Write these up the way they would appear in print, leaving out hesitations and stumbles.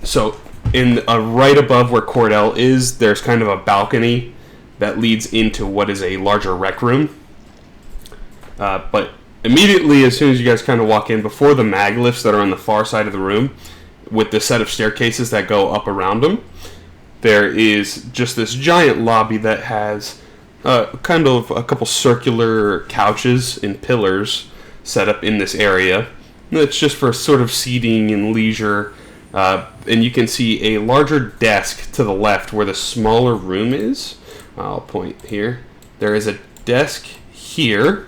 So, right above where Cordell is, there's kind of a balcony that leads into what is a larger rec room. But immediately, as soon as you guys kind of walk in, before the mag lifts that are on the far side of the room, with the set of staircases that go up around them, there is just this giant lobby that has kind of a couple circular couches and pillars set up in this area. It's just for sort of seating and leisure. And you can see a larger desk to the left where the smaller room is. I'll point here. There is a desk here.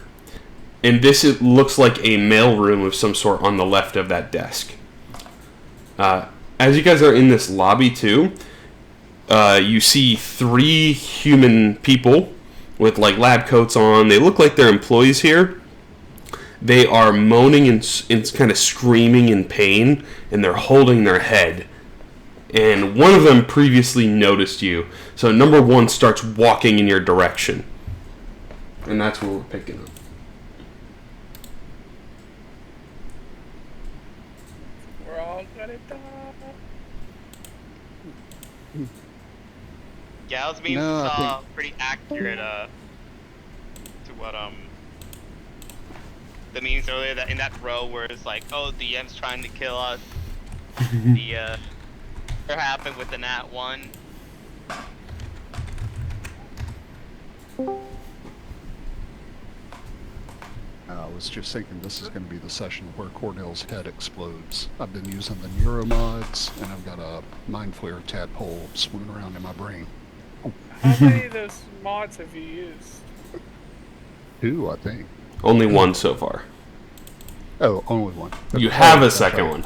And it looks like a mail room of some sort on the left of that desk. As you guys are in this lobby too, you see 3 human people with like lab coats on. They look like they're employees here. They are moaning and kind of screaming in pain, and they're holding their head. And one of them previously noticed you. So number 1 starts walking in your direction. And that's what we're picking up. We're all gonna die. Yeah, those memes are pretty accurate to what the memes earlier that in that row where it's like, oh, the DM's trying to kill us. What happened with the Nat 1? I was just thinking this is going to be the session where Cordell's head explodes. I've been using the neuro mods, and I've got a mind flare tadpole swimming around in my brain. How many of those mods have you used? 2, I think. Only 1 so far. Oh, only 1. You have a second one.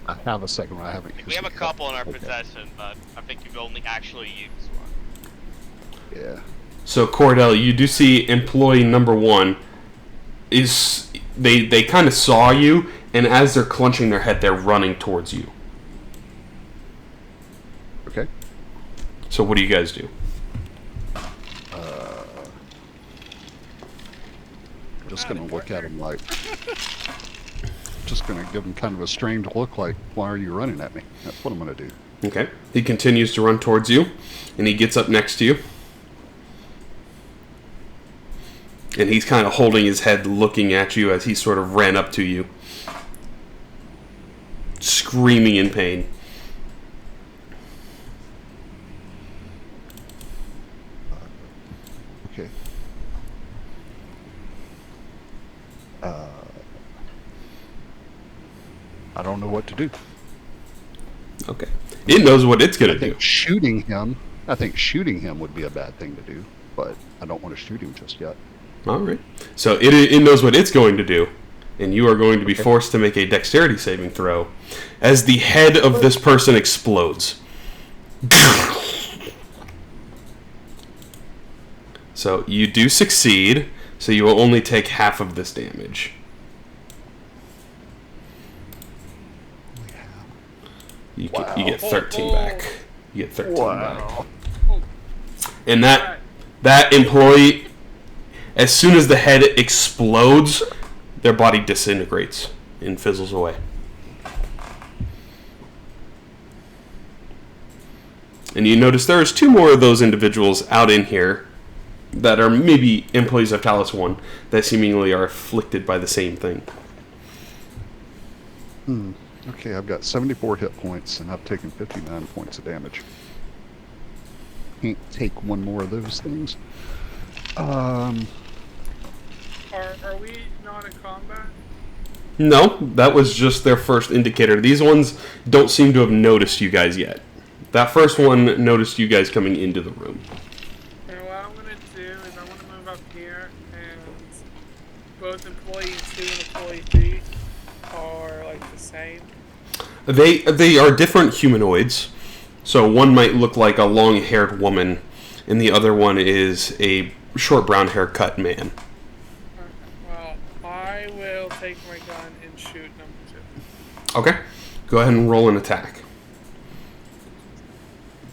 I have a second one. I haven't used. We have a couple in our possession, but I think you've only actually used one. Yeah. So Cordell, you do see employee number 1 is they kind of saw you, and as they're clenching their head, they're running towards you. Okay. So what do you guys do? Just gonna look at him like, just gonna give him kind of a strange look like, why are you running at me? That's what I'm gonna do. Okay. He continues to run towards you, and he gets up next to you. And he's kind of holding his head looking at you as he sort of ran up to you, screaming in pain. Okay. I don't know what to do. Okay. It knows what it's going to do. I think shooting him would be a bad thing to do, but I don't want to shoot him just yet. All right. So it knows what it's going to do, and you are going to be forced to make a dexterity saving throw as the head of this person explodes. So you do succeed, so you will only take half of this damage. You get 13 back. You get 13 back. And that employee, as soon as the head explodes, their body disintegrates and fizzles away. And you notice there's 2 more of those individuals out in here that are maybe employees of Talos I that seemingly are afflicted by the same thing. Okay, I've got 74 hit points, and I've taken 59 points of damage. Can't take one more of those things. Are we not in combat? No, that was just their first indicator. These ones don't seem to have noticed you guys yet. That first one noticed you guys coming into the room. And what I'm going to do is I want to move up here, and both employee 2 and employee 3 are like the same. They are different humanoids. So one might look like a long-haired woman, and the other one is a short brown haircut man. Okay, well, I will take my gun and shoot number 2. Okay. Go ahead and roll an attack.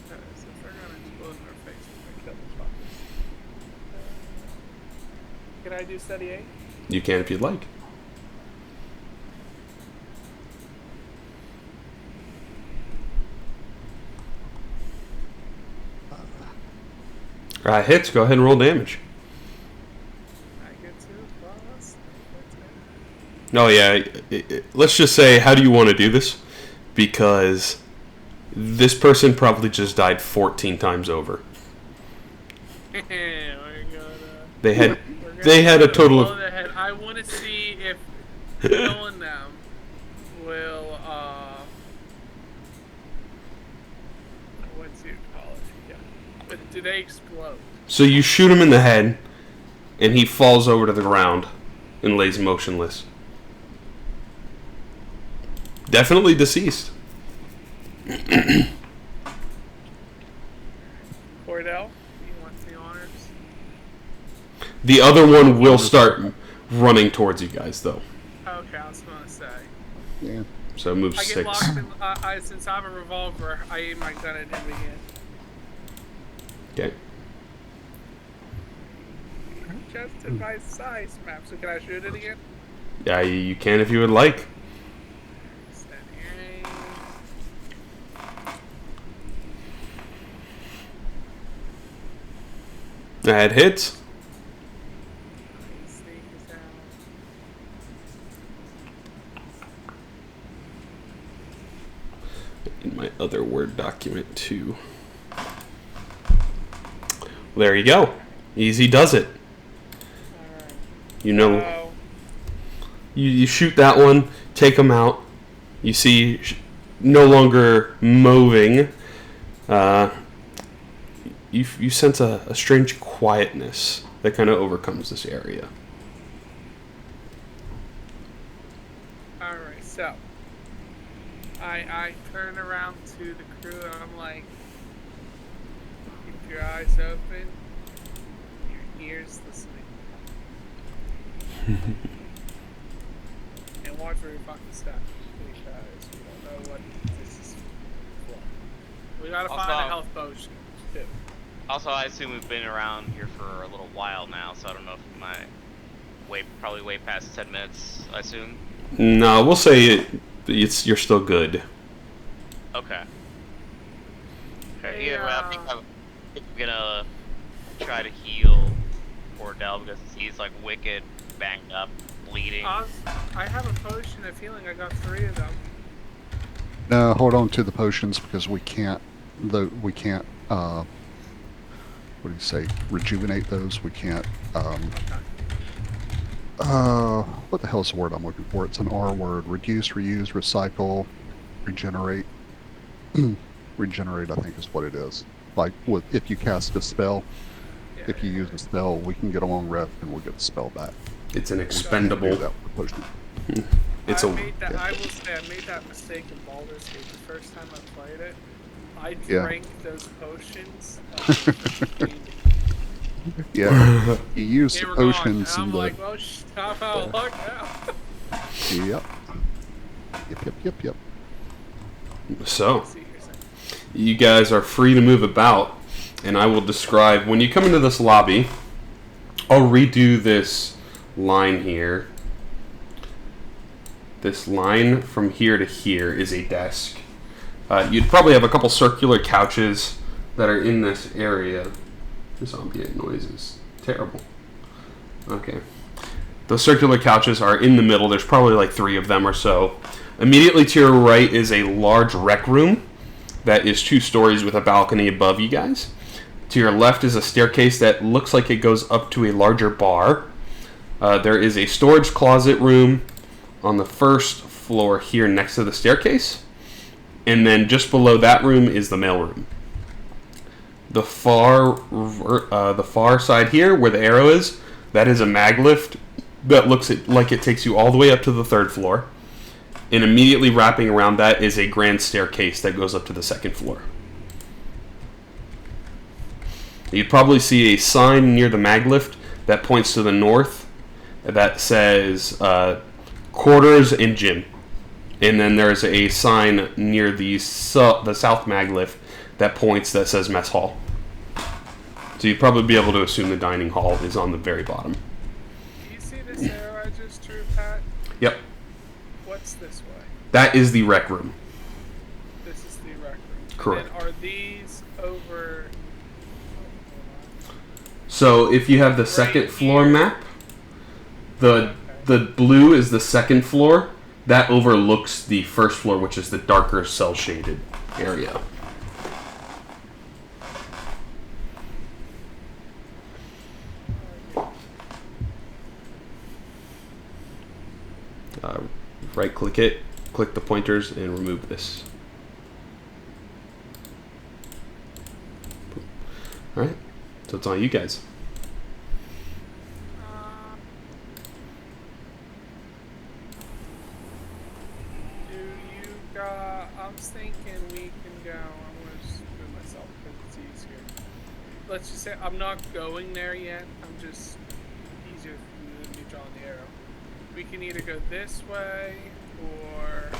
Since they're going to explode in their face, I'm going to kill this fucker. Can I do steady 8? You can if you'd like. Hits. Go ahead and roll damage. I get to plus. Oh yeah. Let's just say, how do you want to do this? Because this person probably just died 14 times over. They had a total of. I want to see if killing them will what's it called? Yeah. But do they explode? So you shoot him in the head, and he falls over to the ground and lays motionless. Definitely deceased. Cordell, you want the honors? The other one will start running towards you guys, though. Okay, I was gonna say. Yeah. So move I get 6. locked in. Since I have a revolver, I aim my gun at him again. Okay. Just in my size map. So can I shoot it again? Yeah, you can if you would like. That hits. In my other Word document too. There you go. Easy does it. You know, you shoot that one, take him out. You see, no longer moving. You sense a strange quietness that kind of overcomes this area. Alright, so I turn around to the crew and I'm like, keep your eyes open, your ears listening. And watch where your fucking step, because we don't know what this is for. We gotta find a health potion, too. Also, I assume we've been around here for a little while now, so I don't know if my probably way past 10 minutes, I assume. No, we'll say you're still good. Okay. Either way, I think I'm gonna try to heal Cordell because he's like wicked, banged up, bleeding. I have a potion of healing. I got 3 of them. No, hold on to the potions because we can't. What do you say? Rejuvenate those. We can't. What the hell's the word I'm looking for? It's an R word. Reduce, reuse, recycle, regenerate. Regenerate, I think, is what it is. Like if you cast a spell, if you use a spell, we can get a long rest and we'll get the spell back. It's an expendable. That with potion. I will say I made that mistake in Baldur's Gate the first time I played it. I drank those potions. Yeah, you use the potions and and I'm like, well, stop out of luck now. Yep. So, you guys are free to move about, and I will describe when you come into this lobby. I'll redo this line here. This line from here to here is a desk. You'd probably have a couple circular couches that are in this area. This ambient noise is terrible. Okay. The circular couches are in the middle. There's probably like 3 of them or so. Immediately to your right is a large rec room that is 2 stories with a balcony above you guys. To your left is a staircase that looks like it goes up to a larger bar. There is a storage closet room on the first floor here next to the staircase. And then just below that room is the mailroom. The far side here, where the arrow is, that is a mag lift that looks like it takes you all the way up to the 3rd floor. And immediately wrapping around that is a grand staircase that goes up to the 2nd floor. You'd probably see a sign near the mag lift that points to the north that says quarters and gym. And then there's a sign near the south mag lift that points that says mess hall. So you'd probably be able to assume the dining hall is on the very bottom. Do you see this arrow I just drew, Pat? Yep. What's this way? That is the rec room. This is the rec room. Correct. And are these over... So if you have the second floor map, the blue is the second floor. That overlooks the first floor, which is the darker cell shaded area. Right click it, click the pointers, and remove this. Alright, so it's on you guys. I'm thinking we can go. I'm going to screw myself because it's easier. Let's just say I'm not going there yet. I'm just easier for me drawing the arrow. We can either go this way or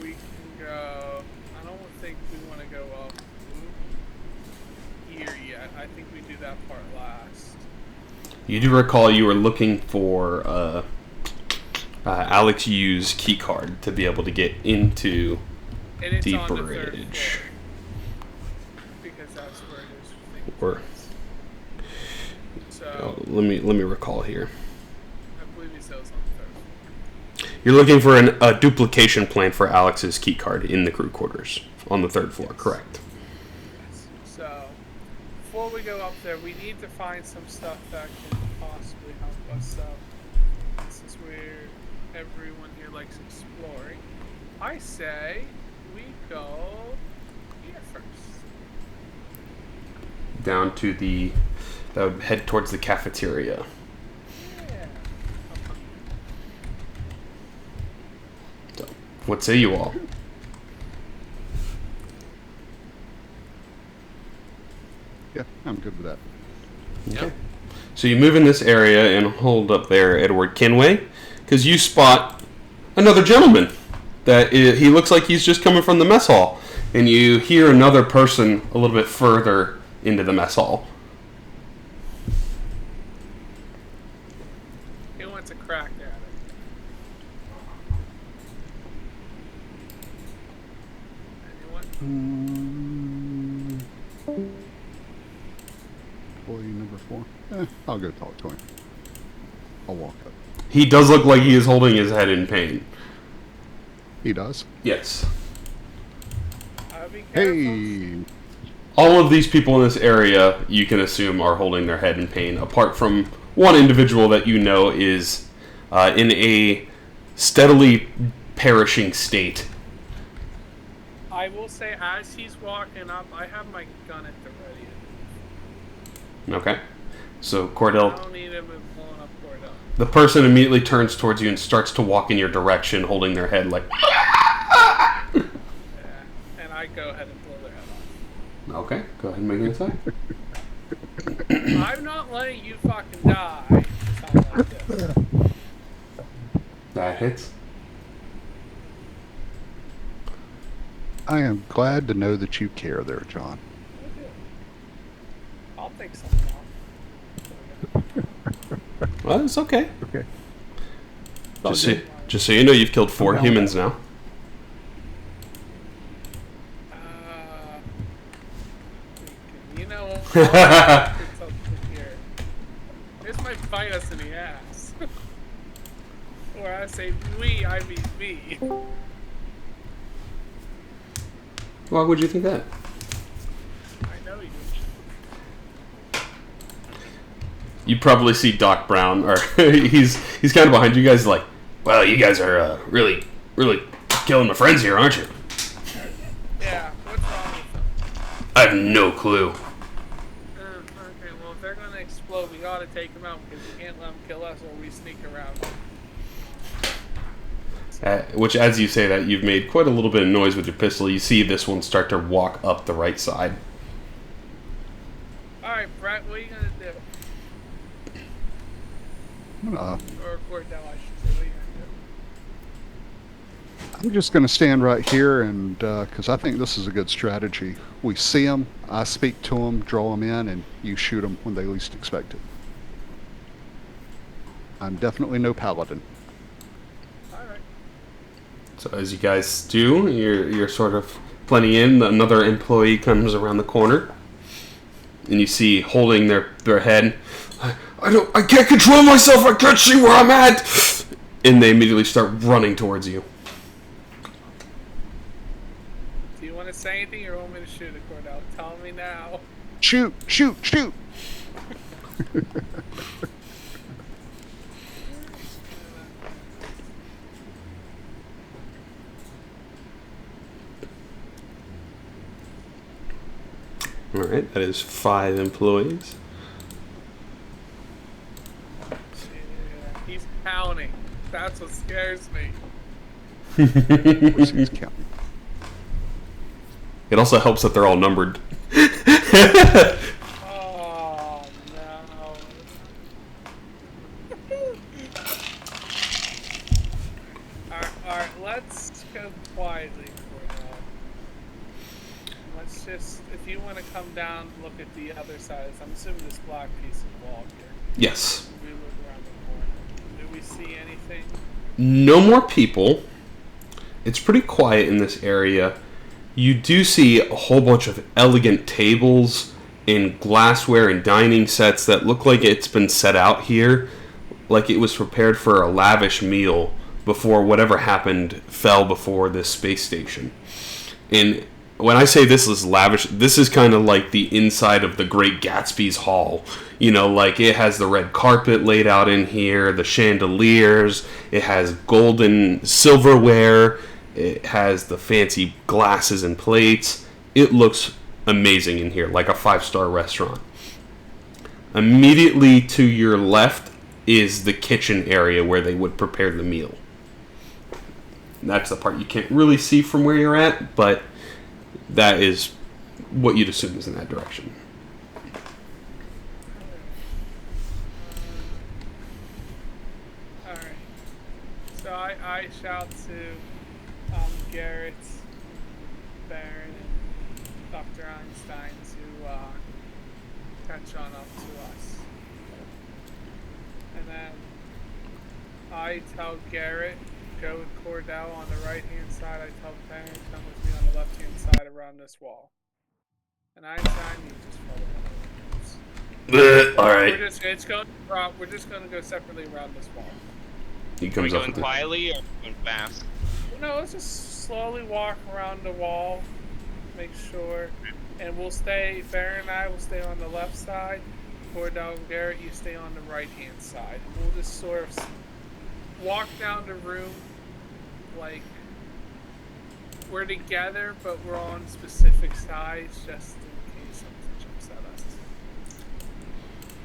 we can go. I don't think we want to go up here yet. I think we do that part last. You do recall you were looking for Alex Yu's key card to be able to get into the bridge. Because that's where it is. Or so let me recall here. I believe he sells on the third. You're looking for a duplication plan for Alex's key card in the crew quarters on the third floor, correct? Yes. So before we go up there, we need to find some stuff that can possibly help us. So this is where everyone here likes exploring. I say we go here first. Down to that would head towards the cafeteria. Yeah. So, what say you all? Yeah, I'm good with that. Okay. So you move in this area and hold up there, Edward Kenway, because you spot another gentleman. He looks like he's just coming from the mess hall, and you hear another person a little bit further into the mess hall. He wants a crack at it. Anyone? Employee number 4. I'll go talk to him. I'll walk up. He does look like he is holding his head in pain. He does? Yes. Be careful. Hey! All of these people in this area, you can assume, are holding their head in pain, apart from one individual that you know is in a steadily perishing state. I will say, as he's walking up, I have my gun at the ready. Okay. So, I Cordell, don't need him blowing up Cordell. the person immediately turns towards you and starts to walk in your direction, holding their head like... Yeah. And I go ahead and blow their head off. Okay, go ahead and make an attack. I'm not letting you fucking die. Sound like this. That hits. I am glad to know that you care there, John. I'll take something off. Well, it's okay. Okay. Just so you know, you've killed 4 humans now. You know what? This might bite us in the ass. Or I say we, I mean me. Why would you think that? I know you. You probably see Doc Brown, or he's kind of behind you guys, like, well, you guys are really killing my friends here, aren't you? Yeah, what's wrong with them? I have no clue. Okay, well, if they're gonna explode, we gotta take them out because we can't let them kill us or we sneak around. Which, as you say that, you've made quite a little bit of noise with your pistol. You see this one start to walk up the right side. Alright, Brett, what are you gonna do? Or Cordell, I should say, what are you gonna do? I'm just going to stand right here and, because I think this is a good strategy. We see them, I speak to them, draw them in, and you shoot them when they least expect it. I'm definitely no paladin. Alright. So as you guys do, you're sort of plenty in, another employee comes around the corner, and you see holding their head, I can't control myself, I can't see where I'm at! And they immediately start running towards you. Do you want to say anything or want me to shoot it, Cordell? Tell me now. Shoot, shoot, shoot! Alright, that is 5 employees. Yeah, he's counting. That's what scares me. Of course he's counting. It also helps that they're all numbered. Oh, no. Alright, let's go quietly for now. Let's just, if you want to come down, look at the other side. I'm assuming this black piece of wall here. Yes. We look around the corner. Do we see anything? No more people. It's pretty quiet in this area. You do see a whole bunch of elegant tables and glassware and dining sets that look like it's been set out here, like it was prepared for a lavish meal before whatever happened fell before this space station. And when I say this is lavish, this is kind of like the inside of the Great Gatsby's hall. You know, like it has the red carpet laid out in here, the chandeliers, it has golden silverware, it has the fancy glasses and plates. It looks amazing in here, like a 5-star restaurant. Immediately to your left is the kitchen area where they would prepare the meal. That's the part you can't really see from where you're at, but that is what you'd assume is in that direction. Alright. So I shout to Garrett, Baron, and Dr. Einstein to catch on up to us. And then I tell Garrett, go with Cordell on the right-hand side. I tell Baron, come with me on the left-hand side around this wall. And Einstein, you just follow. Alright. We're just going to go separately around this wall. He Are we comes up going with quietly or going fast? No, let's just slowly walk around the wall, make sure, and we'll stay. Baron and I will stay on the left side. Cordell and Garrett, you stay on the right-hand side. And we'll just sort of walk down the room like we're together, but we're on specific sides, just in case something jumps at us.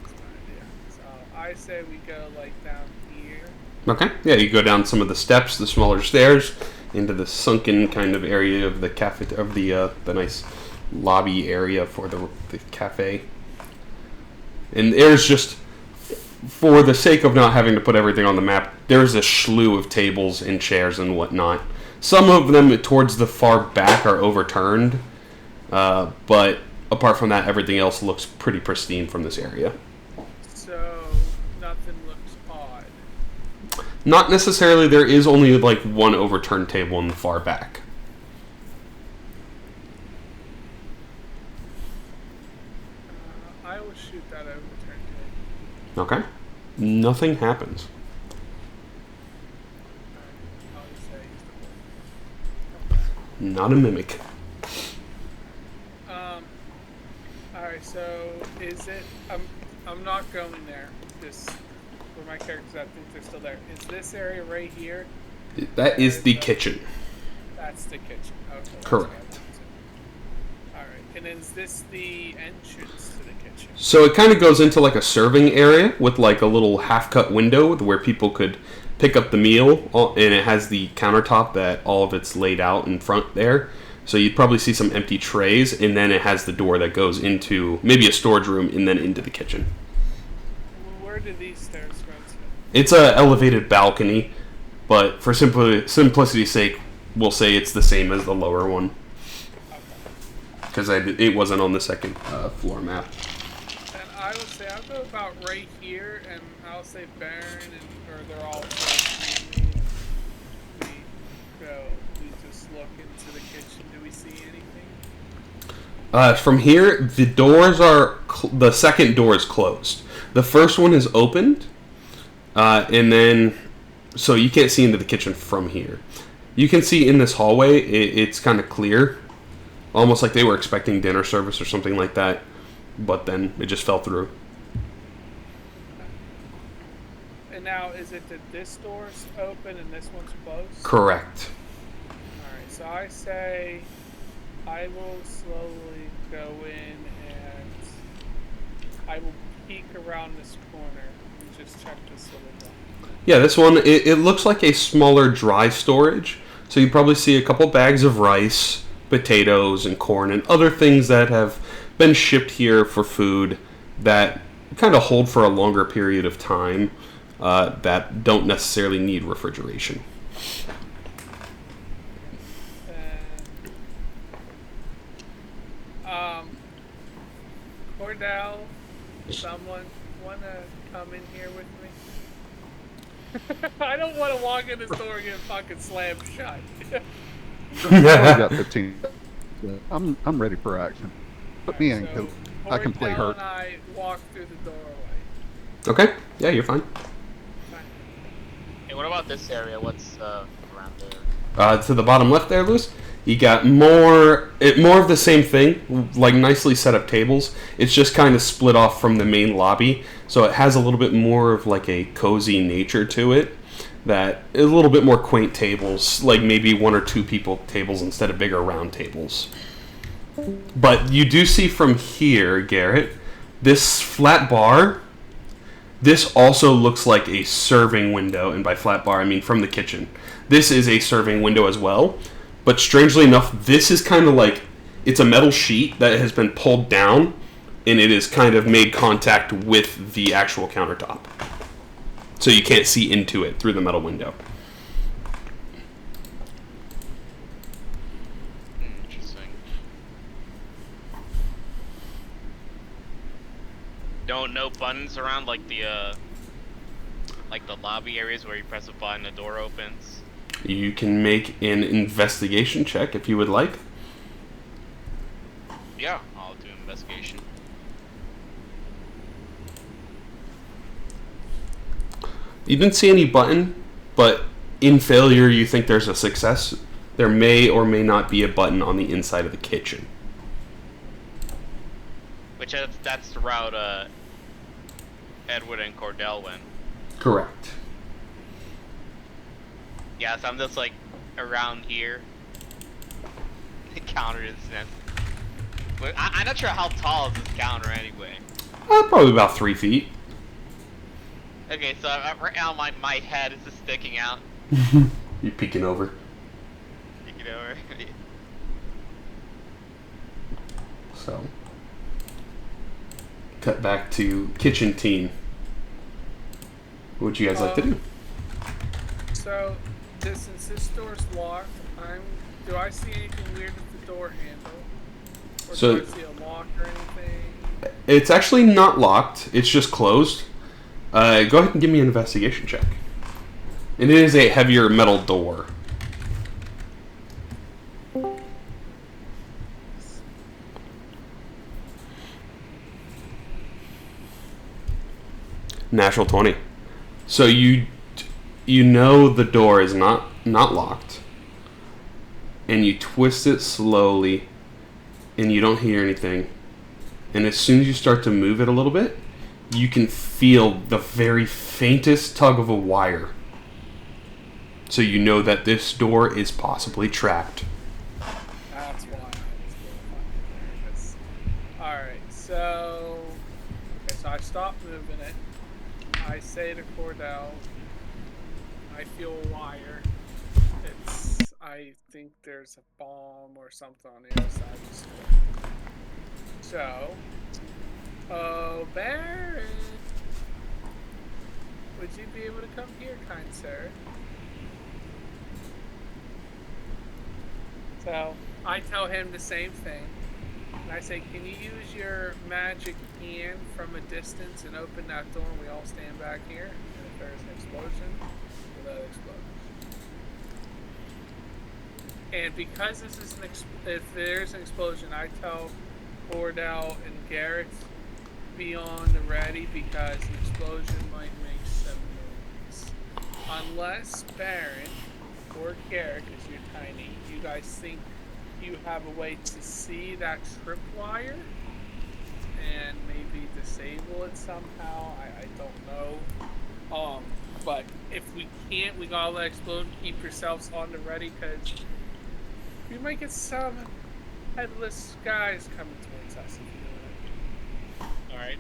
That's my idea. So I say we go like down here. Okay. Yeah, you go down some of the steps, the smaller stairs, into the sunken kind of area of the cafe, of the nice lobby area for the cafe. And there's just, for the sake of not having to put everything on the map, there's a slew of tables and chairs and whatnot. Some of them towards the far back are overturned, but apart from that, everything else looks pretty pristine from this area. So nothing looks odd. Not necessarily. There is only like one overturned table in the far back. I will shoot that overturned table. Okay. Nothing happens. I'll just say he's the Not a mimic. Alright, so is it I'm not going there. This where my characters I think they're still there. Is this area right here? That is the kitchen. That's the kitchen. Okay. Correct. Alright. And is this the entrance to the kitchen? So it kind of goes into like a serving area with like a little half-cut window where people could pick up the meal, and it has the countertop that all of it's laid out in front there. So you'd probably see some empty trays, and then it has the door that goes into maybe a storage room and then into the kitchen. Where do these stairs go to? It's a elevated balcony, but for simplicity's sake, we'll say it's the same as the lower one. Because it wasn't on the second floor map. And I would say I'll go about right here, and I'll say Baron or they're all close to me. We just look into the kitchen. Do we see anything? From here, the doors are the second door is closed. The first one is opened, and then so you can't see into the kitchen from here. You can see in this hallway. It's kind of clear, almost like they were expecting dinner service or something like that, but then it just fell through. And now, is it that this door's open and this one's closed? Correct. Alright, so I say I will slowly go in and I will peek around this corner and just check this little one. Yeah, this one, it looks like a smaller dry storage. So you probably see a couple bags of rice, potatoes, and corn, and other things that have been shipped here for food that kind of hold for a longer period of time, that don't necessarily need refrigeration. Cordell, someone want to come in here with me? I don't want to walk in this door and get fucking slammed shut. I got 15. I'm ready for action. Put me in, so because I can play Cordell hurt. and I walk through the doorway. Okay, yeah, you're fine. Hey, what about this area? What's around there? To the bottom left there, Luis, you got more of the same thing, like nicely set up tables. It's just kind of split off from the main lobby, so it has a little bit more of like a cozy nature to it. That a little bit more quaint tables, like maybe 1 or 2 people tables instead of bigger round tables. But you do see from here, Garrett, this flat bar. This also looks like a serving window, and by flat bar I mean from the kitchen. This is a serving window as well, but strangely enough, this is kind of like, it's a metal sheet that has been pulled down, and it is kind of made contact with the actual countertop. So you can't see into it through the metal window. Interesting. No buttons around like the lobby areas where you press a button, the door opens. You can make an investigation check if you would like. Yeah, I'll do investigation. You didn't see any button, but in failure you think there's a success. There may or may not be a button on the inside of the kitchen. Which that's the route Edward and Cordell went. Correct. Yeah, so I'm just like around here. Counter is then. But I'm not sure how tall is this counter anyway. Probably about 3 feet. Okay, so right now my head is just sticking out. You're peeking over. Sticking over. So, cut back to kitchen team. What would you guys like to do? So, since this door's locked, do I see anything weird with the door handle? Or So- do I see a lock or anything? It's actually not locked. It's just closed. Go ahead and give me an investigation check. And it is a heavier metal door. Natural 20. So you know the door is not locked. And you twist it slowly and you don't hear anything. And as soon as you start to move it a little bit, you can feel the very faintest tug of a wire. So you know that this door is possibly trapped. That's why I was fucking nervous. Alright, so I stop moving it. I say to Cordell, I feel a wire. I think there's a bomb or something on the other side of the store. So, Baron, would you be able to come here, kind sir? So, I tell him the same thing. And I say, can you use your magic hand from a distance and open that door and we all stand back here? And if there's an explosion, we'll let it explode. And because this is if there's an explosion, I tell Bordell and Garrett be on the ready because an explosion might make some noise. Unless Baron or Garrett, because you're tiny, you guys think you have a way to see that tripwire and maybe disable it somehow. I don't know. But if we can't, we gotta let it explode. Keep yourselves on the ready because we might get some headless guys coming towards us. If you know what I mean. Alright.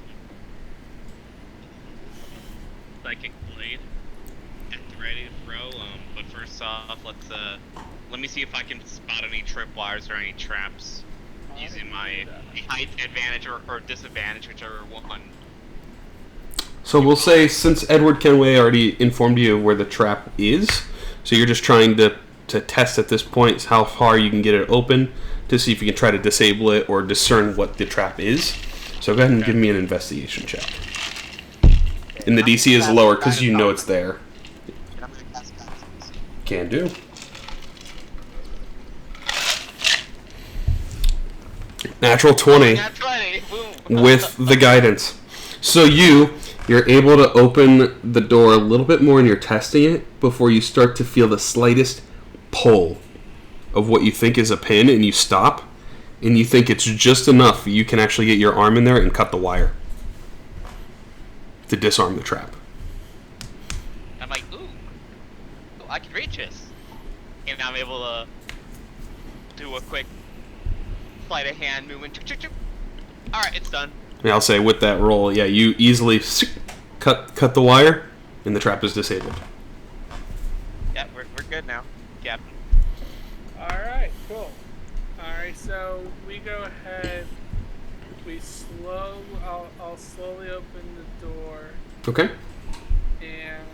Psychic Blade at the ready to throw. But first off, let me see if I can spot any tripwires or any traps using my height advantage or disadvantage, whichever one. So we'll say, since Edward Kenway already informed you of where the trap is, so you're just trying to test at this point how far you can get it open to see if you can try to disable it or discern what the trap is. So go ahead and give me an investigation check. And the DC is lower because you know it's there. Can do. Natural 20 with the guidance. So you're able to open the door a little bit more and you're testing it before you start to feel the slightest pull of what you think is a pin, and you stop and you think it's just enough you can actually get your arm in there and cut the wire to disarm the trap. I'm like, ooh, I can reach this. And I'm able to do a quick sleight of hand movement. Alright, it's done. And I'll say with that roll, yeah, you easily cut the wire and the trap is disabled. Yeah, we're good now, Captain. Alright, cool. Alright, so we go ahead. I'll slowly open the door. Okay. And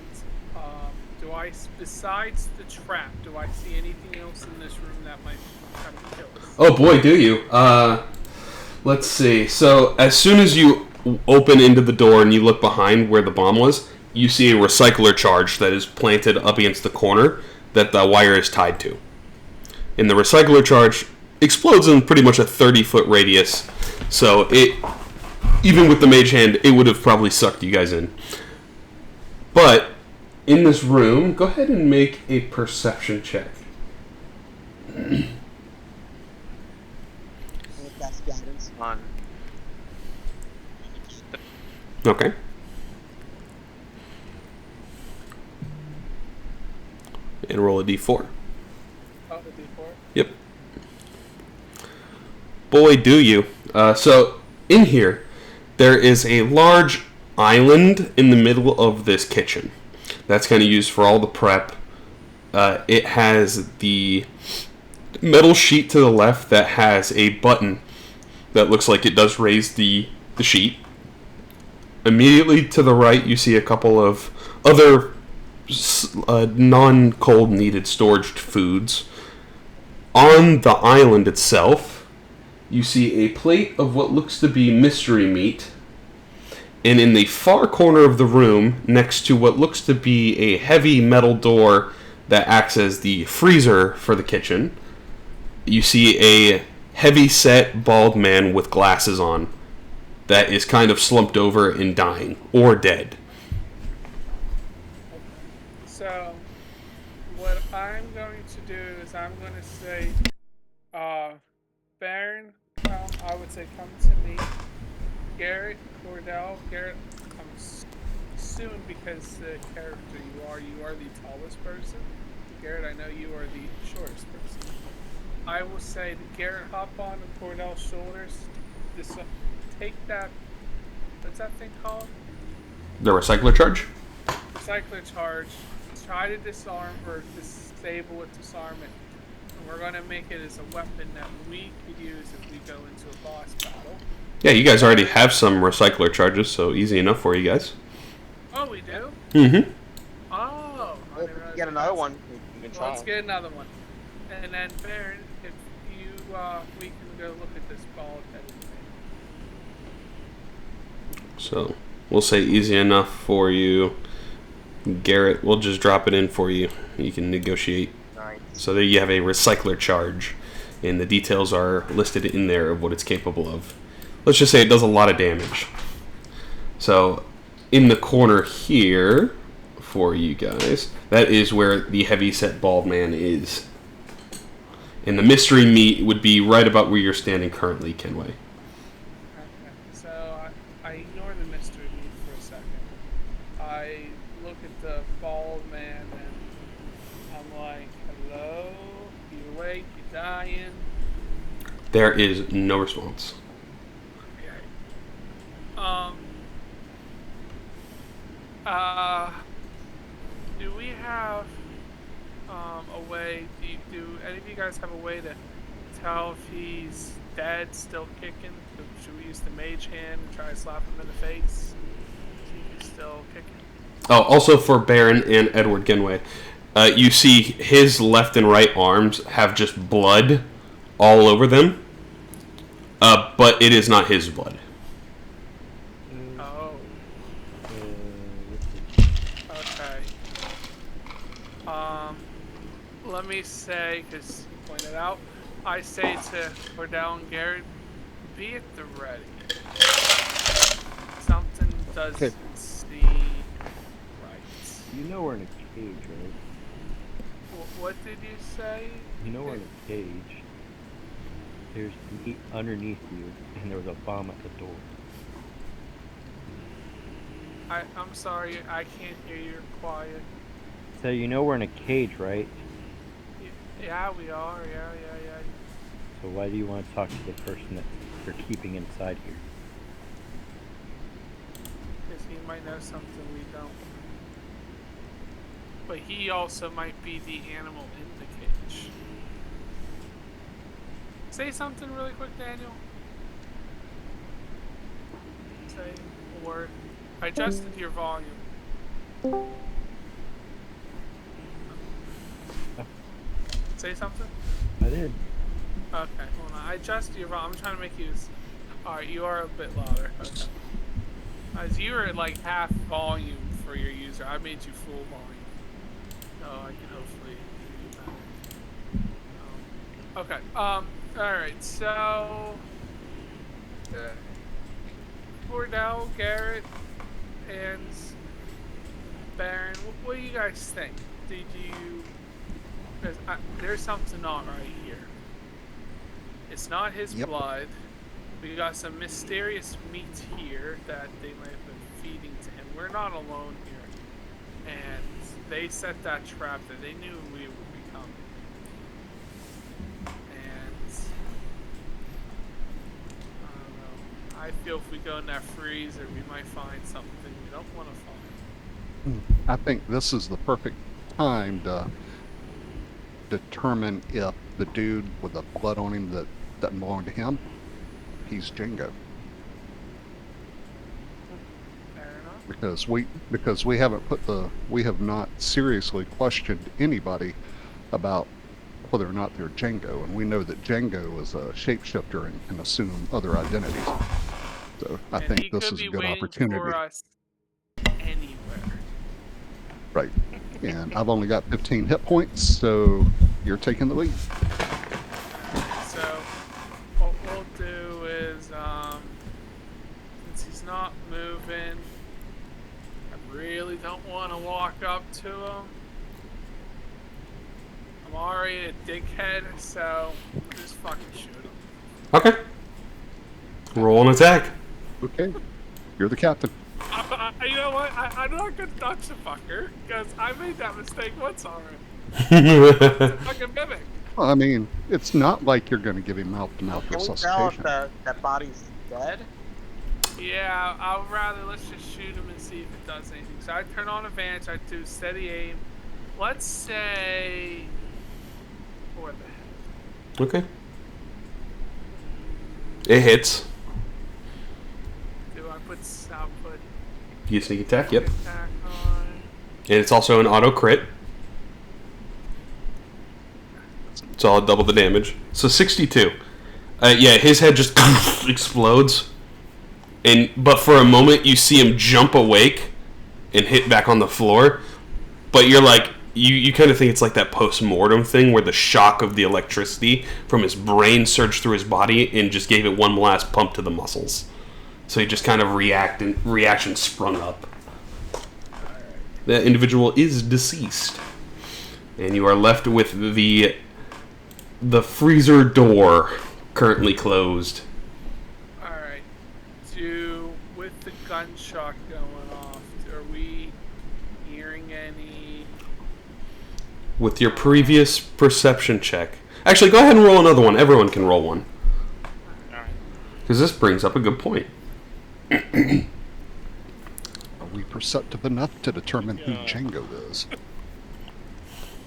besides the trap, do I see anything else in this room that might come to kill us? Oh boy, do you. Let's see. So as soon as you open into the door and you look behind where the bomb was, you see a recycler charge that is planted up against the corner that the wire is tied to. And the recycler charge explodes in pretty much a 30-foot radius. So even with the mage hand, it would have probably sucked you guys in. But in this room, go ahead and make a perception check. On. Okay. And roll a d4. Oh, the D4? Yep. Boy, do you. So, in here, there is a large island in the middle of this kitchen. That's kind of used for all the prep. It has the metal sheet to the left that has a button that looks like it does raise the sheet. Immediately to the right, you see a couple of other non-cold needed storage foods. On the island itself, you see a plate of what looks to be mystery meat. And in the far corner of the room, next to what looks to be a heavy metal door that acts as the freezer for the kitchen, you see a heavy-set, bald man with glasses on that is kind of slumped over and dying, or dead. So, what I'm going to do is I'm going to say, Baron, I would say come to me. Garrett, Cordell, Garrett, assuming because the character you are the tallest person. Garrett, I know you are the shortest person. I will say that Garrett hop on Cordell's shoulders. Take that. What's that thing called? The recycler charge? Recycler charge. Try to disarm or disable it, disarm it. And we're going to make it as a weapon that we could use if we go into a boss battle. Yeah, you guys already have some recycler charges, so easy enough for you guys. Oh, we do? Mm-hmm. Oh. Well, if we get another one, we can try. Let's get another one. And then, Baron, if you, we can go look at this bald-headed thing. So, we'll say easy enough for you. Garrett, we'll just drop it in for you. You can negotiate. Nice. So there you have a recycler charge, and the details are listed in there of what it's capable of. Let's just say it does a lot of damage. So in the corner here, for you guys, that is where the heavy-set bald man is. And the mystery meat would be right about where you're standing currently, Kenway. Okay, so I ignore the mystery meat for a second. I look at the bald man and I'm like, hello? You awake? You dying? There is no response. Okay. Do we have a way? Do any of you guys have a way to tell if he's dead, still kicking? Should we use the mage hand and try to slap him in the face? See if he's still kicking. Oh, also for Baron and Edward Genway, you see his left and right arms have just blood all over them, but it is not his blood. Oh. Okay. Let me say, because you pointed out, I say to Cordell and Garrett, be at the ready. Something doesn't seem right. You know we're in a cage, right? What did you say? You know we're in a cage. There's meat underneath you, and there was a bomb at the door. I'm sorry, I can't hear you. You're quiet. So you know we're in a cage, right? Yeah, we are. Yeah. So why do you want to talk to the person that you're keeping inside here? Because he might know something we don't. But he also might be the animal in the cage. Say something really quick, Daniel. Say a word. I adjusted your volume. Say something? I did. Okay, hold on. I adjusted your volume. I'm trying to make you... Alright, you are a bit louder. Okay. As you were at like half volume for your user, I made you full volume. So I can hopefully hear you better. Okay, alright, so... Cordell, Garrett, and Baron, what do you guys think? Did you... Because there's something not right here. It's not his blood. We got some mysterious meat here that they might have been feeding to him. We're not alone here. And they set that trap that they knew we would be coming. And I don't know. I feel if we go in that freezer, we might find something we don't want to find. I think this is the perfect time to determine if the dude with the blood on him that doesn't belong to him, he's Django. Fair Because enough. we have not seriously questioned anybody about whether or not they're Django, and we know that Django is a shapeshifter and can assume other identities. So I think this is a good opportunity. For us anywhere. Right. And I've only got 15 hit points, so you're taking the lead. So what we'll do is, since he's not moving, I really don't want to walk up to him. I'm already a dickhead, so we'll just fucking shoot him. Okay. Roll an attack. Okay. You're the captain. You know what? I'm not gonna touch the fucker, because I made that mistake once already. It's a fucking mimic. Well, I mean, it's not like you're going to give him mouth-to-mouth Can we tell if resuscitation. that body's dead? Yeah, I'll rather let's just shoot him and see if it does anything. So I turn on advantage, I do steady aim. Let's say for the head. Okay. It hits. Do I put output You sneak attack, yep. attack on? And it's also an auto crit. So I'll double the damage. So 62. Yeah, his head just explodes. But for a moment, you see him jump awake and hit back on the floor. But you're like, you kind of think it's like that post-mortem thing where the shock of the electricity from his brain surged through his body and just gave it one last pump to the muscles. So he just kind of reaction sprung up. That individual is deceased. And you are left with the freezer door currently closed. Alright. With the gunshot going off, are we hearing any... With your previous perception check. Actually, go ahead and roll another one. Everyone can roll one. Alright. Because this brings up a good point. Are we perceptive enough to determine who Django is?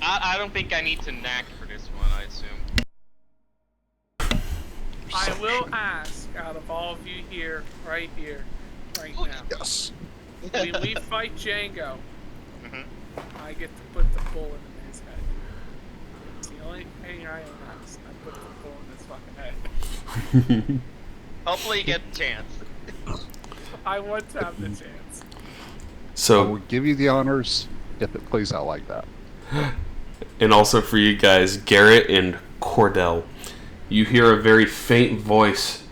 I don't think I need to knack for this one, I assume. I will ask, out of all of you here, right now. Yes. When we fight Django, Mhm. I get to put the bullet in his head. It's the only thing I ask. I put the bullet in his fucking head. Hopefully you get a chance. I want to have the chance. I So, will give you the honors if it plays out like that. and also for you guys, Garrett and Cordell, you hear a very faint voice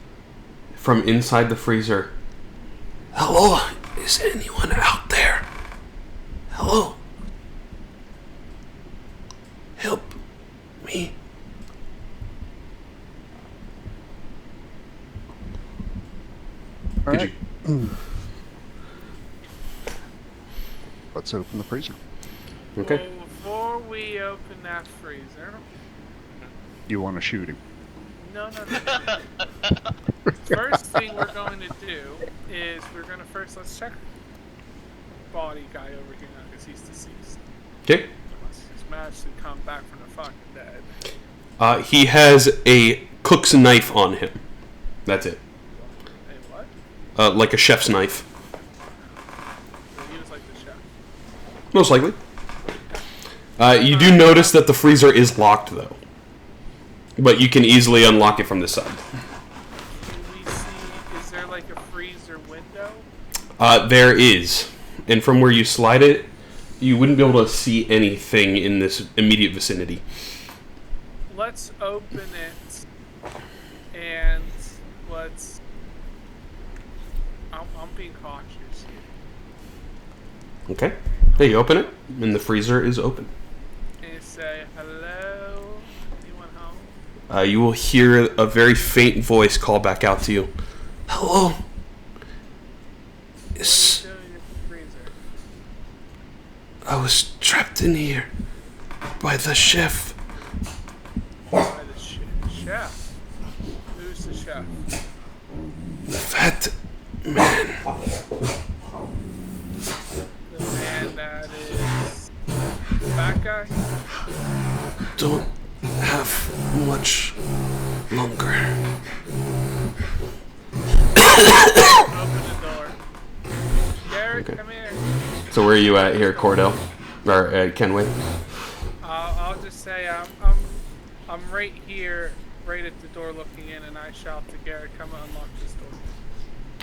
from inside the freezer. Hello? Is anyone out there? Hello? Help me. All Could right. Let's open the freezer. Okay. Well, before we open that freezer, You want to shoot him? no. First thing we're going to do is let's check body guy over here now because he's deceased. Okay. Unless he's managed to come back from the fucking dead. He has a cook's knife on him. That's it. Hey, what? Like a chef's knife. So he was like the chef. Most likely. You do notice that the freezer is locked, though. But you can easily unlock it from the side. Can we see, is there like a freezer window? There is. And from where you slide it, you wouldn't be able to see anything in this immediate vicinity. Let's open it and let's... I'm being cautious here. Okay. There you open it, and the freezer is open. And say, hello? Anyone home? You will hear a very faint voice call back out to you. Hello? What are you Yes, doing at the freezer? I was trapped in here by the chef. By the chef. Who's the chef? The fat man. The man that is... Fat guy? Don't have much longer. Open the door. Garrett, Okay. come here. So where are you at here, Cordell? Or Kenway? I'll just say I'm right here, right at the door looking in, and I shout to Garrett, come and unlock this door.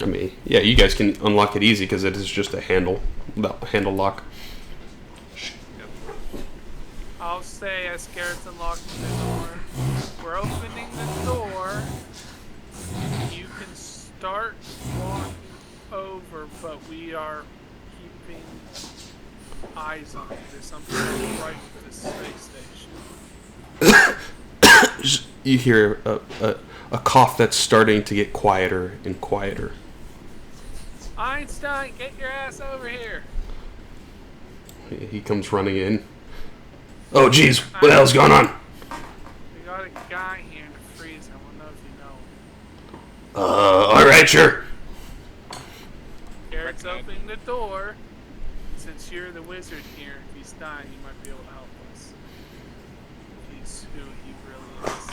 I mean, yeah, you guys can unlock it easy because it is just a handle lock. I'll say as Garrett's unlocking the door, we're opening the door. You can start walking over, but we are keeping eyes on it. There's something right with this space station. You hear a cough that's starting to get quieter and quieter. Einstein, get your ass over here. He comes running in. Oh, jeez, what the hell's going on? We got a guy here in the freezer. I want to know if you know. Alright, sure. Garrett's opening the door. Since you're the wizard here, if he's dying, you might be able to help us. If he's who he really is.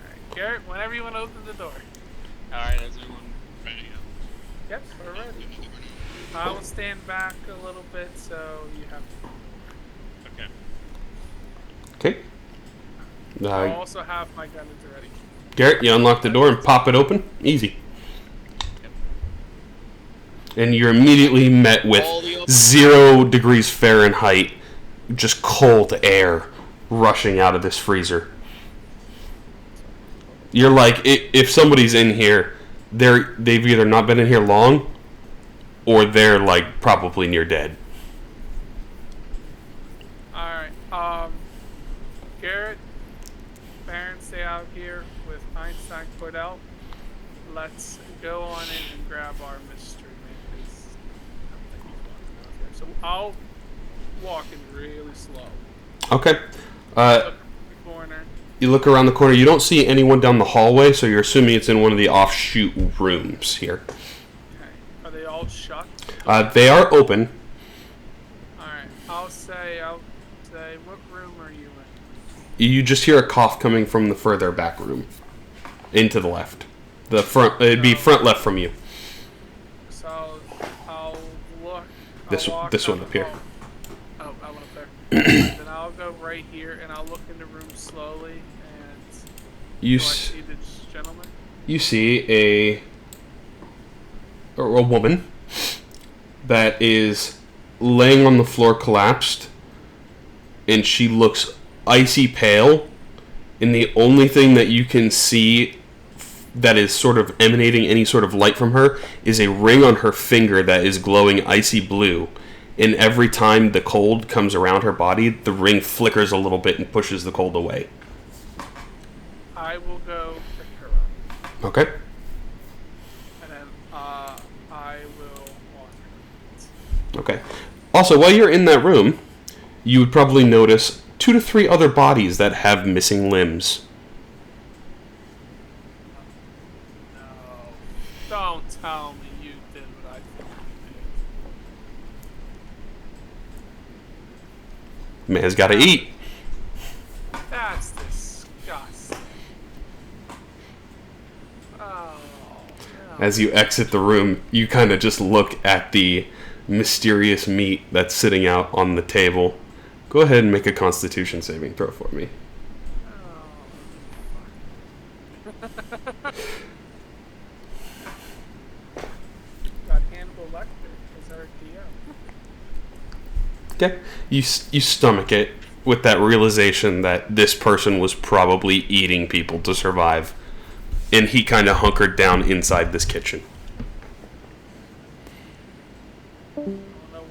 Alright, Garrett, whenever you want to open the door. Alright, is everyone ready? Yep, we're ready. I will stand back a little bit so you have to. Okay. Okay. I'll also have my gun at the ready. Garrett, you unlock the door and pop it open. Easy. And you're immediately met with All the open- 0 degrees Fahrenheit, just cold air rushing out of this freezer. You're like, if somebody's in here, they've either not been in here long, or they're like probably near dead. Alright, Garrett, Baron, stay out here with Einstein Cordell. Let's go on in and grab our mystery man, 'cause I don't think he's walking out here. So I'll walk in really slow. Okay. Look at the corner. You look around the corner. You don't see anyone down the hallway, so you're assuming it's in one of the offshoot rooms here. Okay. Are they all shut? They are open. Alright, I'll say, what room are you in? You just hear a cough coming from the further back room, into the left. The front. It'd be front left from you. So I'll look. This I'll walk this down one up the here. hall. Oh, I went up there. Then I'll go right here and I'll look in the room slowly and You do I s- see this gentleman? you see a woman that is laying on the floor collapsed, and she looks icy pale, and the only thing that you can see that is sort of emanating any sort of light from her is a ring on her finger that is glowing icy blue, and every time the cold comes around her body, the ring flickers a little bit and pushes the cold away. I will go pick her up. Okay? And then I will walk her. Okay. Also, while you're in that room, you would probably notice 2 to 3 other bodies that have missing limbs. No. Don't tell me you did what I think you Man's gotta eat. did. That's disgusting. Oh, no. As you exit the room, you kind of just look at the mysterious meat that's sitting out on the table. Go ahead and make a Constitution saving throw for me. Got Hannibal Lecter as our DM. Okay. You stomach it with that realization that this person was probably eating people to survive. And he kind of hunkered down inside this kitchen. No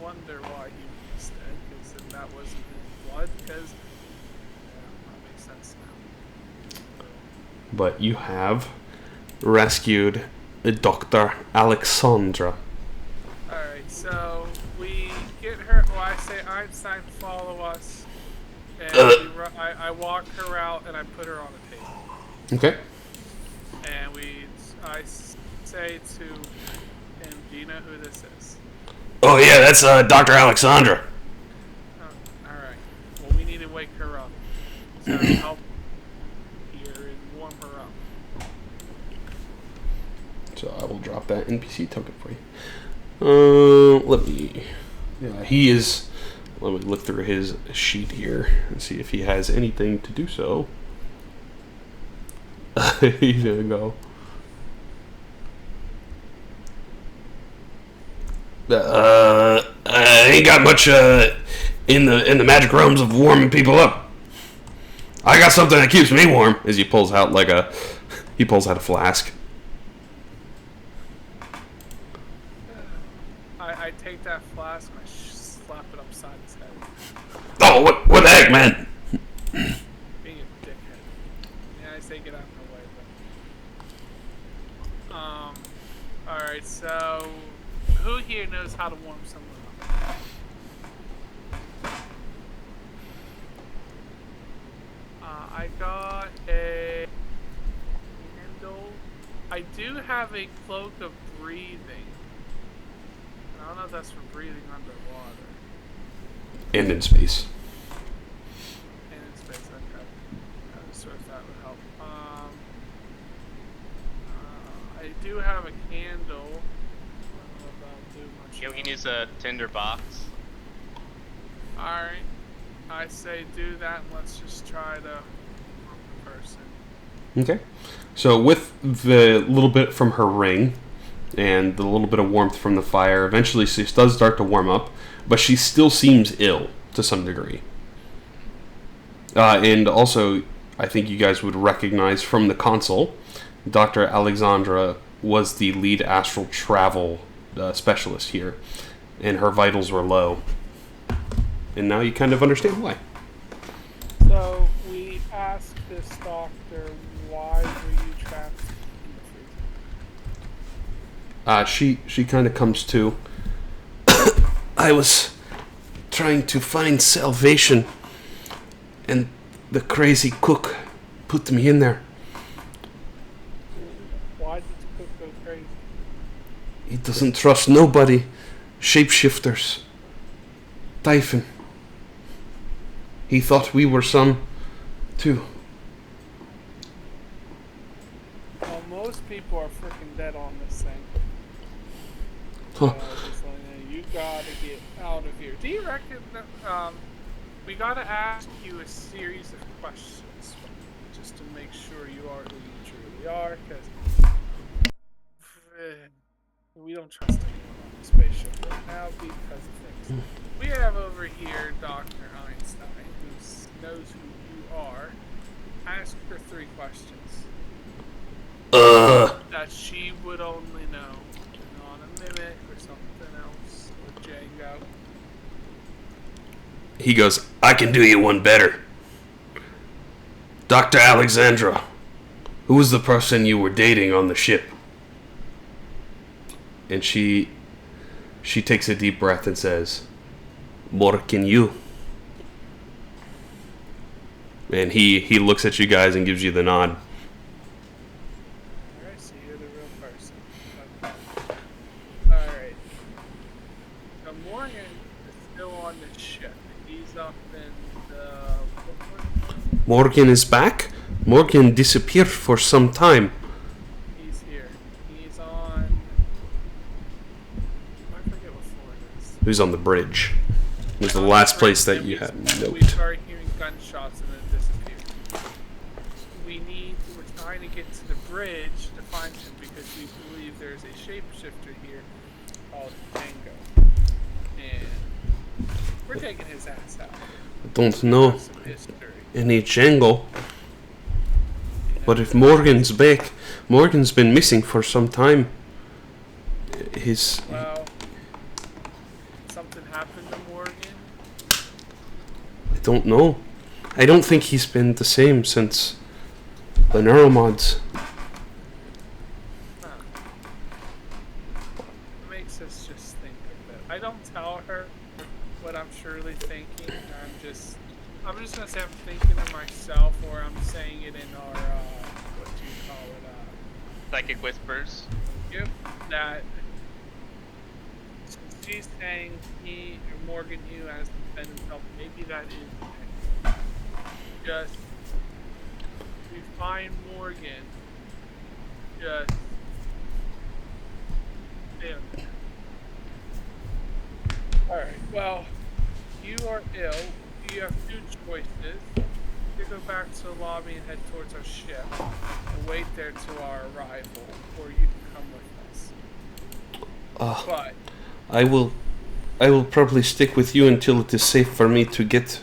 wonder why he was dead, because then that wasn't his blood, because... Yeah, that makes sense now. But you have rescued Dr. Alexandra. Alright, so we get her... Well, I say Einstein follow us, and I walk her out and I put her on a table. Okay. And I say to him, do you know who this is? Oh yeah, that's Dr. Alexandra. Oh, alright. Well, we need to wake her up. So help here and warm her up. So I will drop that NPC token for you. Let me... Yeah, he is... Let me look through his sheet here and see if he has anything to do so. He's gonna go... I ain't got much in the magic realms of warming people up. I got something that keeps me warm. As he pulls out a flask. I take that flask and I slap it upside his head. Oh, what the heck, man? Being a dickhead. Yeah, I say get out of my way, but... Alright, so... Who here knows how to warm someone up? I got a... candle. I do have a cloak of breathing. I don't know if that's for breathing underwater. And in space. And in space, okay. So if that would help. I do have a candle. I don't know if that'll do much. Yeah, we can use a tinder box. Alright. I say do that and let's just try to warm the person. Okay. So with the little bit from her ring, and the little bit of warmth from the fire. Eventually she does start to warm up, but she still seems ill to some degree. And also, I think you guys would recognize from the console, Dr. Alexandra was the lead astral travel specialist here, and her vitals were low. And now you kind of understand why. So we asked this doctor, why were you trapped in the freezer? She kind of comes to. I was trying to find salvation, and the crazy cook put me in there. Why did the cook go crazy? He doesn't trust nobody. Shapeshifters. Typhon. He thought we were some, too. Well, most people are freaking dead on this thing. Huh. Just letting you know, you gotta get out of here. Do you reckon that, we gotta ask you a series of questions just to make sure you are who you truly are, because we don't trust anyone on the spaceship right now because of things. We have over here Dr. Einstein, who knows who you are. Ask her 3 questions that she would only know. On a mimic or something else, or Django. He goes, I can do you one better. Dr. Alexandra, who was the person you were dating on the ship? And she takes a deep breath and says, Morgan, you. And he looks at you guys and gives you the nod. Alright, so you're the real person. Okay. Alright. Now Morgan is still on the ship. He's up in the... Morgan is back? Morgan disappeared for some time. He's here. He's on... I forget what floor it is. He was on the bridge. It was the last place that you had We note. started hearing gunshots and then it disappeared. We're trying to get to the bridge to find him because we believe there's a shapeshifter here called Django. And we're taking his ass out. I don't know Some history. any Django. But if Morgan's back, Morgan's been missing for some time. Well, something happened to Morgan. I don't know. I don't think he's been the same since the neuromods. Huh. It makes us just think of it. I don't tell her what I'm surely thinking. I'm just gonna say I'm thinking it myself, or I'm saying it in our what do you call it? Psychic whispers. Yep. That since she's saying he or Morgan Hugh has to defend himself, maybe that is just we find Morgan just ill. Alright, well, you are ill. You have 2 choices. You go back to the lobby and head towards our ship and wait there till our arrival, or you can come with us. But I will probably stick with you until it is safe for me to get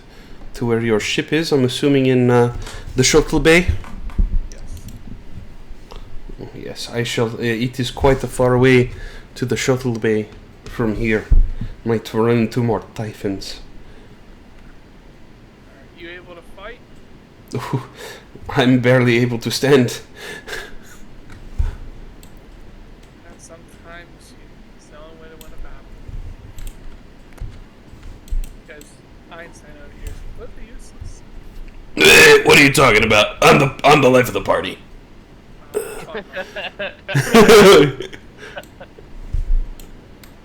to where your ship is. I'm assuming in the shuttle bay. yes, Yes, I shall. It is quite a far way to the shuttle bay from here. Might run into more Typhons. are you able to fight? I'm barely able to stand. And sometimes it's the only way to win a battle. Because Einstein over here is completely useless. What are you talking about? I'm the life of the party. Fuck.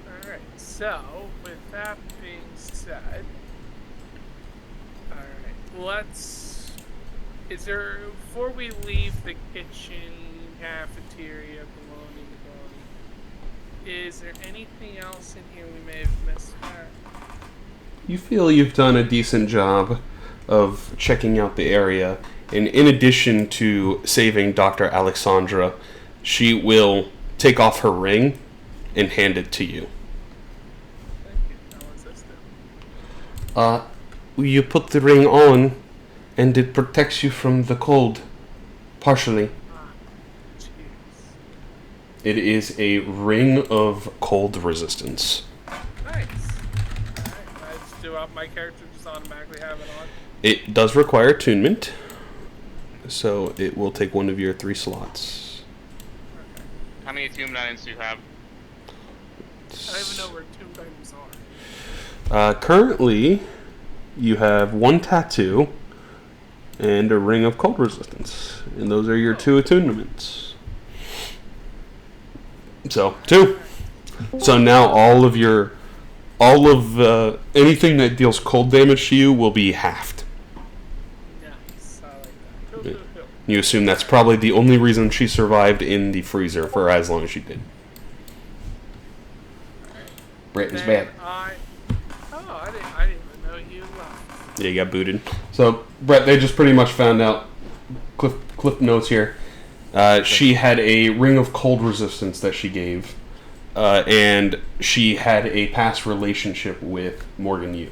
Alright, so with that being said, alright, before we leave the kitchen, cafeteria, baloney, is there anything else in here we may have missed? You feel you've done a decent job of checking out the area, and in addition to saving Dr. Alexandra, she will take off her ring and hand it to you. Thank you. Now what's this do? You put the ring on, and it protects you from the cold, partially. Jeez. It is a ring of cold resistance. Nice. Alright, I just do my character just automatically have it on. It does require attunement, so it will take one of your 3 slots. How many attunement items do you have? I don't even know where tomb items are. Currently, you have 1 tattoo and a ring of cold resistance, and those are your 2 attunements. So 2. So now all of anything that deals cold damage to you will be halved. Nice. I like that. Cool, cool, cool. You assume that's probably the only reason she survived in the freezer for as long as she did. Brett is bad. I didn't even know you left. Yeah, you got booted. So, Brett, they just pretty much found out, clip notes here, she had a ring of cold resistance that she gave, and she had a past relationship with Morgan Yu.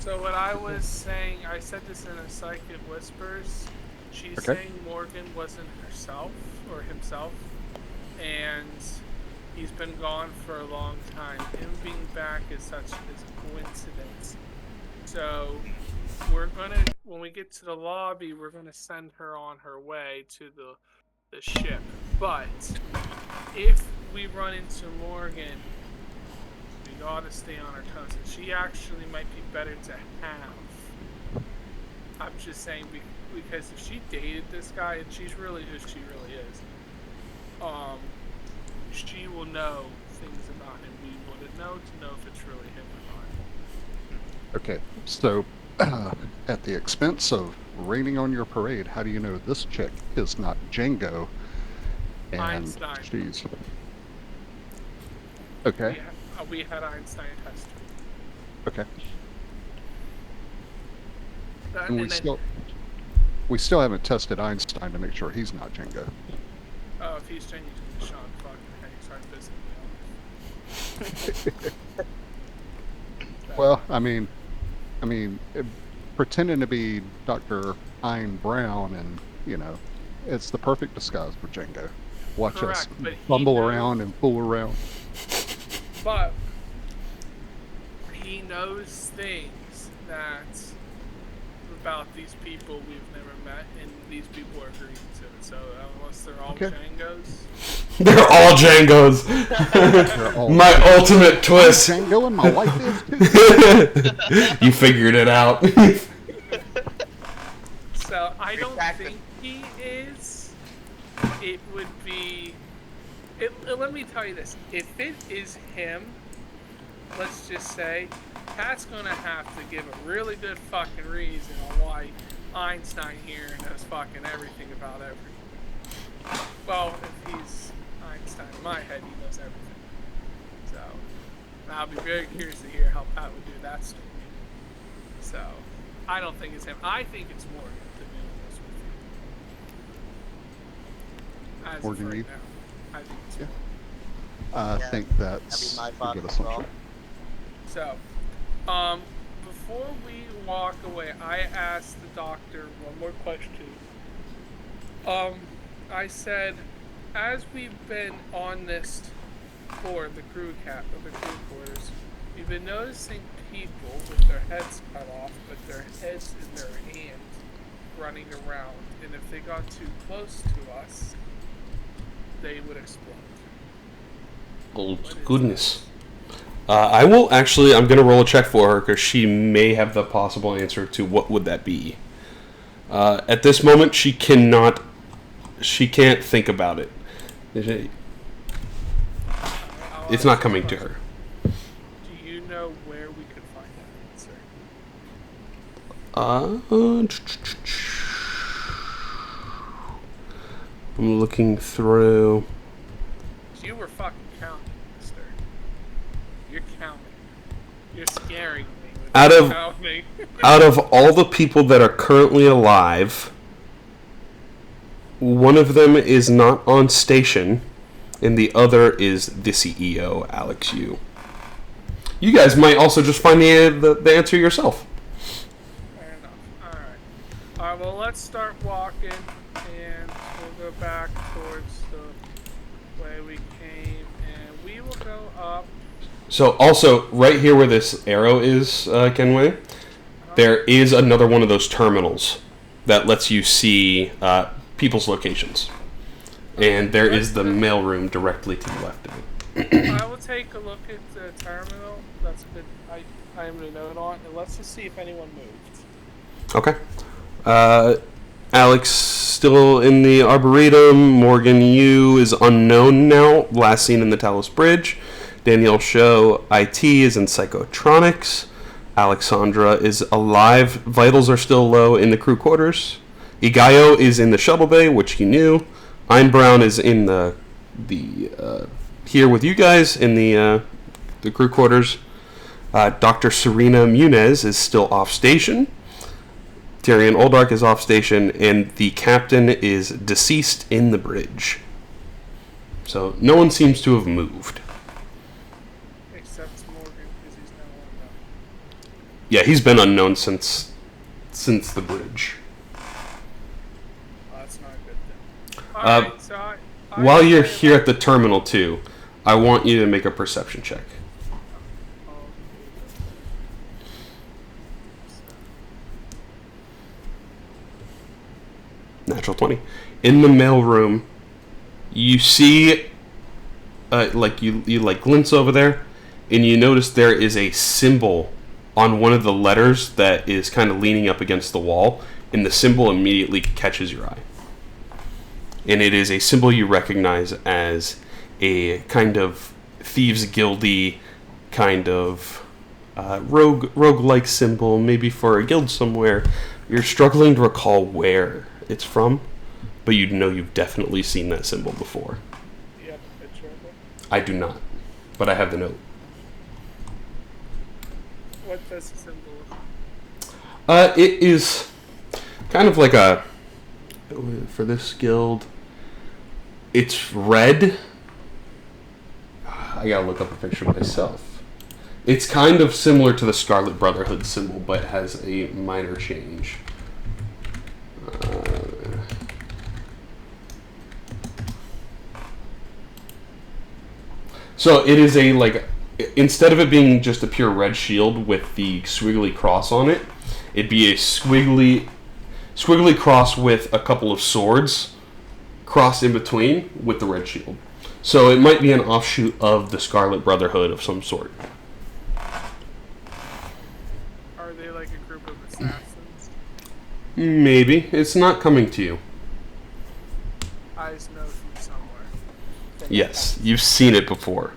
So what I was saying, I said this in a Psychic Whispers, she's saying Morgan wasn't herself, or himself, and he's been gone for a long time. Him being back is a coincidence. So when we get to the lobby, we're gonna send her on her way to the ship. But if we run into Morgan, we gotta stay on our toes. And she actually might be better to have. I'm just saying because if she dated this guy and she's really who she really is, she will know things about him we wouldn't know to know if it's really him or not. Okay, so at the expense of raining on your parade, how do you know this chick is not Django? And Einstein. she's okay. We had Einstein test. Okay, And and we still haven't tested Einstein to make sure he's not Django. Oh, if he's changing to Sean fucking Hanks, I'm pissing me off. Well, I mean, pretending to be Dr. Ein Brown, and it's the perfect disguise for Django. Watch Correct, us but he fumble knows- around and fool around. But he knows things about these people we've never met, and these people are agreeing to it. So unless they're all Okay. Django's, They're all Django's. They're all My ultimate twist. Django and my wife is too. You figured it out. so I don't Exactly. think he is. It would be. Let me tell you this: if it is him, let's just say, Pat's gonna have to give a really good fucking reason on why Einstein here knows fucking everything about everything. Well, if he's Einstein in my head, he knows everything. So, I'll be very curious to hear how Pat would do that story. So, I don't think it's him. I think it's Morgan, to be honest with you. As Morgan of right Reed? now, I think it's Yeah. Morgan. I Yeah, think that's that'd be my a good thoughts as well. assumption. So, before we walk away, I asked the doctor one more question. I said, as we've been on this board, the crew quarters, we've been noticing people with their heads cut off, but their heads in their hands running around, and if they got too close to us, they would explode. Oh, goodness. I'm going to roll a check for her because she may have the possible answer to what would that be. At this moment, she can't think about it. It's not coming to her. Do you know where we could find that answer? I'm looking through. You were fucking counting, mister. You're counting. You're scaring me with Out your of- counting. Out of all the people that are currently alive, one of them is not on station, and the other is the CEO, Alex Yu. You guys might also just find the answer yourself. Fair enough. Alright. Alright, well, let's start walking, and we'll go back towards the way we came, and we will go up. So, also, right here where this arrow is, Kenway, there is another one of those terminals that lets you see people's locations. And there is the mailroom directly to the left of it. I will take a look at the terminal. That's good. I am to note on, and let's just see if anyone moved. Okay. Alex still in the Arboretum. Morgan Yu is unknown now. Last seen in the Talos Bridge. Danielle Show IT is in Psychotronics. Alexandra is alive. Vitals are still low in the crew quarters. Igayo is in the shuttle bay, which you knew. Einbrown is in the here with you guys in the crew quarters. Dr. Serena Munez is still off station. Tyrion Oldark is off station, and the captain is deceased in the bridge. So no one seems to have moved. Except Morgan, because he's now unknown. Yeah, he's been unknown since the bridge. That's not a good thing. Alright, so I While you're here at the terminal too, I want you to make a perception check. Natural 20. In the mailroom, you see, you glimpse over there, and you notice there is a symbol on one of the letters that is kind of leaning up against the wall, and the symbol immediately catches your eye. And it is a symbol you recognize as a kind of thieves guildy kind of rogue-like symbol, maybe for a guild somewhere. You're struggling to recall where it's from, but you know you've definitely seen that symbol before. Do you have a picture of it? I do not, but I have the note. What does the symbol look? It is kind of like a, for this guild, it's red. I gotta look up a picture myself. It's kind of similar to the Scarlet Brotherhood symbol, but has a minor change. So it is instead of it being just a pure red shield with the squiggly cross on it, it'd be a squiggly cross with a couple of swords crossed in between with the red shield. So it might be an offshoot of the Scarlet Brotherhood of some sort. Are they like a group of assassins? Maybe. It's not coming to you. I just know from somewhere. Yes, you've seen it before.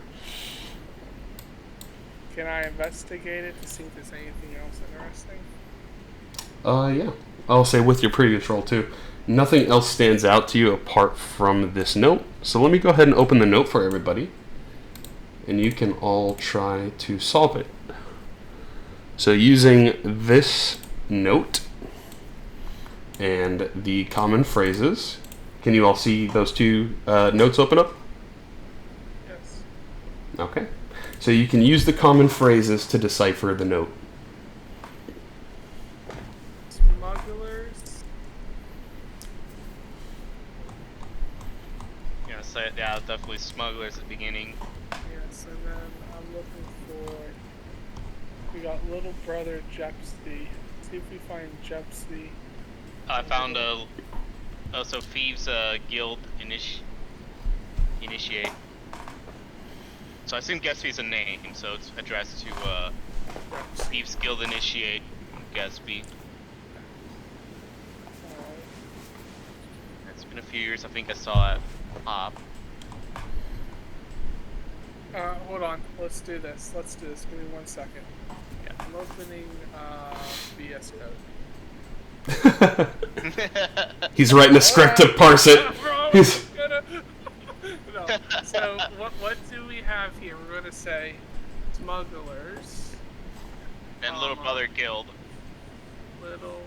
Can I investigate it to see if there's anything else interesting? Yeah. I'll say with your previous roll too. Nothing else stands out to you apart from this note. So let me go ahead and open the note for everybody. And you can all try to solve it. So using this note and the common phrases, can you all see those two notes open up? Yes. Okay. So you can use the common phrases to decipher the note. Smugglers. Yeah, definitely smugglers at the beginning. Yes, and then I'm looking for. We got little brother Jepsy. See if we find Jepsy. I found also Thieves Guild Initiate. So I assume Gatsby is a name, so it's addressed to Thieves Guild Initiate Gatsby. It's been a few years. I think I saw it pop. Hold on. Let's do this. Give me 1 second. Yeah. I'm opening VS Code. He's writing a script to parse it. He's... No. So what do we have here? We're gonna say smugglers. And Little Brother Guild. Little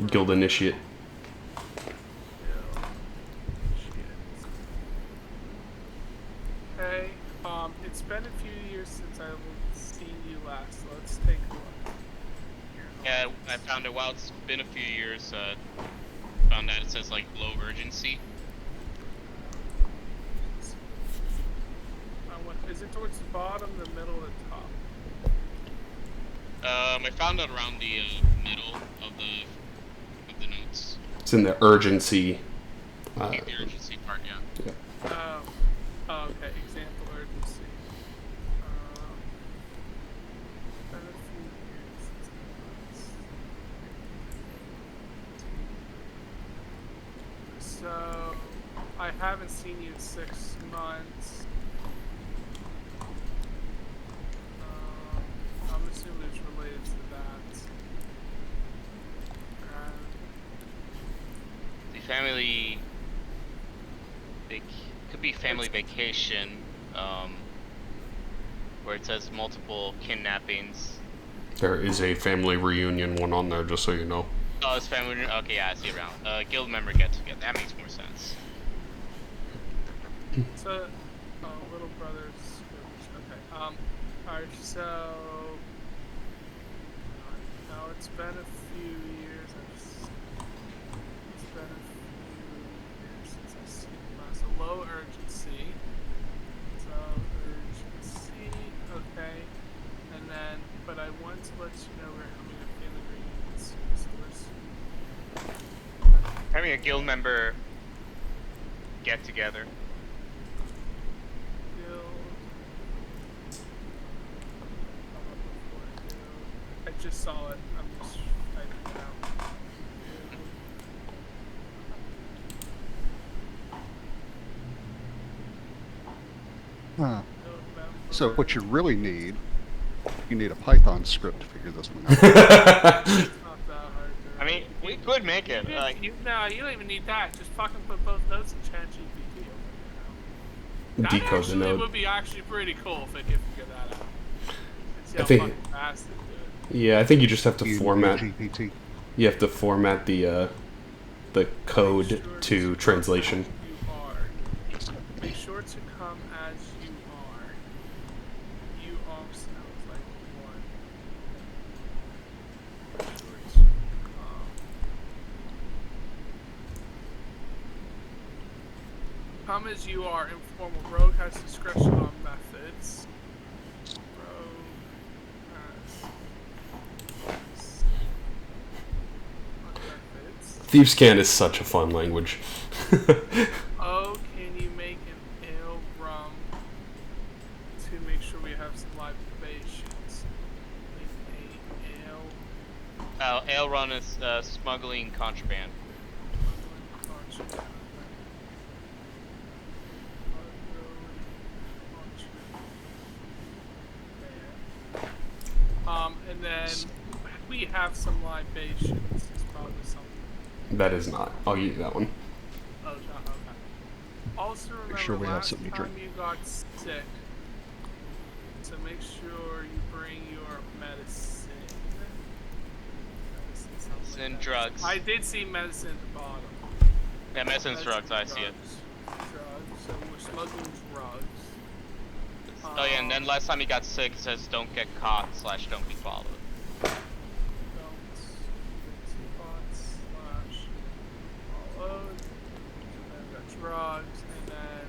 Guild Initiate. Okay. It's been a few years since I've seen you last. So let's take a look. Yeah, I found it while it's been a few years. Found out it says like low urgency. Is it towards the bottom, the middle, or the top? I found it around the middle of the notes. It's in the urgency. The urgency part, yeah. Oh, okay. Example urgency. Been a few years since I last. So, I haven't seen you in 6 months. I'm assuming it's related to that. The family. Could be family vacation, where it says multiple kidnappings. There is a family reunion one on there, just so you know. Oh, it's family. Okay, yeah, I see it around. Guild member get together. That makes more sense. So, little brothers. Okay. Alright. So, now it's been a few years. It's been a few years since I've seen you last. So low urgency. So urgency. Okay. And then, but I want to let you know we're having a family reunion soon. So let's. Having a guild member get together. I just saw it. I'm just typing it out. Huh. So what you really need, you need a Python script to figure this one out. It's not that hard. I mean, we could make it. No, you don't even need that. Just fucking put both notes in ChatGPT. That Decode the node. would be actually pretty cool if it could figure that out. And see how I think- fucking fast it do it. Yeah, I think you just have to You format. GPT. You have to format the code to translation. You are. Make sure to come as you are. You are sounds like one. Come as you are. Informal. Rogue has discretion on methods. Rogue has on methods. Thieves' Cant is such a fun language. Oh, can you make an ale rum to make sure we have some libations? Make a ale Ale run is smuggling contraband. contraband. And then we have some libations. It's probably something. That is not. I'll give you that one. Oh, no, okay. Also remember sure we have last something to time drink. you got sick, so make sure you bring your medicine. And drugs. I did see medicine at the bottom. Yeah, medicine's drugs. I see it. Drugs. So we're smuggling drugs. Oh yeah, and then last time he got sick, it says don't get caught / don't be followed. Don't followed. And then got drugs, and then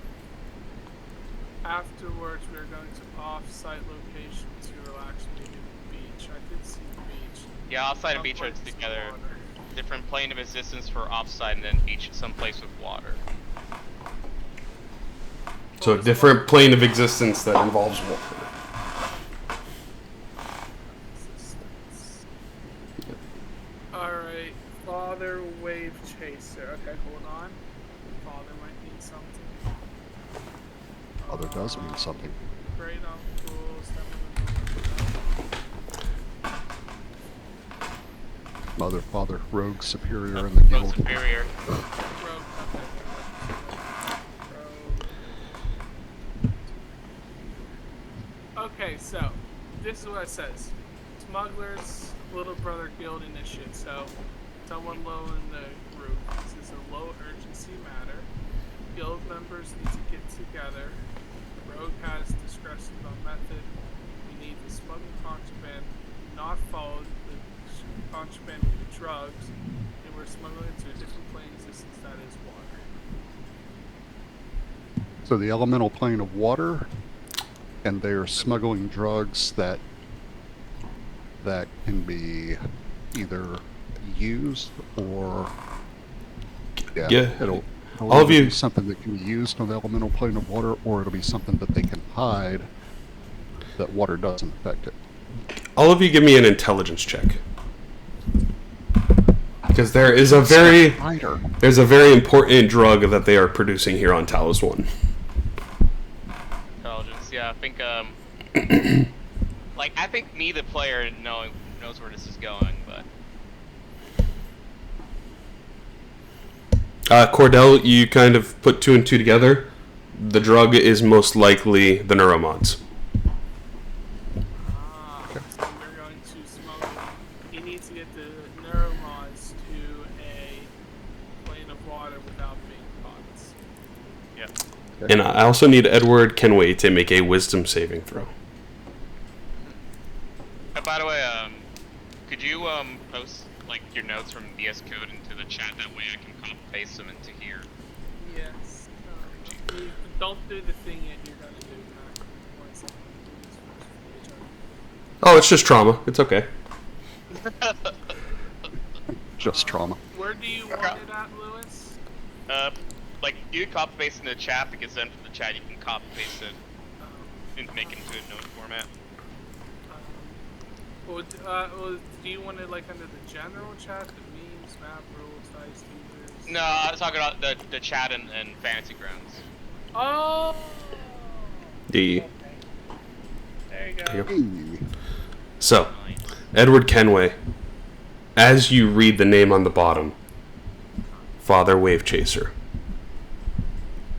afterwards we're going to off-site location to relax, maybe the beach. I did see the beach. Yeah, offside and beach are Someplace together. water. Different plane of existence for offside and then beach someplace with water. So a different plane of existence that involves water. Alright, Father Wave Chaser. Okay, hold on. Father might mean something. Other does mean something. Great uncles. Mother, father, rogue, superior in the Road guild. superior. Okay, so this is what it says. Smugglers, Little Brother Guild Initiate. So, someone low in the group. This is a low urgency matter. Guild members need to get together. Rogue has discretion about method. We need to smuggle contraband, not follow the contraband with the drugs, and we're smuggling it to a different plane existence that is water. So the elemental plane of water, and they're smuggling drugs that can be either used or it'll All of either you- be something that can be used on the elemental plane of water, or it'll be something that they can hide that water doesn't affect it. All of you give me an intelligence check. Because there's a very important drug that they are producing here on Talos I. Intelligence, yeah, I think, like, I think me, the player, knows where this is going, but... Cordell, you kind of put 2 and 2 together. The drug is most likely the neuromods. So we're going to smuggle. He needs to get the neuromods to a plane of water without being caught. Yeah. And I also need Edward Kenway to make a wisdom saving throw. By the way, could you, post, like, your notes from VS Code into the chat? That way I can copy-paste them into here. Yes. Don't do the thing yet you're going to do. One second. Do this first. Oh, it's just trauma. It's okay. Just trauma. Where do you want it at, Lewis? Like, you can copy-paste in the chat, because then from the chat you can copy-paste it and make it into a note format. Do you want it like under the general chat, the memes, map, rules, dice, users? No, I was talking about the chat and Fantasy Grounds. Oh! The Okay. There you go. Yep. Hey. So, Nice. Edward Kenway, as you read the name on the bottom, Father Wave Chaser,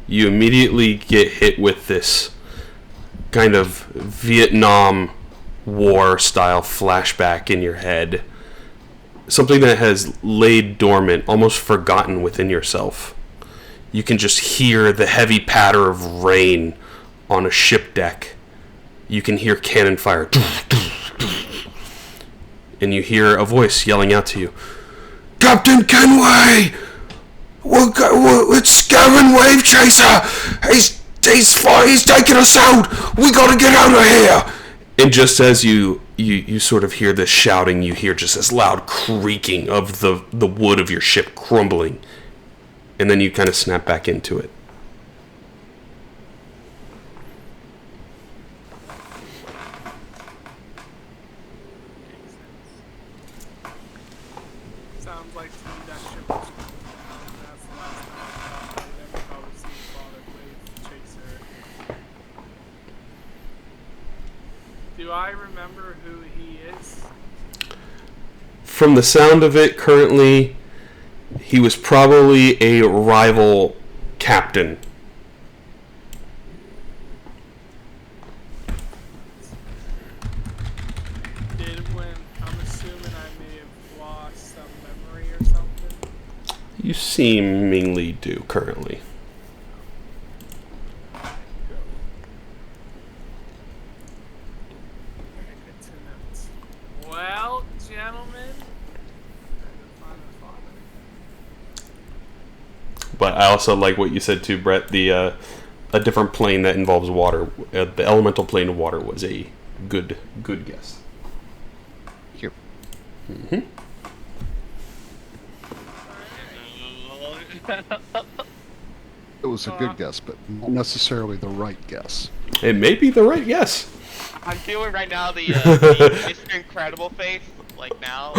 you immediately get hit with this kind of Vietnam War style flashback in your head. Something that has laid dormant, almost forgotten within yourself. You can just hear the heavy patter of rain on a ship deck. You can hear cannon fire. And you hear a voice yelling out to you, Captain Kenway! It's Gavin Wave Chaser! He's taking us out! We gotta get out of here! And just as you sort of hear this shouting, you hear just this loud creaking of the wood of your ship crumbling. And then you kind of snap back into it. Sounds like to me that ship was and that's the last time I would ever probably see Father Wave Chaser. Do I remember who he is? From the sound of it, currently, he was probably a rival captain. I'm assuming I may have lost some memory or something. You seemingly do currently. Very good to note. Well, gentlemen, time to find the father. But I also like what you said too, Brett. A different plane that involves water. The elemental plane of water was a good guess. Here. Mm-hmm. It was a good guess, but not necessarily the right guess. It may be the right guess. I'm feeling right now the Mr. Incredible face, like now,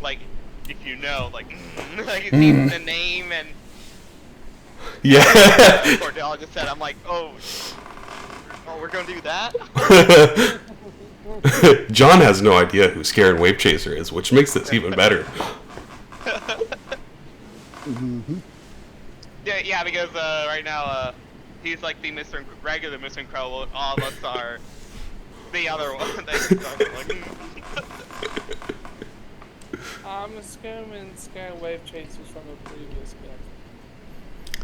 like if you know, like like it seems the name and Yeah. Cordell just said, I'm like, oh, we're gonna do that. John has no idea who Scared Wave Chaser is, which makes this even better. Mm-hmm. Yeah, because right now he's like the regular Mr. Incredible. All of us are the other one. I'm assuming Sky Wave Chasers from a previous game.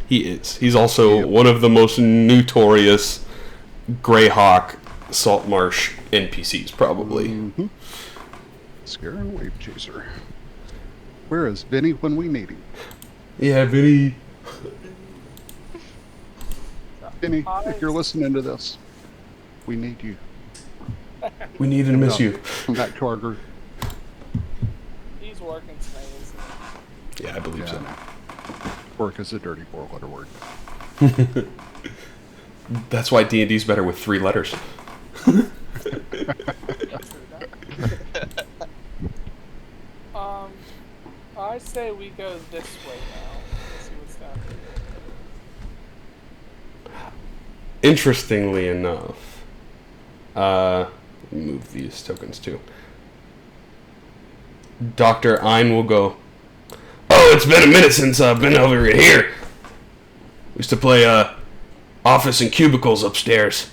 He is. He's also one of the most notorious Greyhawk Saltmarsh NPCs, probably. Mm-hmm. Scare and Wave Chaser. Where is Vinny when we need him? Yeah, Vinny. Vinny, if you're listening to this, we need you. We need and miss you. Come back to our group. He's working tonight, isn't he? Yeah, I believe so. Work is a dirty four-letter word. That's why D&D's better with 3 letters. I say we go this way now. Let's see what's down here. Interestingly enough, move these tokens too. Dr. Ein will go, "Oh, it's been a minute since I've been over here. We used to play Office and Cubicles upstairs.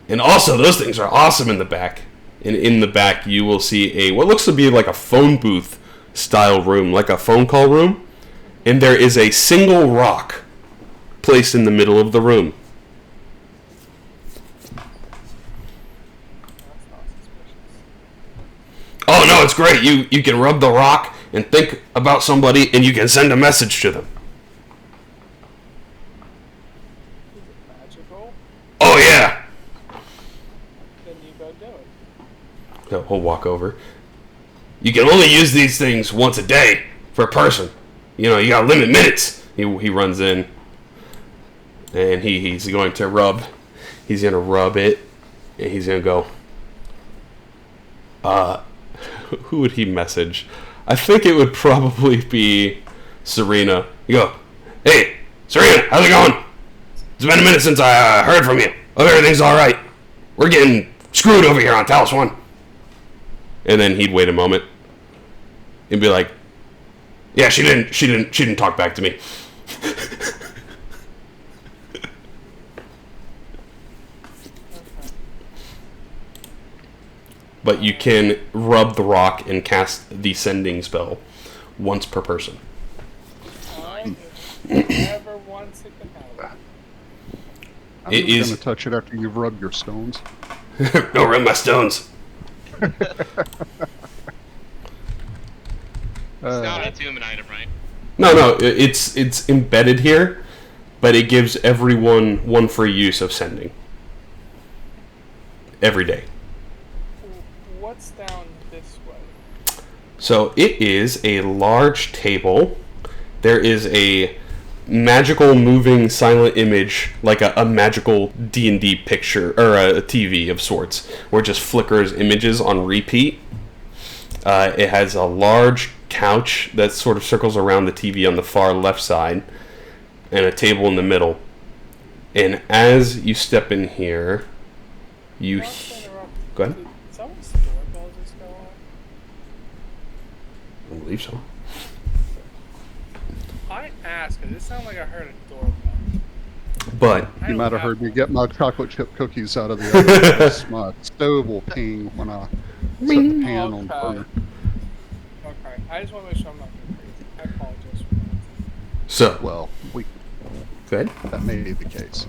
And also, those things are awesome in the back. And in the back, you will see what looks to be like a phone booth style room, like a phone call room. And there is a single rock placed in the middle of the room. Oh no, it's great. You can rub the rock and think about somebody, and you can send a message to them. Is it magical? Oh yeah. Then you go do it. So he'll walk over. You can only use these things once a day for a person. You know, you got limit minutes. He runs in, and he's going to rub. He's gonna rub it, and he's gonna go. Who would he message? I think it would probably be Serena. You go, "Hey, Serena, how's it going? It's been a minute since I heard from you. Hope everything's all right. We're getting screwed over here on Talos I." And then he'd wait a moment and be like, "Yeah, she didn't talk back to me." But you can rub the rock and cast the sending spell once per person. Never once it can happen. I'm It just is- going to touch it after you've rubbed your stones. Don't rub my stones. It's not an attunement item, right? No, it's embedded here, but it gives everyone one free use of sending. Every day. What's down this way? So it is a large table. There is a magical moving silent image, like a magical D&D picture, or a TV of sorts, where it just flickers images on repeat. It has a large couch that sort of circles around the TV on the far left side, and a table in the middle. And as you step in here, you... Not to interrupt. Go ahead. Did someone's doorbell just go off? I believe so. I asked, because it sounded like I heard a doorbell. But I You don't might have have heard me one. get my chocolate chip cookies out of the oven. Yes, my stove will ping when I set the pan on the Okay. burner. Okay, I just want to make sure I'm not getting crazy. I apologize for that. so Well, good. that may be the case.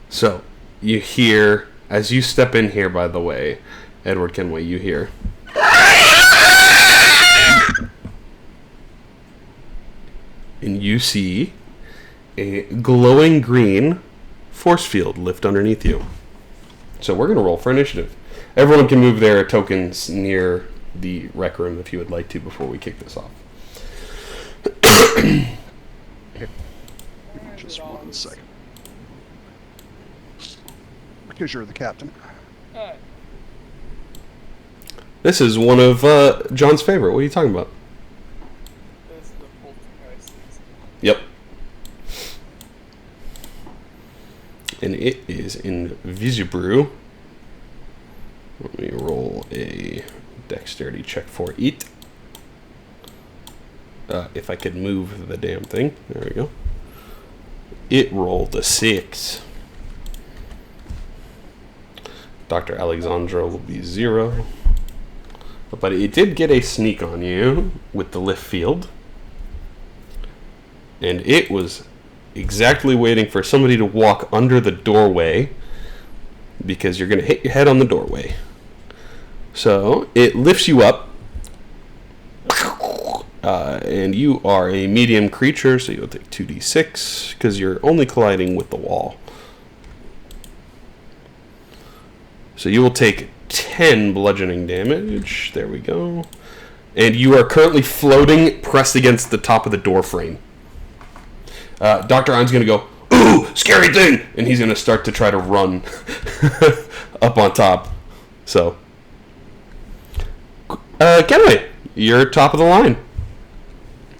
So you hear as you step in here. By the way, Edward Kenway, you hear. And you see a glowing green force field lift underneath you. So we're going to roll for initiative. Everyone can move their tokens near the rec room if you would like to before we kick this off. Just 1 second. Because you're the captain. Alright. This is one of John's favorite. What are you talking about? This is the poltergeist season. Yep. And it is Invisibrew. Let me roll a dexterity check for it. If I could move the damn thing. There we go. It rolled a 6. Dr. Alexandra will be 0. But it did get a sneak on you with the lift field. And it was exactly waiting for somebody to walk under the doorway, because you're going to hit your head on the doorway. So it lifts you up, and you are a medium creature, so you'll take 2d6 because you're only colliding with the wall. So you will take 10 bludgeoning damage. There we go. And you are currently floating, pressed against the top of the door frame. Dr. Ein's going to go, "Ooh, scary thing!" And he's going to start to try to run up on top. So, Kenway, you're top of the line.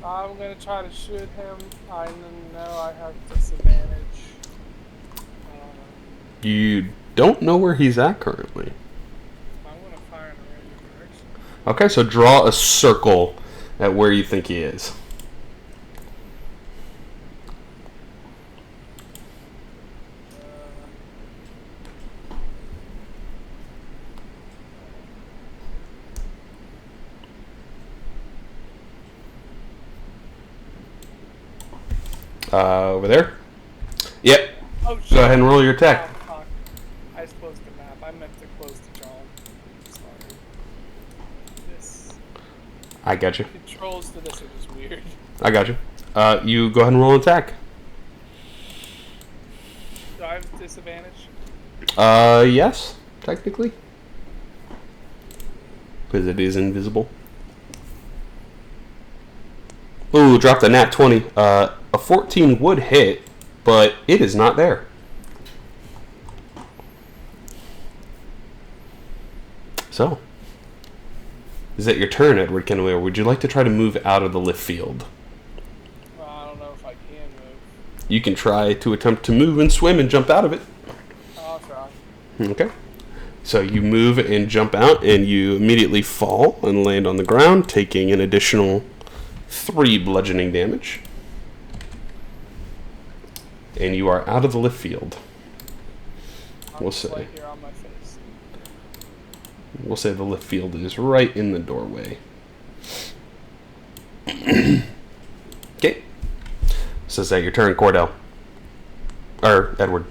I'm gonna try to shoot him. I know I have disadvantage. You don't know where he's at currently. I'm gonna fire in a random direction. Okay, so draw a circle at where you think he is. Over there? Yep. Oh, shit. Go ahead and roll your attack. Oh, fuck. I just closed the map. I meant to close the jaw. Sorry. This I got you. controls to this are just weird. I got you. You go ahead and roll an attack. Do I have disadvantage? Yes, technically. Because it is invisible. Ooh, dropped a nat 20. A 14 would hit, but it is not there. So, is that your turn, Edward Kenway, or would you like to try to move out of the lift field? Well, I don't know if I can move. You can try to attempt to move and swim and jump out of it. I'll try. Okay. So you move and jump out, and you immediately fall and land on the ground, taking an additional 3 bludgeoning damage. And you are out of the lift field. We'll say. Right here on my face. We'll say the lift field is right in the doorway. Okay. So is that your turn, Cordell? Or Edward.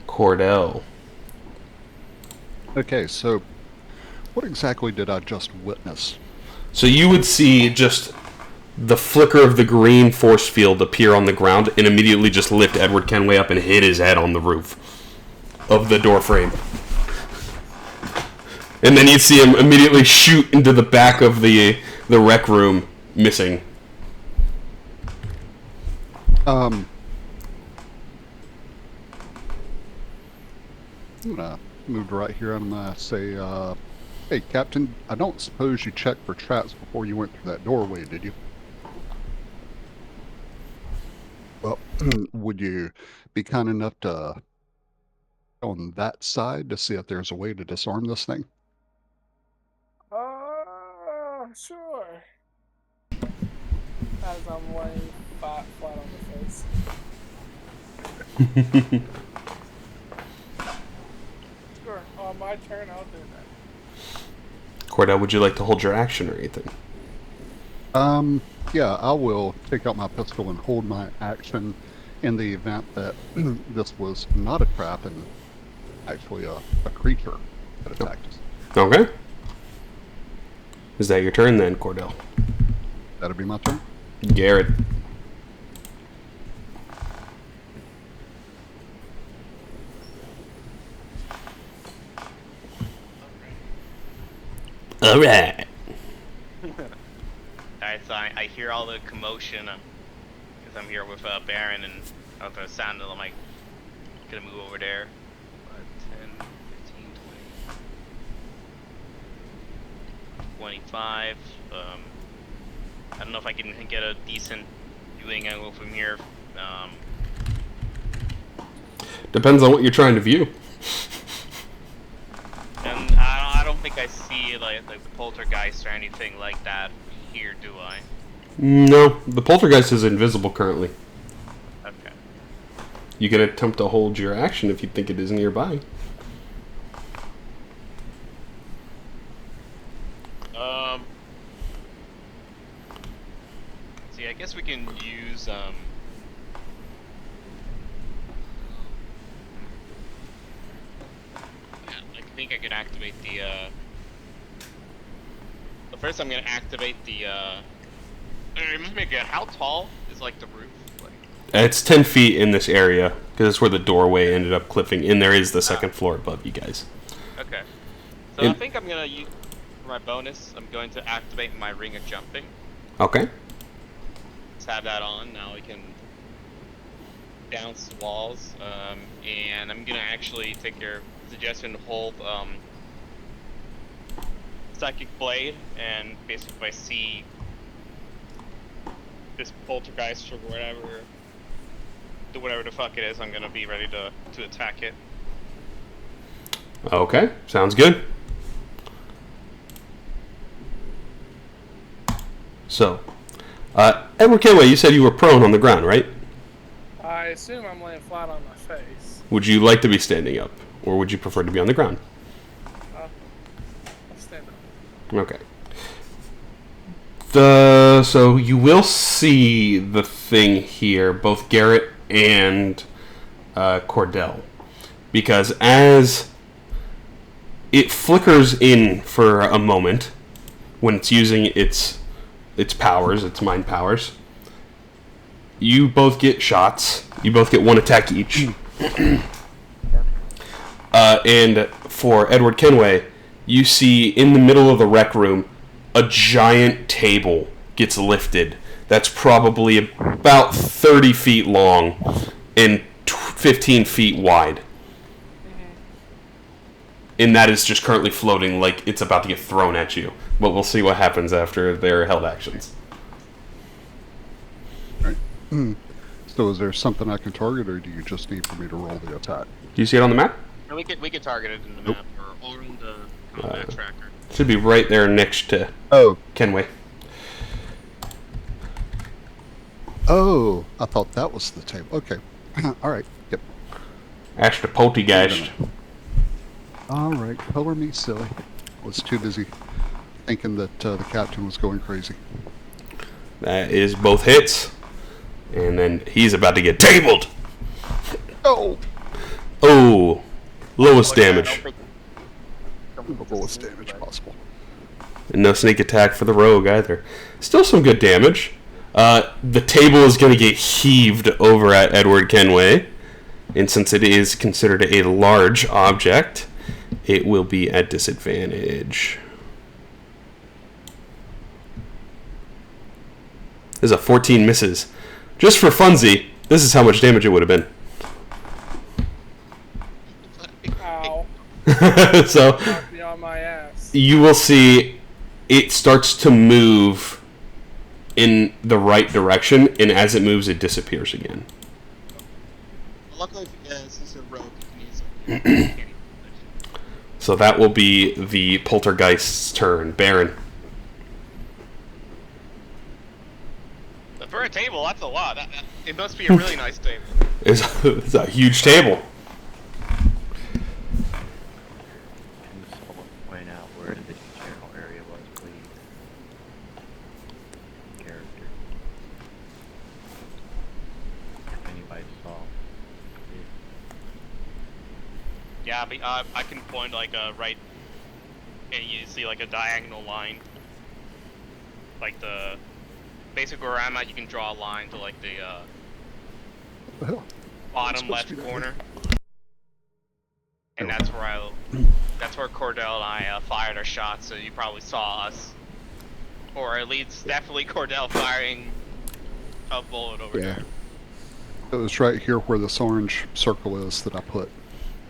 Cordell. Okay, so what exactly did I just witness? So you would see just the flicker of the green force field appear on the ground and immediately just lift Edward Kenway up and hit his head on the roof of the door frame. And then you'd see him immediately shoot into the back of the rec room, missing. I'm gonna move right here. I'm gonna say, hey, Captain, I don't suppose you checked for traps before you went through that doorway, did you? Well, would you be kind enough to go on that side to see if there's a way to disarm this thing? Sure. As I'm laying flat on the face. Sure. On my turn, I'll do that. Cordell, would you like to hold your action or anything? Yeah, I will take out my pistol and hold my action in the event that this was not a trap and actually a creature that attacked us. Okay. Is that your turn then, Cordell? That'll be my turn. Garrett. Alright. Alright, so I hear all the commotion because I'm here with Baron, and I don't know if it sounded, I'm like, gonna move over there. 10, 15, 20, 25. I don't know if I can get a decent viewing angle from here. Depends on what you're trying to view. And I don't think I see like the poltergeist or anything like that here, do I? No, the poltergeist is invisible currently. Okay. You can attempt to hold your action if you think it is nearby. think I could activate the. But first, I'm gonna activate the. Remind me again. How tall is like the roof? Like. It's 10 feet in this area because that's where the doorway ended up clipping, and there is the second floor above you guys. Okay. So I think I'm gonna use for my bonus. I'm going to activate my ring of jumping. Okay. Let's have that on. Now we can bounce walls. And I'm gonna actually take your suggestion to hold Psychic Blade, and basically if I see this poltergeist or whatever the fuck it is, I'm gonna be ready to attack it. Okay, sounds good. So, Edward Kenway, you said you were prone on the ground, right? I assume I'm laying flat on my face. Would you like to be standing up, or would you prefer to be on the ground? I'll stand up. Okay. So you will see the thing here, both Garrett and Cordell, because as it flickers in for a moment when it's using its powers, its mind powers, you both get shots. You both get one attack each. And for Edward Kenway, you see in the middle of the rec room a giant table gets lifted. That's probably about 30 feet long and 15 feet wide. And that is just currently floating like it's about to get thrown at you. But we'll see what happens after their held actions. Right. So is there something I can target, or do you just need for me to roll the attack? Do you see it on the map? Or we could target it in the map or in the combat tracker. Should be right there next to Kenway. Oh, I thought that was the table. Okay. All right. Yep. Ash the poltergeist. All right. Color me silly. I was too busy thinking that the captain was going crazy. That is both hits. And then he's about to get tabled. Oh! Oh. Lowest damage. The lowest damage possible. And no sneak attack for the rogue either. Still some good damage. The table is going to get heaved over at Edward Kenway. And since it is considered a large object, it will be at disadvantage. There's a 14 misses. Just for funsy, this is how much damage it would have been. Ow. So, Knocked me on my ass. you will see it starts to move in the right direction, and as it moves, it disappears again. Luckily, since it's a rogue, you can use it. So that will be the poltergeist's turn. Baron. But for a table, that's a lot. It must be a really nice table. It's a huge table. Can someone point out where the general area was, please? Character. If anybody saw it. Yeah, but, I can point like right, and you see like a diagonal line. Like the, basically where I'm at, you can draw a line to like the What the hell? bottom It's supposed left to be down corner. And that's where Cordell and I fired our shots, so you probably saw us. Or at least definitely Cordell firing a bullet over Yeah. there. It was right here where this orange circle is that I put.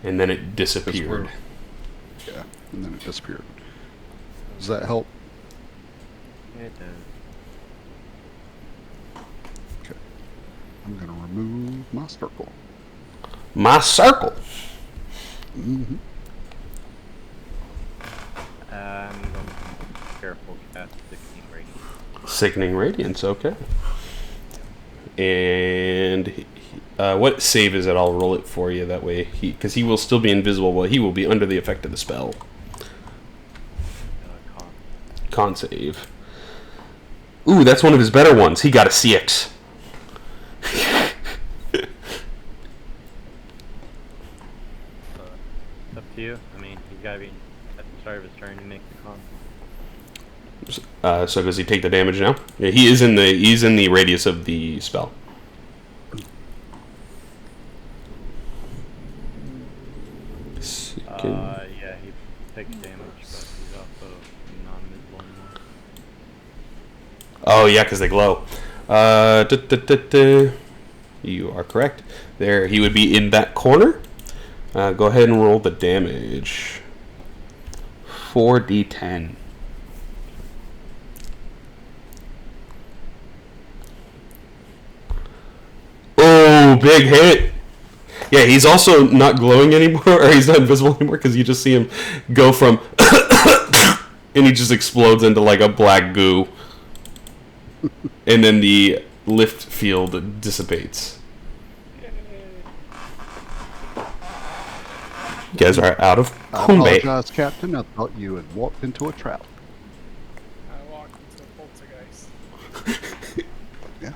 And then it disappeared. Yeah, and then it disappeared. Does that help? It does. Okay. I'm going to remove my circle. My circle. Mm-hmm. I'm going to be careful cast 16 radius. Sickening Radiance, okay. And what save is it? I'll roll it for you that way. Because he will still be invisible, but he will be under the effect of the spell. Con save. Ooh, that's one of his better ones. He got a CX. The to you. I mean, he's gotta be at the start of his turn to make the con. So does he take the damage now? Yeah, he's in the radius of the spell. Yeah, he takes damage, but he's also non-visible anymore. Oh yeah, because they glow. You are correct. There, he would be in that corner. Go ahead and roll the damage. 4d10. Oh, big hit. Yeah, he's also not glowing anymore, or he's not invisible anymore, because you just see him go from... and he just explodes into like a black goo. And then the lift field dissipates. You guys are out of I combat. apologize, Captain. I thought you had walked into a trap. I walked into a poltergeist. Yeah.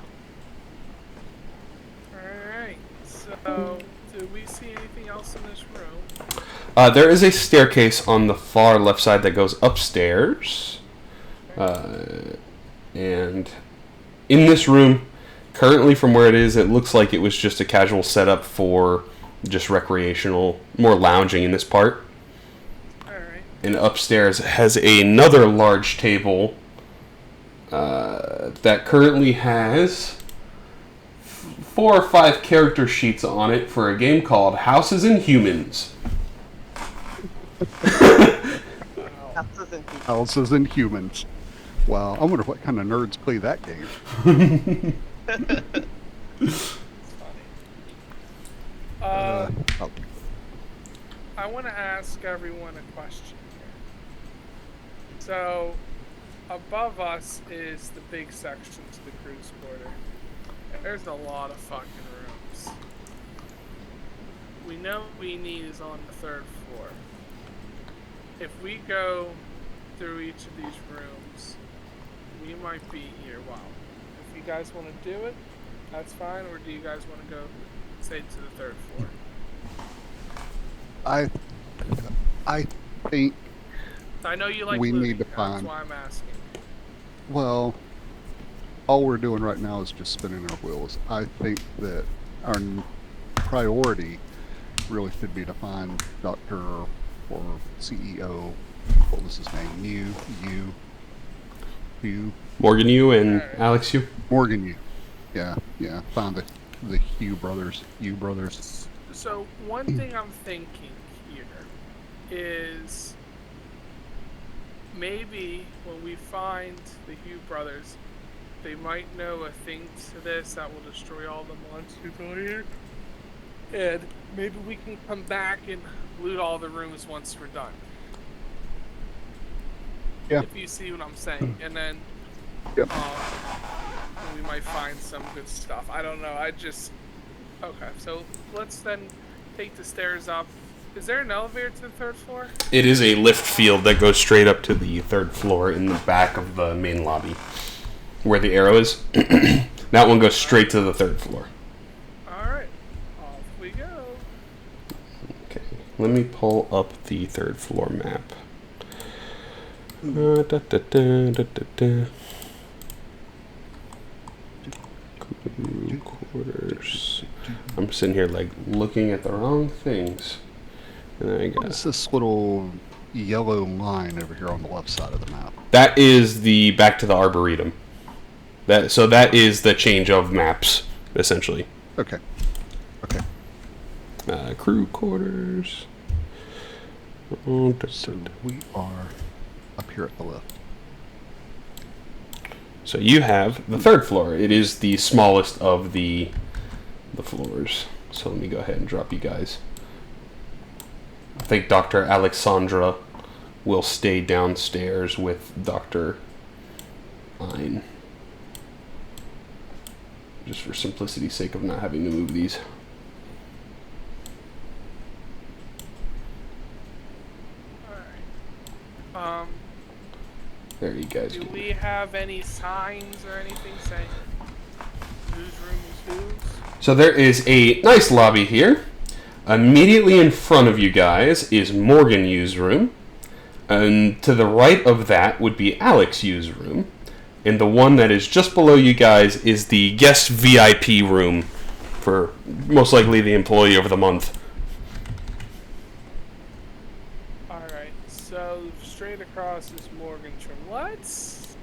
Alright, so do we see anything else in this room? There is a staircase on the far left side that goes upstairs. And in this room, currently from where it is, it looks like it was just a casual setup for just recreational, more lounging in this part. Alright. And upstairs has another large table that currently has 4 or 5 character sheets on it for a game called Houses and Humans. Houses and humans. Wow, I wonder what kind of nerds play that game. It's funny. Oh, I want to ask everyone a question here. So, above us is the big section to the cruise quarter. There's a lot of fucking rooms. We know what we need is on the 3rd floor. If we go through each of these rooms, we might be here a while. If you guys want to do it, that's fine. Or do you guys want to go, say, to the 3rd floor? I think, I know you like We looting, need to that's find- why I'm asking. well, all we're doing right now is just spinning our wheels. I think that our priority really should be to find Dr. or CEO, what was his name? Morgan, you and Alex, you. Morgan Yu. Yeah, find the Hugh brothers. So one thing I'm thinking here is maybe when we find the Hugh brothers, they might know a thing to this that will destroy all the monsters over here. And maybe we can come back and loot all the rooms once we're done. Yeah. If you see what I'm saying. And then Yep. we might find some good stuff. I don't know. Okay, so let's then take the stairs up. Is there an elevator to the 3rd floor? It is a lift field that goes straight up to the 3rd floor in the back of the main lobby, where the arrow is. That one goes straight to the 3rd floor. Alright, off we go. Okay, let me pull up the 3rd floor map. Crew quarters. I'm sitting here like looking at the wrong things. And then I got What's this little yellow line over here on the left side of the map? that is the back to the Arboretum. That is the change of maps, essentially. Okay. Crew quarters. So we are up here at the left. So you have the 3rd floor. It is the smallest of the floors. So let me go ahead and drop you guys. I think Dr. Alexandra will stay downstairs with Dr. Ein. Just for simplicity's sake of not having to move these. Alright. There you guys Do go. we have any signs or anything saying whose room is whose? So there is a nice lobby here. Immediately in front of you guys is Morgan U's room, and to the right of that would be Alex U's room, and the one that is just below you guys is the guest VIP room for most likely the employee of the month. Alright, so straight across is Morgan's room. Let's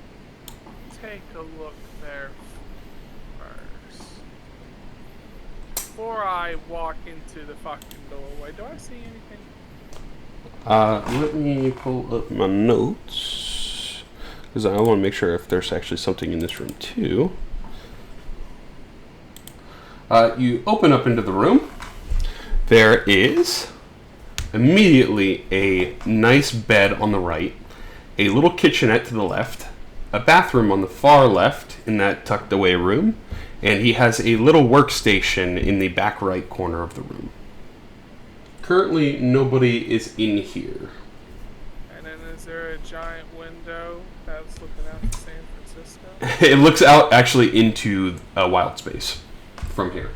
take a look there first. Before I walk into the fucking doorway, do I see anything? Let me pull up my notes, because I want to make sure if there's actually something in this room too. You open up into the room. There is immediately a nice bed on the right, a little kitchenette to the left, a bathroom on the far left in that tucked away room, and he has a little workstation in the back right corner of the room. Currently, nobody is in here. And then is there a giant window that's looking out to San Francisco? It looks out actually into Wildspace from here.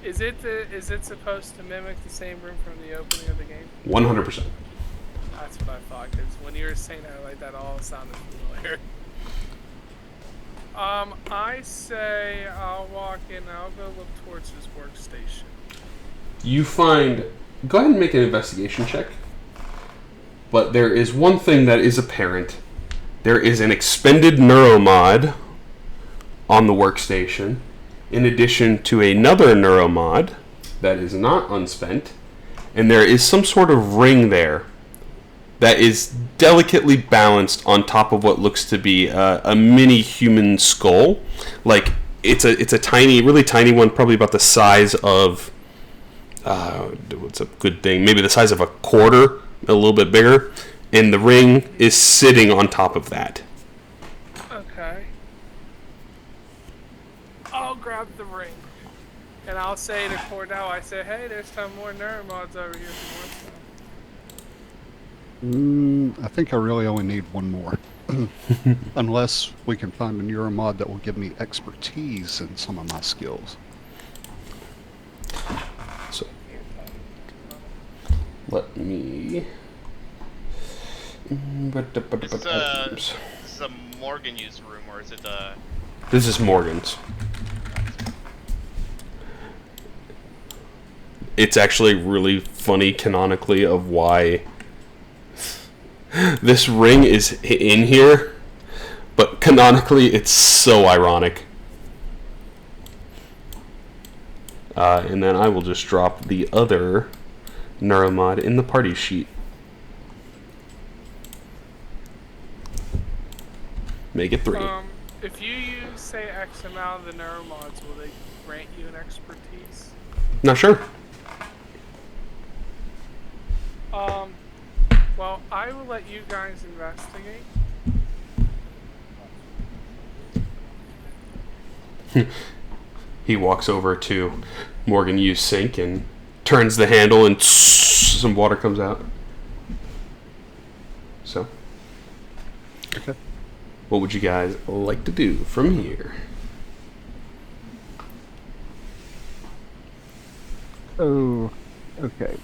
Is it supposed to mimic the same room from the opening of the game? 100%. That's what I thought, because when you were saying that like that, all sounded familiar. I say I'll walk in. I'll go look towards his workstation. You find... Go ahead and make an investigation check. But there is one thing that is apparent. There is an expended neuromod on the workstation, in addition to another neuromod that is not unspent, and there is some sort of ring there that is delicately balanced on top of what looks to be a mini human skull. Like, it's a tiny, really tiny one, probably about the size of... what's a good thing? Maybe the size of a quarter, a little bit bigger, and the ring is sitting on top of that. Okay. I'll grab the ring. And I'll say to Cordell, I say, hey, there's some more neuromods over here from Wildspace. I think I really only need one more. Unless we can find a neuromod that will give me expertise in some of my skills. So, let me... This is a Morgan U's room, or is it This is Morgan's. It's actually really funny canonically of why this ring is in here, but canonically it's so ironic. And then I will just drop the other neuromod in the party sheet. Make it 3. If you use, say, X amount of the neuromods, will they grant you an expertise? Not sure. Well, I will let you guys investigate. He walks over to Morgan U's sink and turns the handle, and some water comes out. So, Okay. what would you guys like to do from here? Oh, okay.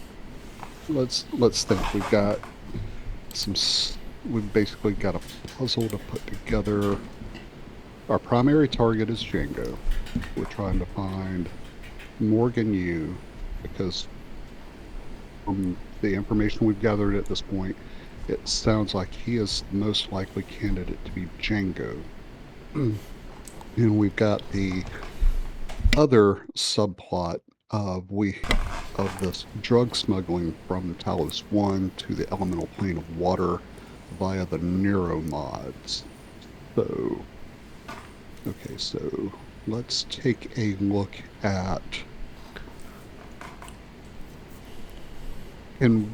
Let's think. We've basically got a puzzle to put together. Our primary target is Django. We're trying to find Morgan U, because from the information we've gathered at this point, it sounds like he is the most likely candidate to be Django. And we've got the other subplot of this drug smuggling from Talos I to the elemental plane of water via the neuromods. So, okay, so let's take a look at, and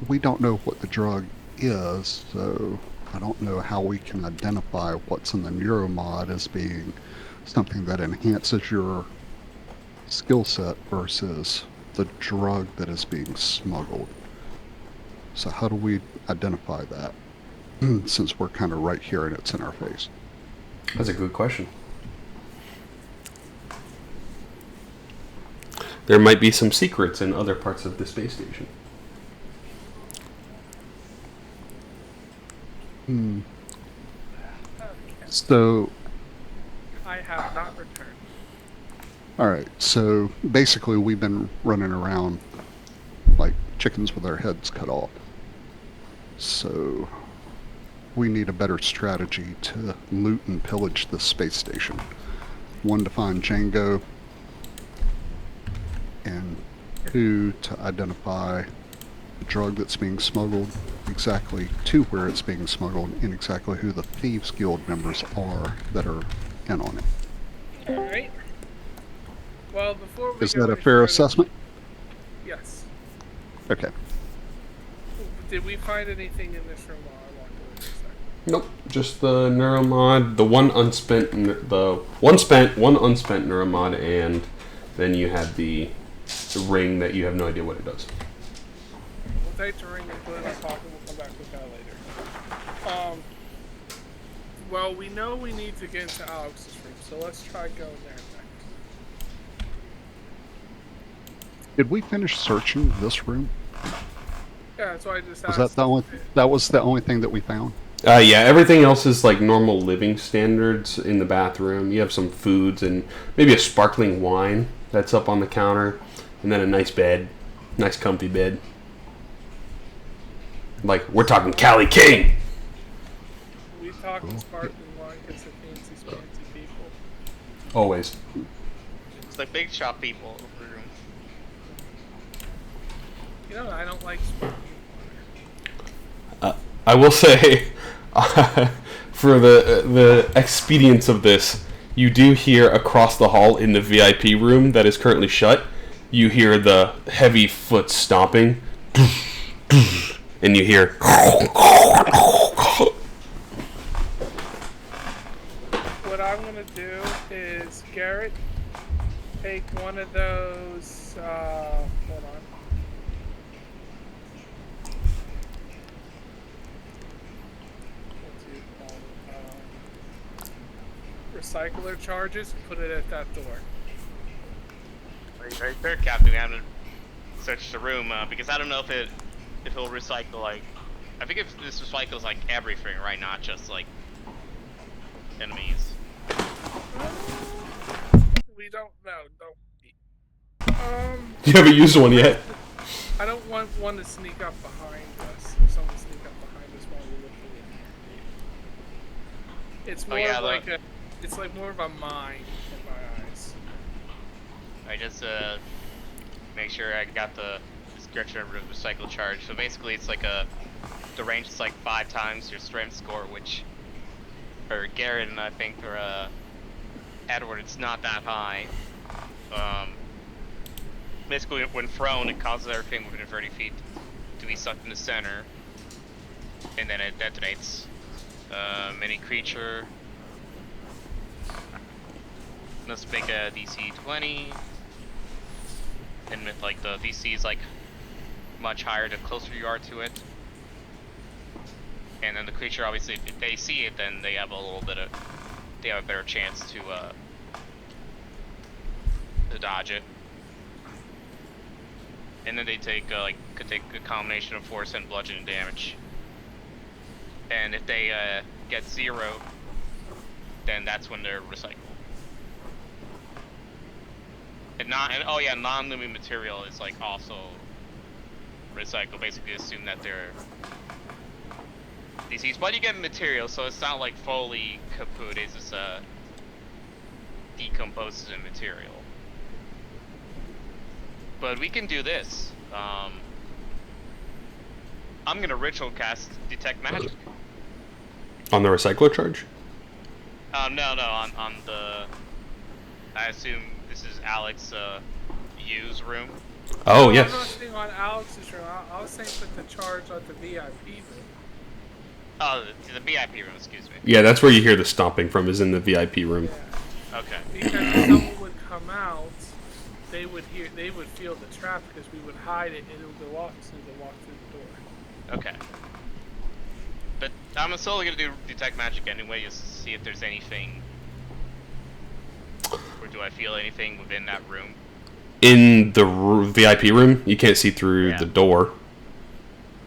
we don't know what the drug is, so I don't know how we can identify what's in the neuromod as being something that enhances your skill set versus the drug that is being smuggled. So how do we identify that, since we're kind of right here and it's in our face? That's a good question. There might be some secrets in other parts of the space station. So, I have not returned. alright, so basically we've been running around like chickens with our heads cut off. So, we need a better strategy to loot and pillage the space station. One, to find Django, and two, to identify the drug that's being smuggled, exactly to where it's being smuggled, and exactly who the Thieves Guild members are that are in on it. Alright. Well, before we Is go that a any fair further- assessment? Yes. Okay. Did we find anything in this room while I walked away for a second? Nope, just the neuromod, the one unspent, one unspent neuromod, and then you had the ring that you have no idea what it does. We'll take the ring and put it in our pocket. We'll come back with that later. Well, we know we need to get into Alex's room, so let's try going there next. Did we finish searching this room? Yeah, that's why I just Was asked. that was the only thing that we found? Yeah, everything else is like normal living standards in the bathroom. You have some foods and maybe a sparkling wine that's up on the counter, and then a nice bed, nice comfy bed. Like, we're talking Cali King! We talking sparkling wine because they're fancy people. Always. It's like big shop people. You know, I don't like sparkling water. I will say, for the expedience of this, you do hear across the hall in the VIP room that is currently shut, you hear the heavy foot stomping, and you hear... What I'm gonna do is, Garrett, take one of those, hold on. Recycler charges, put it at that door. Right there, Captain. I haven't searched the room because I don't know if it'll recycle like. I think if this recycles like everything, right? Not just like enemies. We don't know. Don't. You haven't used one yet. I don't want one to sneak up behind us. If someone sneak up behind us while we're looking in here. It's more like a. It's like more of a mine in my eyes. I just make sure I got the description of recycle charge. So basically, it's like the range is like 5 times your strength score, which for Garrett and I think for Edward, it's not that high. Basically, when thrown, it causes everything within 30 feet to be sucked in the center, and then it detonates. Any creature. Let's make a DC 20, and with like the DC is like much higher the closer you are to it, and then the creature obviously if they see it, then they have a better chance to dodge it, and then they take could take a combination of force and bludgeoning damage, and if they get 0, then that's when they're recycled. And oh yeah, non-living material is like also recycled. Basically, assume that they're DCs, but you get material, so it's not like fully kaput. It's just decomposes in material. But we can do this. I'm gonna ritual cast detect magic. On the recycler charge? No, on the. I assume this is Alex U's room. Oh, I'm yes. not saying on Alex's room. I was saying put the charge on the VIP room. Oh, the VIP room. Excuse me. Yeah, that's where you hear the stomping from, is in the VIP room. Yeah. Okay. Because if someone would come out, they would feel the trap because we would hide it and it would go off as soon as they walk through the door. Okay. But I'm still gonna do detect magic anyway, just to see if there's anything. Or do I feel anything within that room? in the VIP room. You can't see through the door.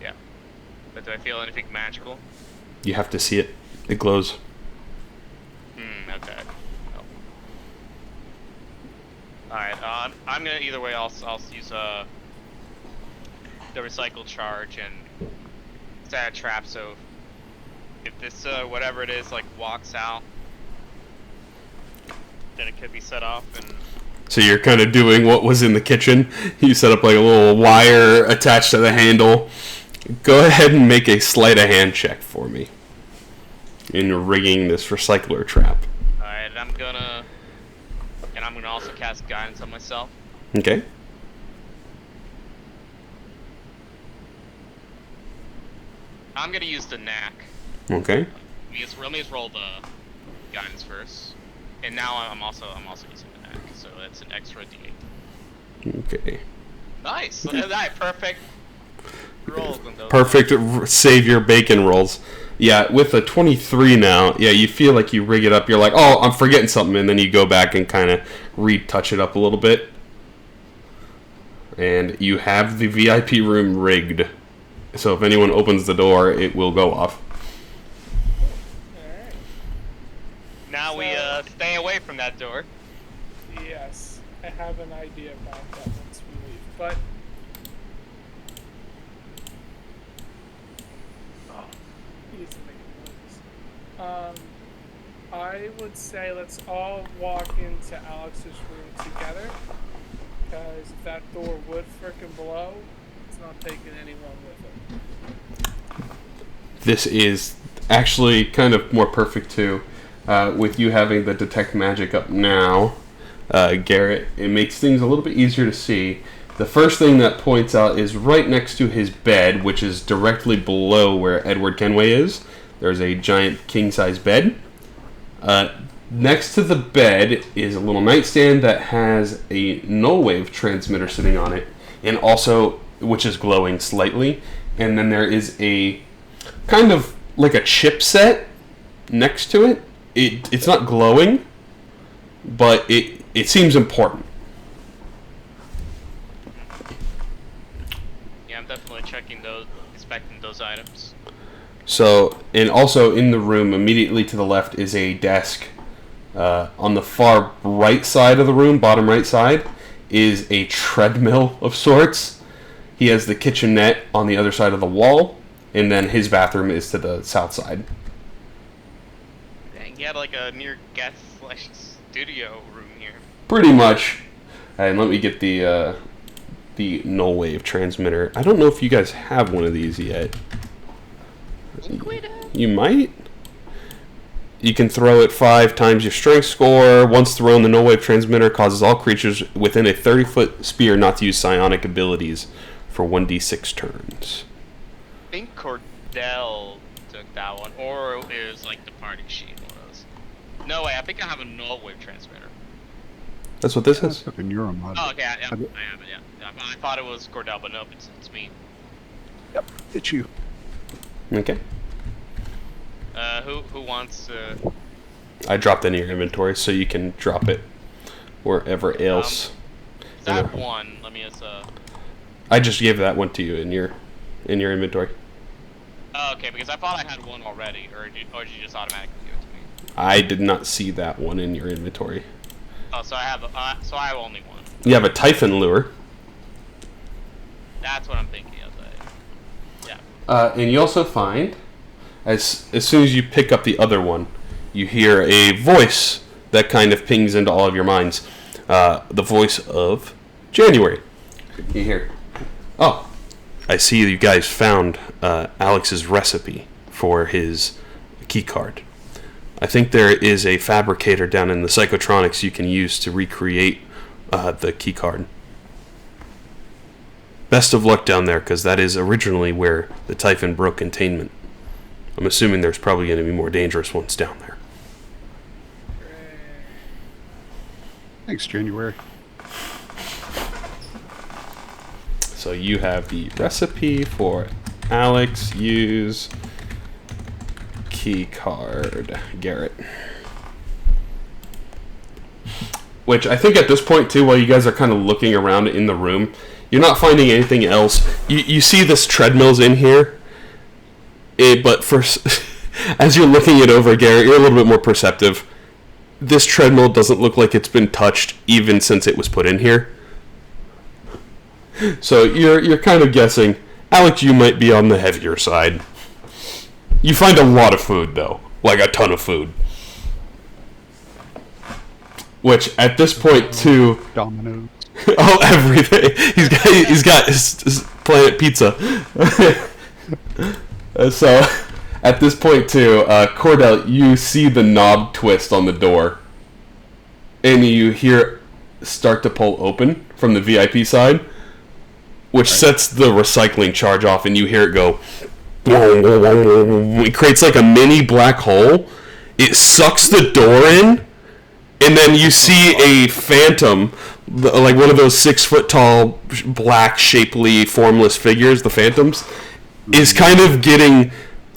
Yeah. But do I feel anything magical? You have to see it. It glows. Okay. Oh. Alright, I'm gonna, either way, I'll use the recycle charge and set a trap, so if this, whatever it is, like, walks out, then it could be set off, and... So you're kind of doing what was in the kitchen. You set up like a little wire attached to the handle. Go ahead and make a sleight of hand check for me in rigging this recycler trap. Alright, I'm gonna also cast guidance on myself. Okay. I'm gonna use the knack. Okay. Let me just roll the guidance first. And now I'm also using the knack, so that's an extra D8. Okay. Nice! Look at that, perfect rolls on those. Perfect save your bacon rolls. Yeah, with a 23 now, yeah, you feel like you rig it up. You're like, oh, I'm forgetting something, and then you go back and kind of retouch it up a little bit. And you have the VIP room rigged. So if anyone opens the door, it will go off. Alright. Now we stay away from that door. Yes, I have an idea about that once we leave, but... Oh, he's making noise. I would say let's all walk into Alex's room together, because if that door would frickin' blow, it's not taking anyone with it. This is actually kind of more perfect too. With you having the detect magic up now, Garrett, it makes things a little bit easier to see. The first thing that points out is right next to his bed, which is directly below where Edward Kenway is. There's a giant king-size bed. Next to the bed is a little nightstand that has a null wave transmitter sitting on it, and also, which is glowing slightly. And then there is a kind of like a chipset next to it. It's not glowing, but it seems important. Yeah, I'm definitely inspecting those items. So, and also in the room immediately to the left is a desk. On the far right side of the room, bottom right side, is a treadmill of sorts. He has the kitchenette on the other side of the wall, and then his bathroom is to the south side. Dang, you had like a near guest / studio room here. Pretty much. And let me get the null wave transmitter. I don't know if you guys have one of these yet. You might. You can throw it 5 times your strength score. Once thrown, the null wave transmitter causes all creatures within a 30-foot sphere not to use psionic abilities for 1d6 turns. I think Cordell took that one, or it was like the party sheet one of those. No way, I think I have a null wave transmitter. That's what this is. In your own Oh, okay, I have it, yeah. I thought it was Cordell, but nope, it's me. Yep, it's you. Okay. Who wants to... I dropped it in your inventory, so you can drop it wherever else. That one, let me just, I just gave that one to you in your inventory. Oh, okay, because I thought I had one already, or did you just automatically give it to me? I did not see that one in your inventory. Oh, so I have only one. You have a Typhon lure. That's what I'm thinking of. Yeah. And you also find, as soon as you pick up the other one, you hear a voice that kind of pings into all of your minds. The voice of January. You hear, oh, I see you guys found Alex's recipe for his key card. I think there is a fabricator down in the psychotronics you can use to recreate the key card. Best of luck down there, because that is originally where the Typhon broke containment. I'm assuming there's probably going to be more dangerous ones down there. Thanks, January. So you have the recipe for Alex. Use key card, Garrett. which I think at this point too, while you guys are kind of looking around in the room, you're not finding anything else. You see this treadmill's in here, but as you're looking it over, Garrett, you're a little bit more perceptive. This treadmill doesn't look like it's been touched even since it was put in here. So you're kind of guessing, Alex, you might be on the heavier side. You find a lot of food though, like a ton of food. Which at this point too, Dominoes. oh, everything. He's got his Planet Pizza. So at this point too, Cordell, you see the knob twist on the door, and you hear it start to pull open from the VIP side, which sets the recycling charge off, and you hear it go. It creates like a mini black hole. It sucks the door in, and then you see a phantom, like one of those 6-foot tall, black, shapely, formless figures, the phantoms, is kind of getting,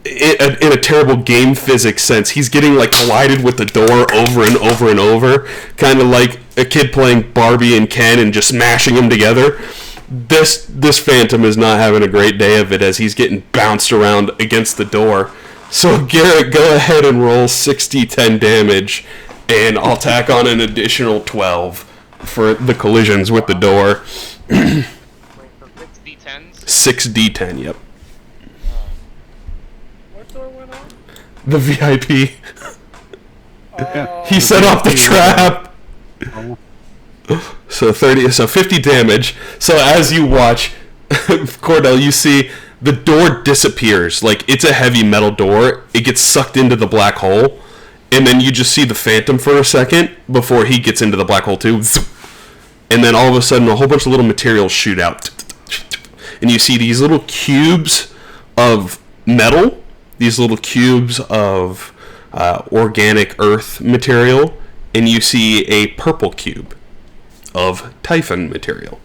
in a terrible game physics sense, he's getting like collided with the door over and over and over, kind of like a kid playing Barbie and Ken and just smashing them together. This phantom is not having a great day of it as he's getting bounced around against the door. So Garrett, go ahead and roll 60-10 damage, and I'll tack on an additional 12 for the collisions with the door. Wait, for 6d10s? 6d10, yep. What door went on? The VIP. Oh, He set off the trap. Oh, So 50 damage. So as you watch, Cordell, you see the door disappears. Like, it's a heavy metal door. It gets sucked into the black hole. And then you just see the phantom for a second before he gets into the black hole too. And then all of a sudden a whole bunch of little materials shoot out. And you see these little cubes of metal. These little cubes of organic earth material. And you see a purple cube of Typhon material.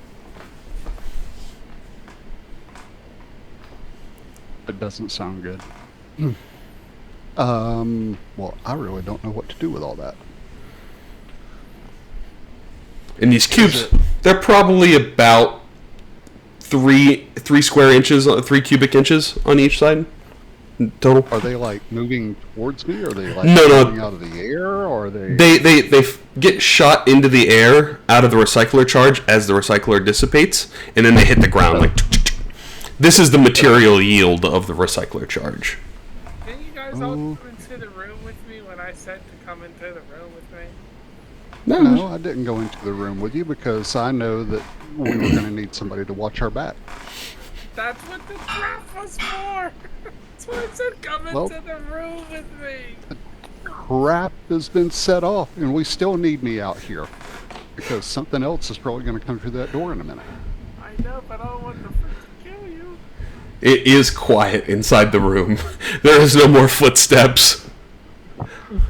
it doesn't sound good. Well, I really don't know what to do with all that. And these cubes, they're probably about 3 square inches, 3 cubic inches on each side total. Are they like moving towards me? Or are they like No. coming out of the air? Or are they? They get shot into the air out of the recycler charge as the recycler dissipates, and then they hit the ground like. This is the material yield of the recycler charge. Can you guys all come into the room with me when I said to come into the room with me? No, I didn't go into the room with you because I know that we were going to need somebody to watch our back. That's what the trap was for! That's why I said come into the room with me! Crap has been set off, and we still need me out here because something else is probably going to come through that door in a minute. I know, but I don't want the freak to kill you. It is quiet inside the room. There is no more footsteps.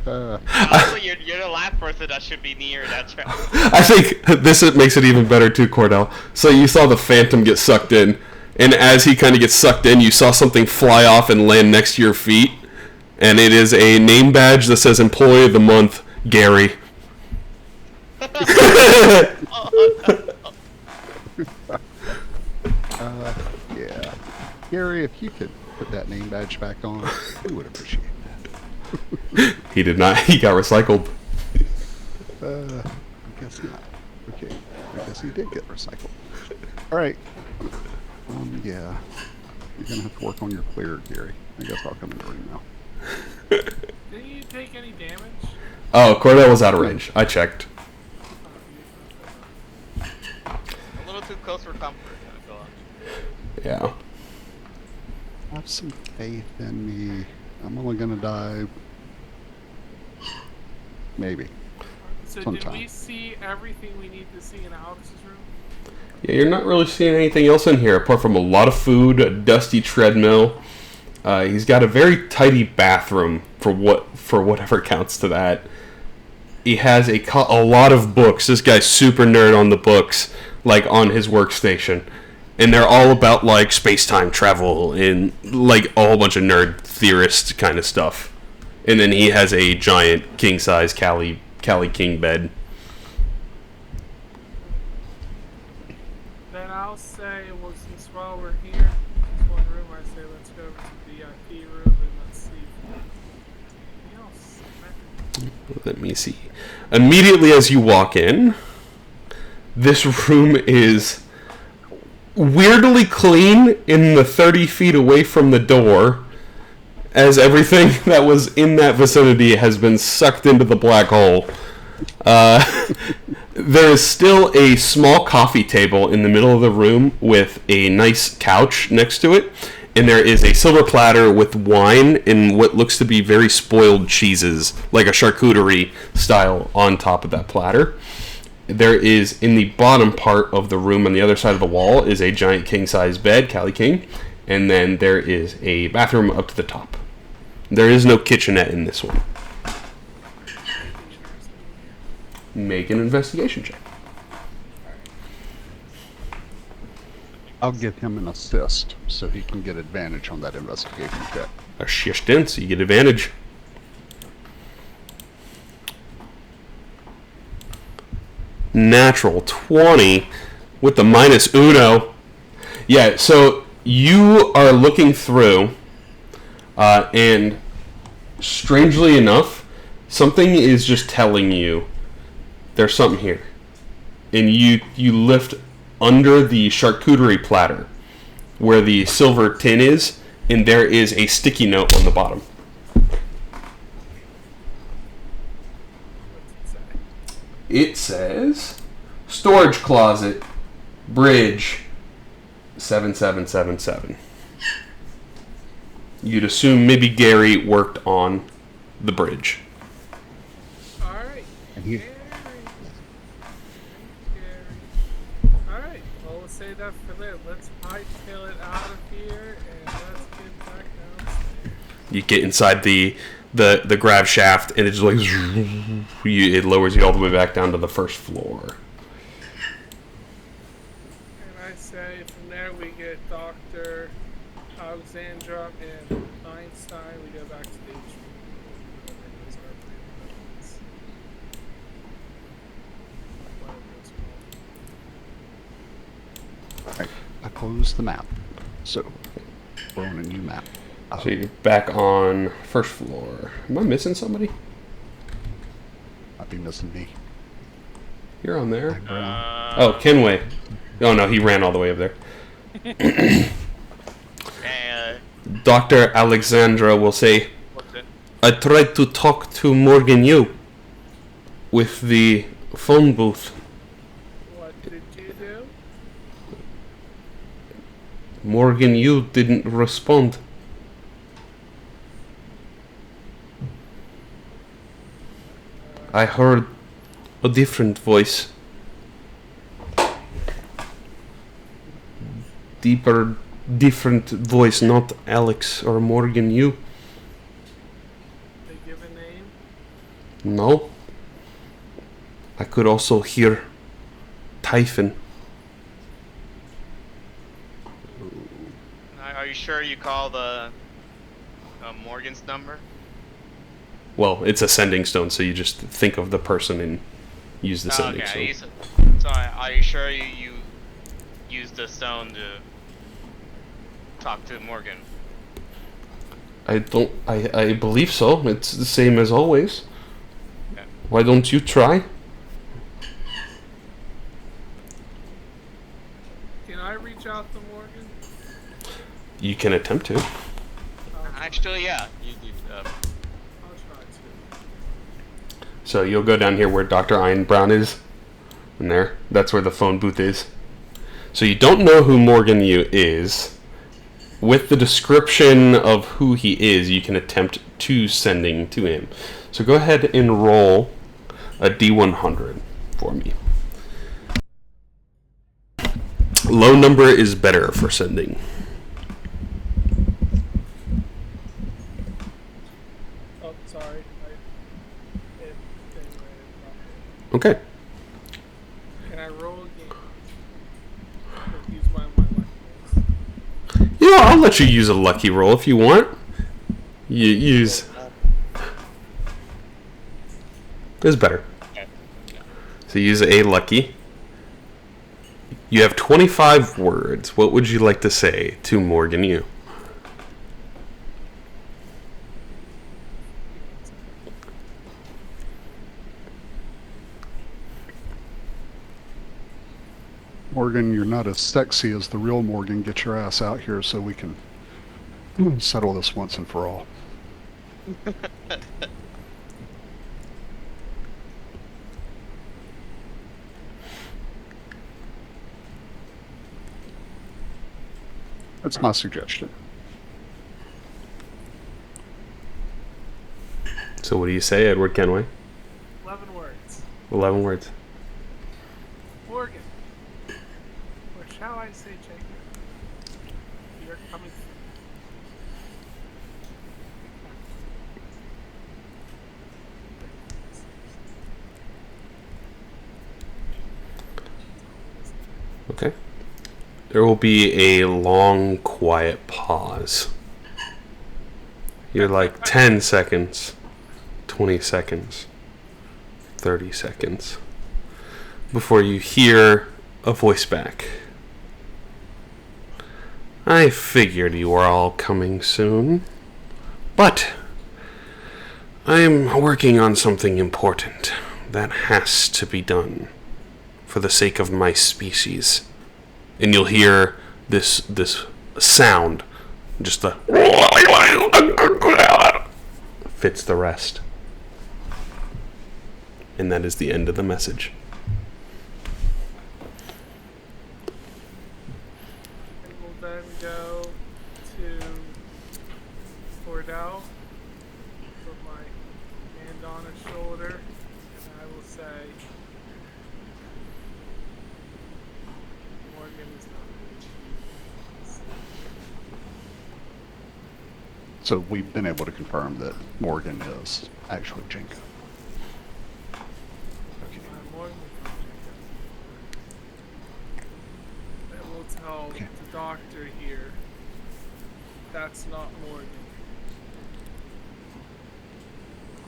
Honestly, you're the last person that should be near that trap. I think this makes it even better too, Cordell. So you saw the Phantom get sucked in, and as he kind of gets sucked in, you saw something fly off and land next to your feet, and it is a name badge that says Employee of the Month, Gary. Yeah. Gary, if you could put that name badge back on, we would appreciate it. He did not. He got recycled. I guess not. Okay. I guess he did get recycled. Alright. Yeah. You're gonna have to work on your clear, Gary. I guess I'll come in the room now. Didn't you take any damage? Oh, Cordell was out of range. I checked. A little too close for comfort. Go on. Yeah. Have some faith in me. I'm only gonna die. Maybe. So Sometime. did we see everything we need to see in Alex's room? Yeah, you're not really seeing anything else in here apart from a lot of food, a dusty treadmill. He's got a very tidy bathroom for whatever counts to that. He has a lot of books. This guy's super nerd on the books, like on his workstation. And they're all about like space-time travel and like a whole bunch of nerd theorist kind of stuff. And then he has a giant king-size Cali King bed. Then I'll say, well, since while we're here, there's one room, I say let's go over to the VIP room and let's see if anything else. Let me see. Immediately as you walk in, this room is weirdly clean in the 30 feet away from the door, as everything that was in that vicinity has been sucked into the black hole. There is still a small coffee table in the middle of the room with a nice couch next to it, and there is a silver platter with wine and what looks to be very spoiled cheeses, like a charcuterie style, on top of that platter. There is, in the bottom part of the room on the other side of the wall, is a giant king-size bed, Cali King, and then there is a bathroom up to the top. There is no kitchenette in this one. Make an investigation check. I'll give him an assist so he can get advantage on that investigation check. Assistant, so you get advantage. Natural 20 with the minus uno. Yeah, so you are looking through, and strangely enough, something is just telling you there's something here. And you lift under the charcuterie platter where the silver tin is, and there is a sticky note on the bottom. It says, storage closet, bridge, 7777. You'd assume maybe Gary worked on the bridge. Alright. And he- Alright, well, we'll say that for later. Let's hightail it out of here and let's get back downstairs. You get inside the grab shaft, and it just like it lowers you all the way back down to the first floor. And I say from there we get Dr. Alexandra and Einstein. We go back to the HP. I closed the map, so we're on a new map. So you're back on first floor. Am I missing somebody? I'd be missing me. You're on there. Uh, Oh, Kenway. Oh no, he ran all the way up there. Dr. Alexandra will say, what's it? I tried to talk to Morgan Yu with the phone booth. What did you do? Morgan Yu didn't respond. I heard a different voice. Deeper, different voice, not Alex or Morgan Yu. They give a name? No. I could also hear Typhon. Are you sure you call the Morgan's number? Well, it's a sending stone, so you just think of the person and use the sending Okay. stone. So are you sure you used the stone to talk to Morgan? I believe so. It's the same as always. Okay. Why don't you try? Can I reach out to Morgan? You can attempt to. Actually, yeah. I'll try to. So you'll go down here where Dr. Ian Brown is. And there. That's where the phone booth is. So you don't know who Morgan Yu is. With the description of who he is, you can attempt to sending to him. So go ahead and roll a D100 for me. Low number is better for sending. Oh, sorry. Okay. Can I roll again? Or use one of my luck rolls? Yeah, I'll let you use a lucky roll if you want. You use... It's better. Okay. So use a lucky. You have 25 words. What would you like to say to Morgan Yu? Morgan, you're not as sexy as the real Morgan. Get your ass out here so we can settle this once and for all. That's my suggestion. So what do you say, Edward Kenway? 11 words. 11 words. Morgan. Or shall I say Jacob? You're coming Okay. There will be a long, quiet pause. You're like 10 seconds, 20 seconds, 30 seconds, before you hear a voice back. I figured you were all coming soon, but I'm working on something important that has to be done for the sake of my species. And you'll hear this sound, just the fits the rest. And that is the end of the message. and we'll then go to Cordell. Put my hand on his shoulder, and I will say, Morgan is not. So we've been able to confirm that Morgan is actually Jinko. Morgan is not Jacob. And we'll tell Okay. the doctor here that's not Morgan.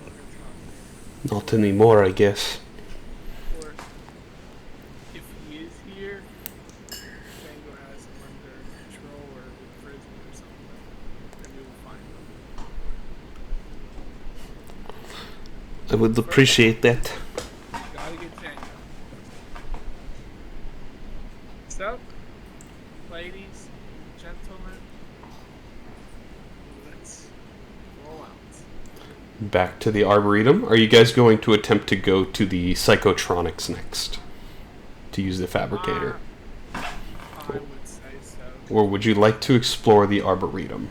Morgan's not. Not anymore, I guess. Or if he is here, Django has him under control or in prison or something, and we will find him. I would appreciate that. Gotta get Django. So, ladies, gentlemen, let's roll out. Back to the Arboretum. Are you guys going to attempt to go to the Psychotronics next? To use the Fabricator? I would say so. Or would you like to explore the Arboretum?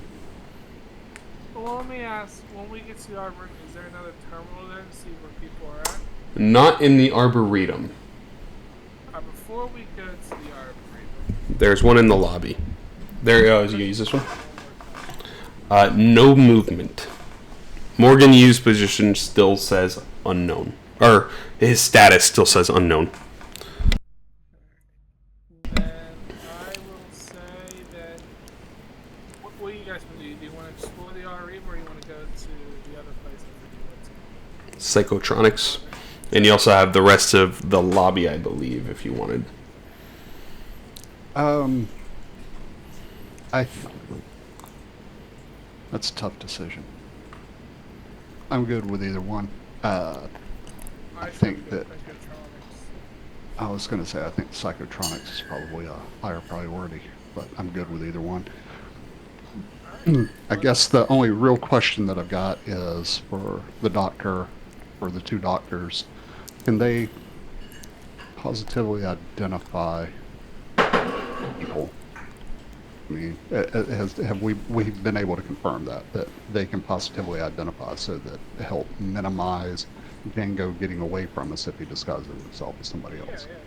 Well, let me ask, when we get to the Arboretum, is there another terminal there to see where people are at? Not in the Arboretum. Before we go to the Arboretum, There's one in the lobby. There, you use this one? No movement. Morgan Yu's position still says unknown. Or his status still says unknown. then I will say that. What do you guys want to do? Do you want to explore the Arboretum or do you want to go to the other place that we went to? Psychotronics. And you also have the rest of the lobby, I believe, if you wanted. That's a tough decision. I'm good with either one. I think that I was going to say I think psychotronics is probably a higher priority, but I'm good with either one. I guess the only real question that I've got is for the doctor, or the two doctors, can they positively identify people? I mean, have we've been able to confirm that they can positively identify so that help minimize Django getting away from us if he disguises himself as somebody else? Yeah.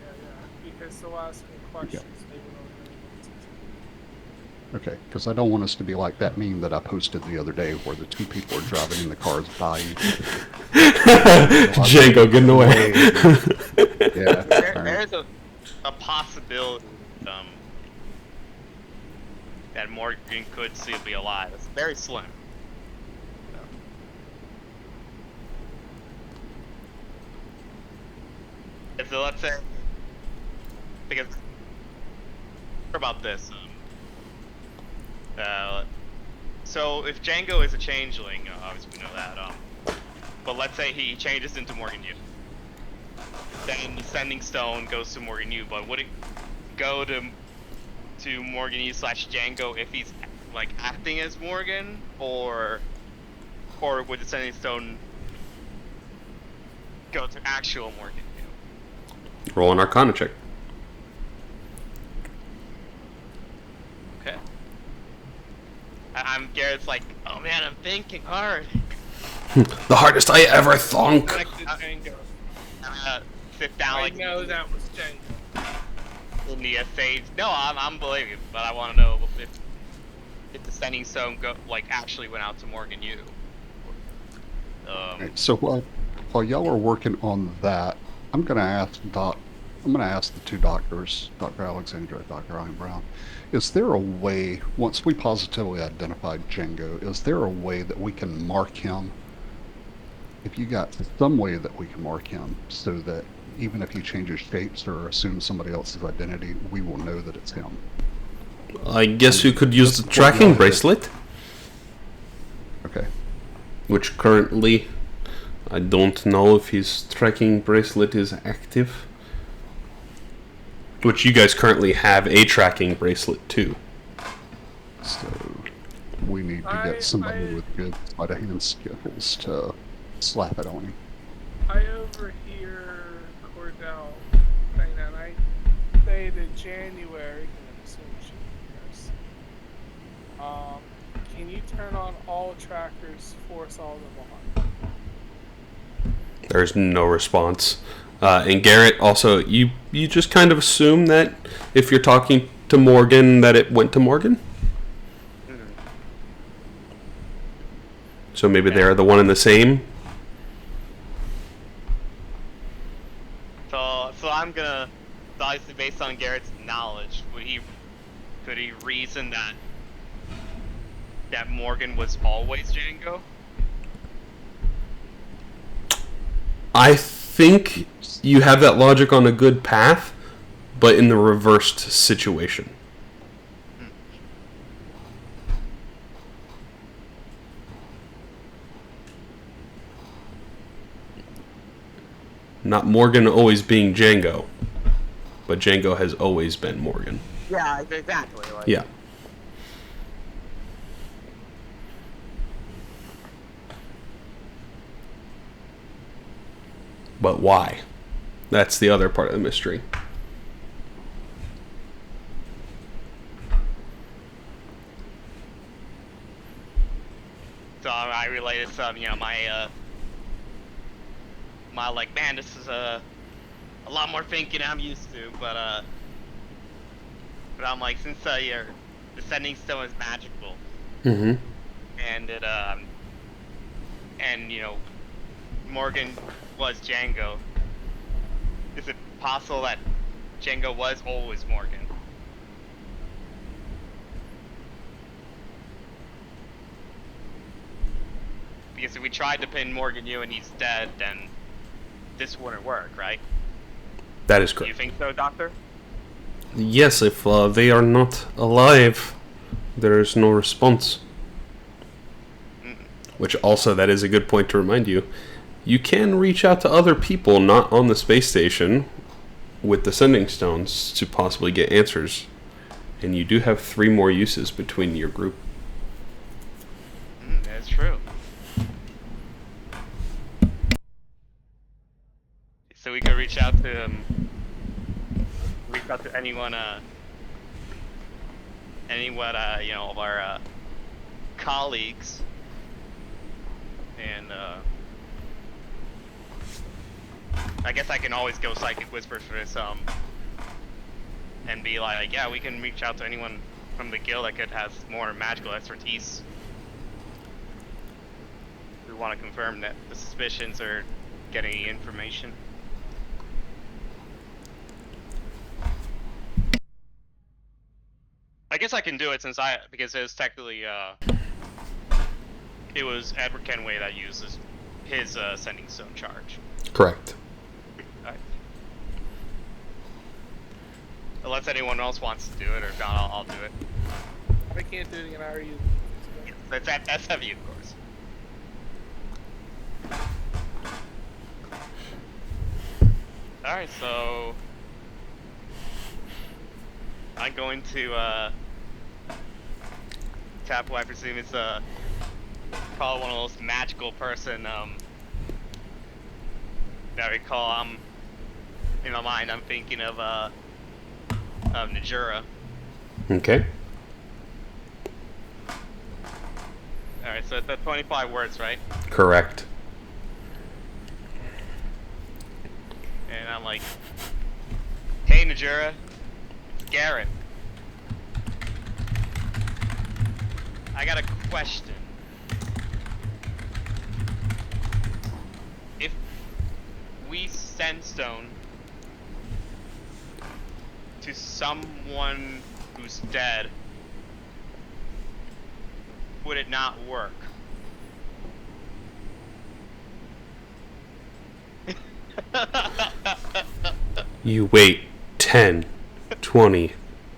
Because they'll ask me questions. They will know. Okay, because I don't want us to be like that meme that I posted the other day where the two people are driving in the cars by each Django getting away. Yeah. There's a possibility that Morgan could still be alive. It's very slim. So let's say, because about this. So if Django is a changeling, obviously we know that. But let's say he changes into Morgan Yu. Then Sending Stone goes to Morgan Yu, but would it go to Morgan Yu / Django if he's like acting as Morgan, or would the Sending Stone go to actual Morgan Yu? Roll an Arcana check. Okay. I'm Garrett's like, oh man, I'm thinking hard. The hardest I ever thunk. Back to Django. I'm gonna sit down I like know that was Django. in the stage. No, I'm believing, but I want to know if the Sending Stone actually went out to Morgan Yu. Right, so while y'all are working on that, I'm gonna ask the two doctors, Dr. Alexandra, Dr. Ian Brown, is there a way, once we positively identified Django, is there a way that we can mark him? If you got some way that we can mark him so that even if he changes shapes or assumes somebody else's identity, we will know that it's him. I guess you could use the tracking bracelet, Okay. which currently I don't know if his tracking bracelet is active. Which you guys currently have a tracking bracelet too. So we need to get somebody with good sleight of hand skills to slap it on him. I overhear Cordell saying that. I say that January, I'm assuming she cares. Can you turn on all trackers, force all of them on? There's no response. And Garrett, also, you just kind of assume that if you're talking to Morgan, that it went to Morgan? So maybe they're the one and the same? So I'm gonna, obviously based on Garrett's knowledge, could he reason that Morgan was always Django? I think you have that logic on a good path, but in the reversed situation. Not Morgan always being Django, but Django has always been Morgan. Yeah, exactly. Like, Yeah. But why? That's the other part of the mystery. So I related some, my like, man, this is a lot more thinking I'm used to, but I'm like, since the Sending Stone is magical, Mm-hmm. and it Morgan was Django, is it possible that Django was always Morgan? Because if we tried to pin Morgan Yu and he's dead, then this wouldn't work, right? That is Do you correct. think so, Doctor? Yes, if they are not alive, there is no response. Which also, that is a good point to remind you. You can reach out to other people not on the space station with the Sending Stones to possibly get answers. And you do have 3 more uses between your group. That's true. So we could reach out to anyone, of our colleagues, and I guess I can always go Psychic Whisper for this, and be like, yeah, we can reach out to anyone from the guild that has more magical expertise. We want to confirm that the suspicions or get any information. I guess I can do it because it was technically it was Edward Kenway that uses his Sending Stone charge. Correct. Unless anyone else wants to do it, or if not, I'll do it. I can't do it again. I already used it. That's heavy, of course. Alright, so I'm going to tap who I presume is probably one of the most magical person that we call. In my mind I'm thinking of Najura. Okay. Alright, so it's 25 words, right? Correct. And I'm like, hey Najura, it's Garrett. I got a question. If we send stone to someone who's dead, would it not work? You wait 10, 20.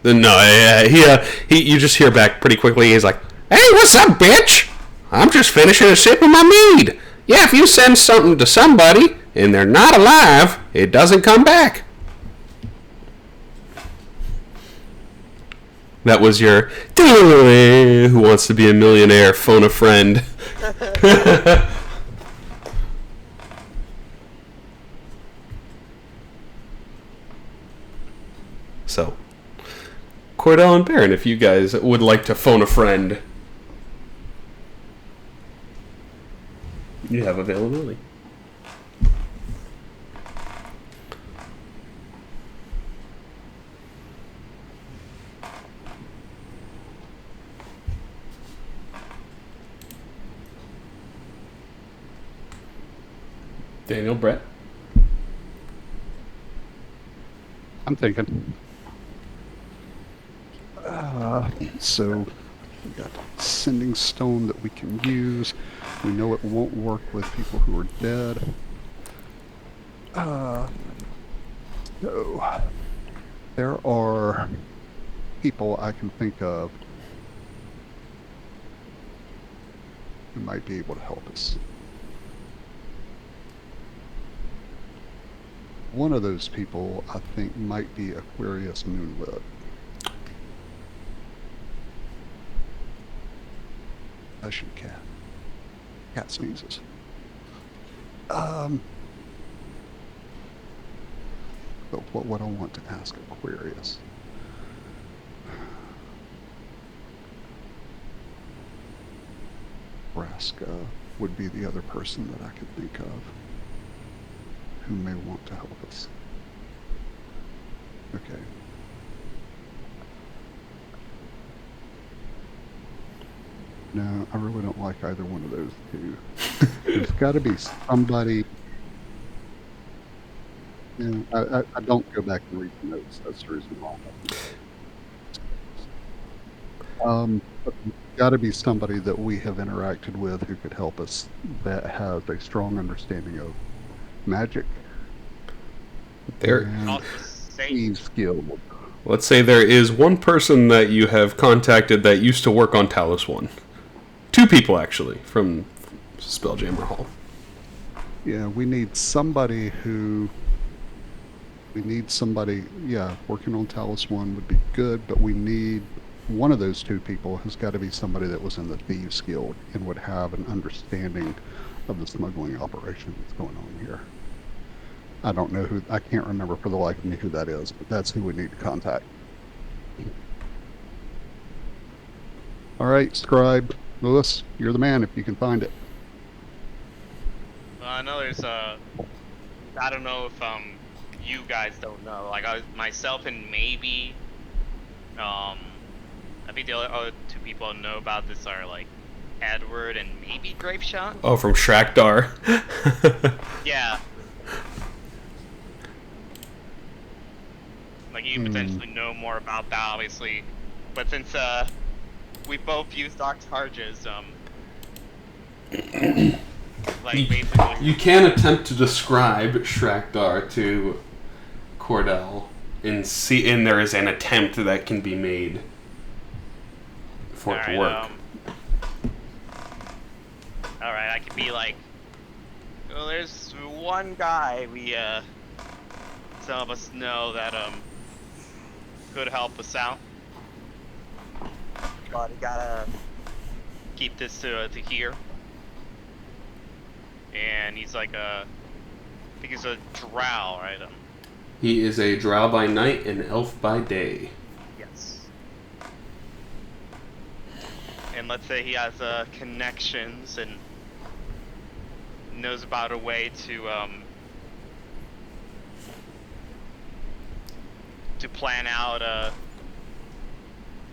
No, you just hear back pretty quickly. He's like, "Hey, what's up, bitch? I'm just finishing a sip of my mead. Yeah, if you send something to somebody and they're not alive, it doesn't come back." That was your Who Wants to Be a Millionaire, phone a friend. So, Cordell and Baron, if you guys would like to phone a friend, you have availability. Daniel, Brett? I'm thinking. So, we got sending stone that we can use. We know it won't work with people who are dead. So, there are people I can think of who might be able to help us. One of those people, I think, might be Aquarius Moonlit. Russian cat. Cat sneezes. But what would I want to ask Aquarius? Nebraska would be the other person that I could think of who may want to help us. Okay. No, I really don't like either one of those two. There's got to be somebody. Yeah, I don't go back and read the notes. That's the reason why. But there's got to be somebody that we have interacted with who could help us that has a strong understanding of magic. There. And Steve's skilled. Let's say there is one person that you have contacted that used to work on Talos I. Two people, actually, from Spelljammer Hall. Yeah, we need somebody who... yeah, working on Talos I would be good, but we need... One of those two people has got to be somebody that was in the Thieves Guild and would have an understanding of the smuggling operation that's going on here. I don't know who... I can't remember for the life of me who that is, but that's who we need to contact. Alright, Scribe. Lewis, you're the man if you can find it. I know there's I don't know if you guys don't know. Like myself and maybe I think the other two people I know about this are like Edward and maybe Grapeshot. Oh, from Shrakdar. Yeah. Like you potentially know more about that, obviously, but since we both use dark charges, like basically. You can attempt to describe Shrakdar to Cordell. and see, and there is an attempt that can be made for it to work. Alright, I could be like, well, there's one guy some of us know that, could help us out. But you gotta keep this to here. And he's like I think he's a drow, right? He is a drow by night and elf by day. Yes. And let's say he has connections and knows about a way to plan out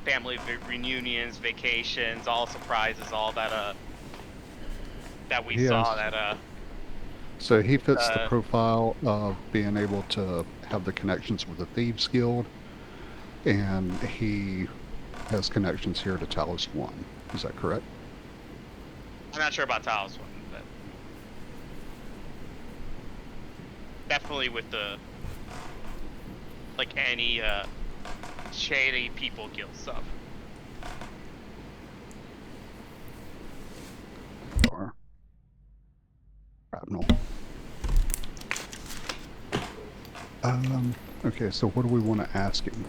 family reunions, vacations, all surprises, all that that we saw that So he fits the profile of being able to have the connections with the Thieves Guild, and he has connections here to Talos I. Is that correct? I'm not sure about Talos I, but definitely with the like any shady people guild stuff. Or Rabnel. Okay, so what do we want to ask him?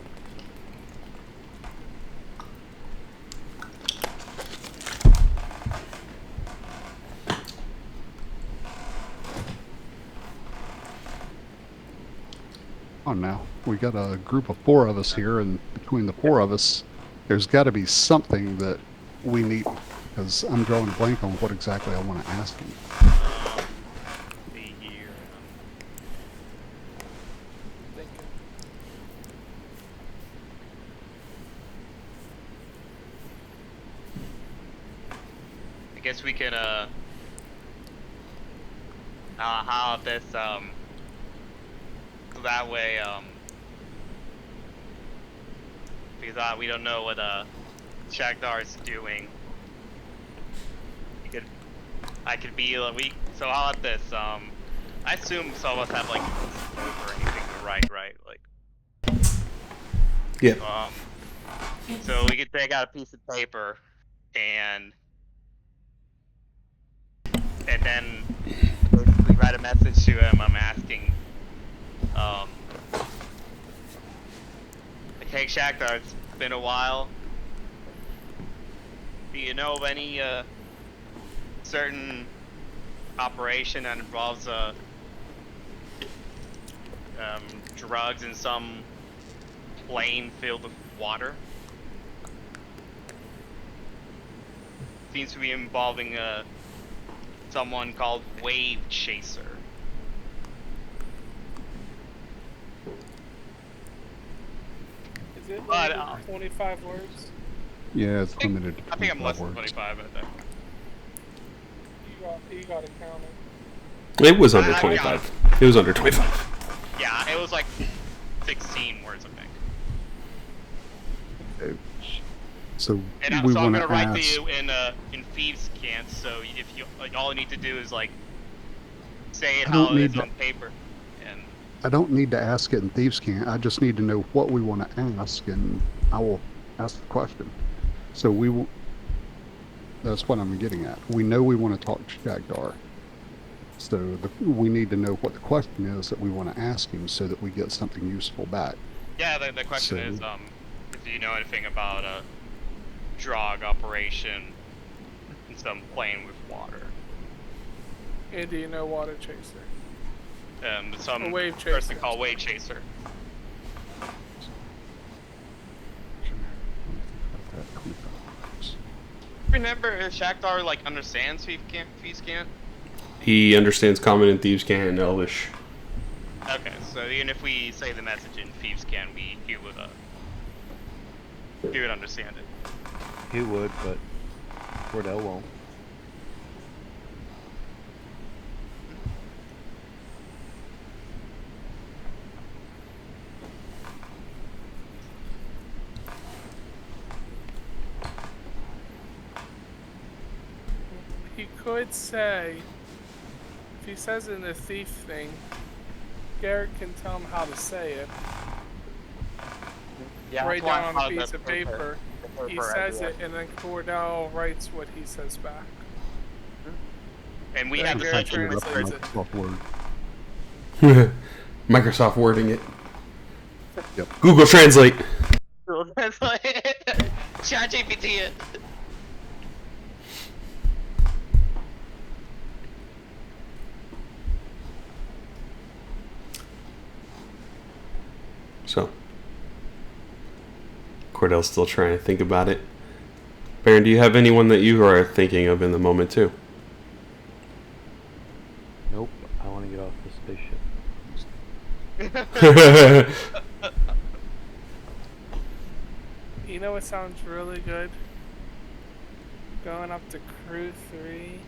On now. We got a group of 4 of us here, and between the 4 of us, there's got to be something that we need, because I'm drawing a blank on what exactly I want to ask him. See here. I guess we can how this so that way because we don't know what Shagdar is doing. I could be so how about this I assume some of us have like or anything to write, right? Like Yeah. So we could take out a piece of paper and then basically write a message to him. I'm asking, like, hey Shagdar, it's been a while. Do you know of any certain operation that involves drugs in some plane filled with water? Seems to be involving someone called Wave Chaser. Is it But, 25 words? Yeah, it's limited to I think I'm less than words. 25 at that. You got to count it. It was under I 25. It was under 25. Yeah, it was like 16 words, I think. Okay. So And we so I'm want gonna to write to ask. you in Thieves' Cant. So if you like, all you need to do is like say it I how don't it need is on paper. And I don't need to ask it in Thieves' Cant. I just need to know what we want to ask, and I will ask the question. So we will. That's what I'm getting at. We know we want to talk to Shagdar. So we need to know what the question is that we want to ask him, so that we get something useful back. yeah, the question is if you know anything about a drug operation in some plane with water. And do you know Water Chaser? Some A Wave person Chaser. called Wave Chaser. Remember, Shagdar like understands Thieves' Cant? He understands Common and Thieves' Cant and Elvish. Okay, so even if we say the message in Thieves' Cant, he would understand it. He would, but Cordell won't. He could say, if he says it in the thief thing, Garrett can tell him how to say it. Yeah, write that's why down I'm on a on the piece of paper. He says it, and then Cordell writes what he says back. And we Very have the good. same Translates it. Microsoft Word. Microsoft wording it. Yep. Google Translate. That's like ChatGPT it. So, Cordell's still trying to think about it. Baron, do you have anyone that you are thinking of in the moment too? Nope. I want to get off the spaceship. You know what sounds really good? Going up to Crew 3,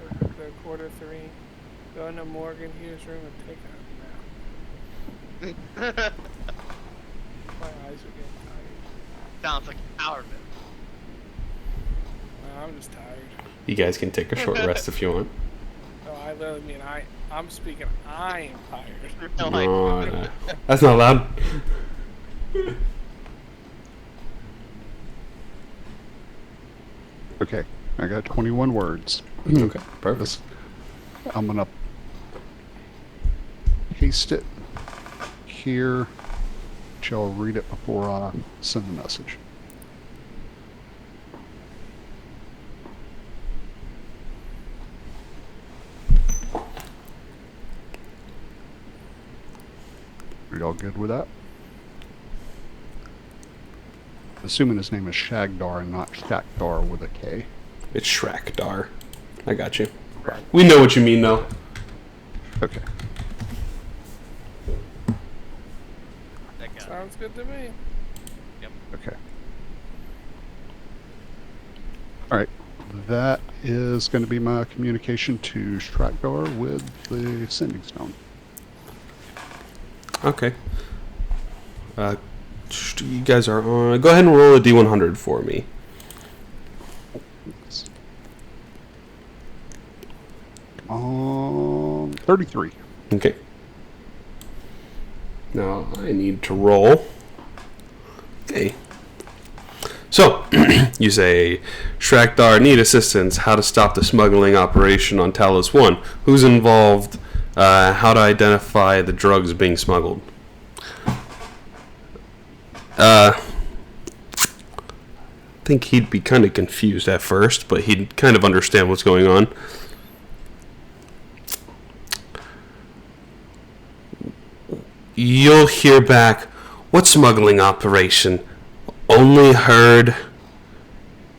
or the Quarter 3, going to Morgan Hughes' room and taking a nap. My eyes are getting tired. Sounds like empowerment. No, I'm just tired. You guys can take a short rest if you want. No, I literally mean I'm speaking. I am tired. I'm like, No, that's not allowed. Okay, I got 21 words. Okay, perfect. I'm gonna paste it here. Shall read it before I send the message. Are y'all good with that? Assuming his name is Shagdar and not Shakdar with a K. It's Shrakdar. I got you. We know what you mean, though. Okay. that guy. Sounds good to me. Okay. Alright. That is going to be my communication to Shrakdar with the sending stone. Okay. You guys are on. Go ahead and roll a D100 for me. 33. Okay. Now I need to roll. Okay. So, you say, Shrakdar, need assistance. How to stop the smuggling operation on Talos I. Who's involved? How to identify the drugs being smuggled. I think he'd be kind of confused at first, but he'd kind of understand what's going on. You'll hear back, what smuggling operation? Only heard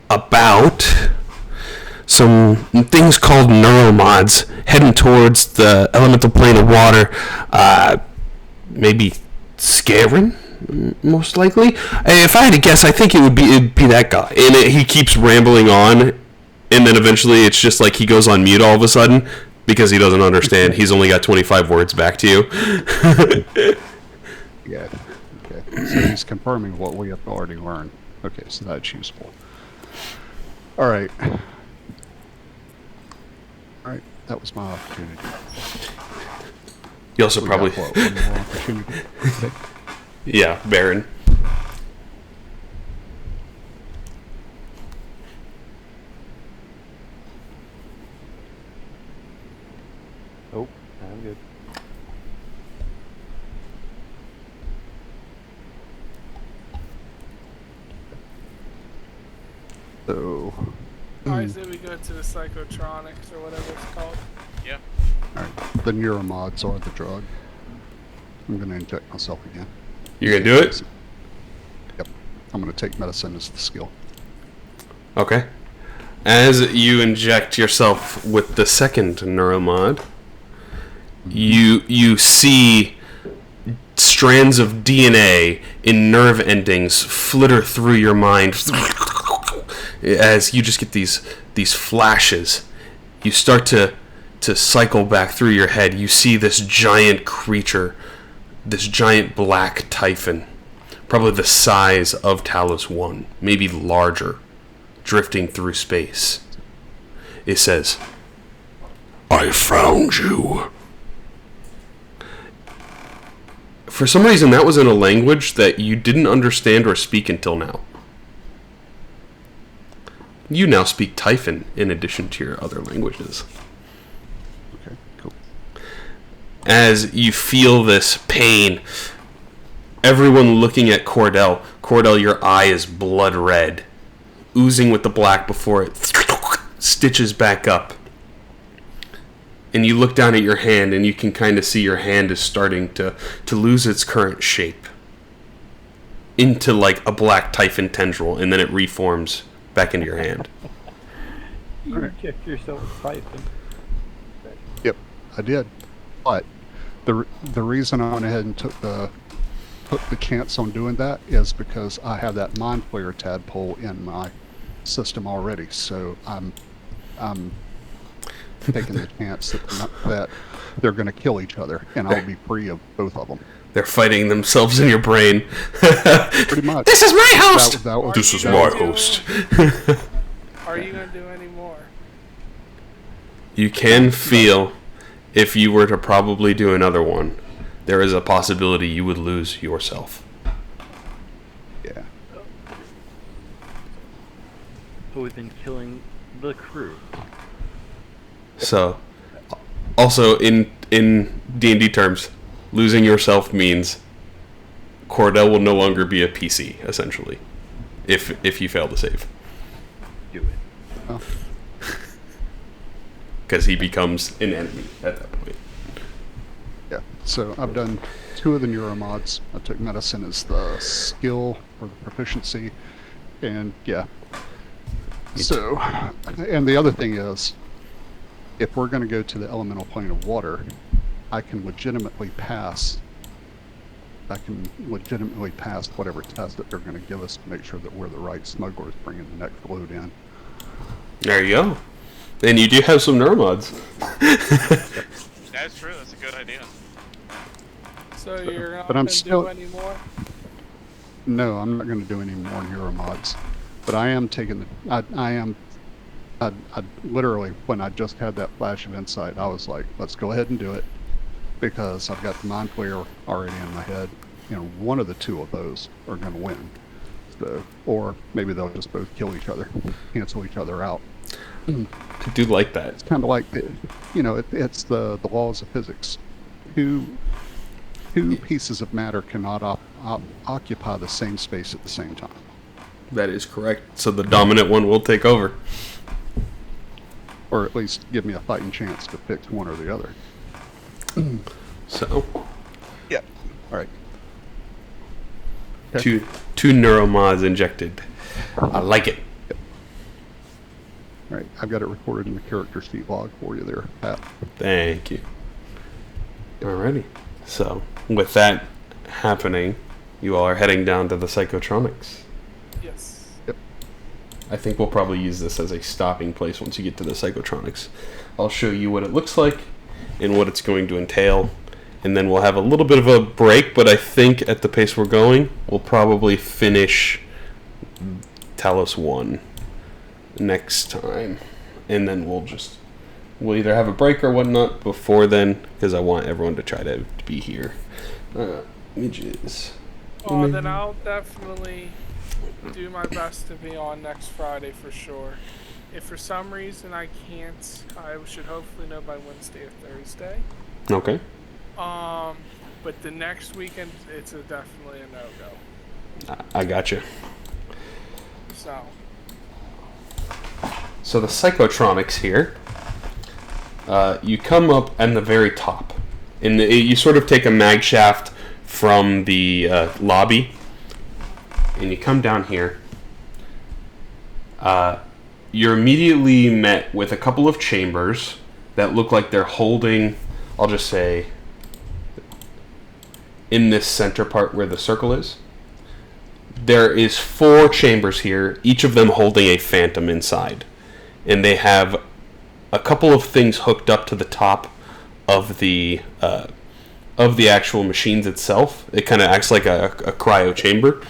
about some things called neuromods heading towards the elemental plane of water. Maybe Scarin, most likely. If I had to guess, I think it'd be that guy. And he keeps rambling on, and then eventually it's just like he goes on mute all of a sudden because he doesn't understand. He's only got 25 words back to you. Yeah. Okay. So he's confirming what we have already learned. Okay, so that's useful. Alright. Alright, that was my opportunity. You also We probably... got, what, one more opportunity? Okay. Yeah, Baron. Oh, I'm good. So, I say we go to the psychotronics or whatever it's called. Yeah. alright, the neuromods are the drug. I'm gonna inject myself again. You're going to do it? Yep. I'm gonna take medicine as the skill. Okay. As you inject yourself with the second neuromod, you see strands of DNA in nerve endings flitter through your mind as you just get these flashes. You start to cycle back through your head. You see this giant creature, this giant black Typhon, probably the size of Talos I, maybe larger, drifting through space. It says, "I found you." For some reason, that was in a language that you didn't understand or speak until now. You now speak Typhon in addition to your other languages. Okay, cool. As you feel this pain, everyone looking at Cordell. Cordell, your eye is blood red, oozing with the black before it stitches back up. And you look down at your hand, and you can kind of see your hand is starting to lose its current shape into like a black Typhon tendril, and then it reforms back into your hand. You inject yourself with Typhon. Yep, I did. But the reason I went ahead and took the chance on doing that is because I have that Mind Flayer tadpole in my system already, so I'm taking the chance that they're going to kill each other, and I'll be free of both of them. They're fighting themselves in your brain. Pretty much. This is my host! This is my host. Are you going to do any more? You can feel, if you were to probably do another one, there is a possibility you would lose yourself. Yeah. But we've been killing the crew. So, also in D&D terms, losing yourself means Cordell will no longer be a PC, essentially, if you fail to save. Do it. Oh. Because he becomes an enemy at that point. Yeah. So I've done 2 of the neuromods. I took medicine as the skill or the proficiency, and yeah. So, and the other thing is, if we're going to go to the elemental plane of water, I can legitimately pass whatever test that they're going to give us to make sure that we're the right smugglers bringing the next load in. There you go. And you do have some neuromods. That's true. That's a good idea. So you're not but going to do any more? No, I'm not going to do any more neuromods. But I am taking I literally, when I just had that flash of insight, I was like, let's go ahead and do it, because I've got the Mind Flayer already in my head. You know, one of the 2 of those are going to win. So, or maybe they'll just both kill each other, cancel each other out. I do like that. It's kind of like, it's the laws of physics. Two pieces of matter cannot occupy the same space at the same time. That is correct. So the dominant one will take over. Or at least give me a fighting chance to pick one or the other. So, yeah. All right. Okay. Two neuromods injected. I like it. Yep. All right, I've got it recorded in the character sheet log for you there, Pat. Thank you. Alrighty. So, with that happening, you all are heading down to the Psychotronics. Yes. I think we'll probably use this as a stopping place once you get to the Psychotronics. I'll show you what it looks like and what it's going to entail, and then we'll have a little bit of a break, but I think at the pace we're going, we'll probably finish Talos I next time, and then we'll either have a break or whatnot before then, because I want everyone to try to be here. Images. Oh, then I'll definitely do my best to be on next Friday for sure. If for some reason I can't, I should hopefully know by Wednesday or Thursday. Okay. But the next weekend, it's definitely a no-go. I gotcha. So the Psychotronics here, you come up at the very top. And you sort of take a mag shaft from the lobby, and you come down here. You're immediately met with a couple of chambers that look like they're holding, I'll just say, in this center part where the circle is. There is 4 chambers here, each of them holding a phantom inside. And they have a couple of things hooked up to the top of the actual machines itself. It kind of acts like a cryo chamber,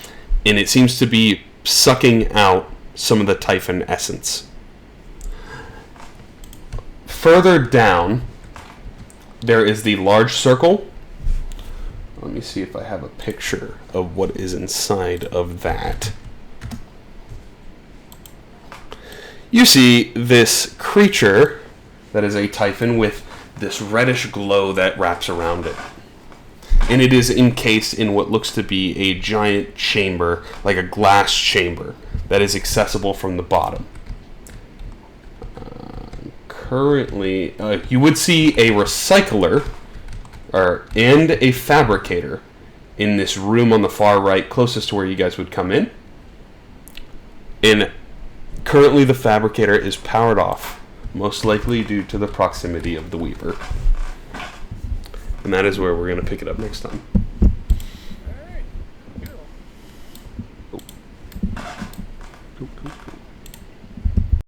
and it seems to be sucking out some of the Typhon essence. Further down, there is the large circle. Let me see if I have a picture of what is inside of that. You see this creature that is a Typhon with this reddish glow that wraps around it. And it is encased in what looks to be a giant chamber, like a glass chamber, that is accessible from the bottom. Currently, you would see a recycler and a fabricator in this room on the far right, closest to where you guys would come in. And currently the fabricator is powered off, most likely due to the proximity of the Weaver. And that is where we're going to pick it up next time.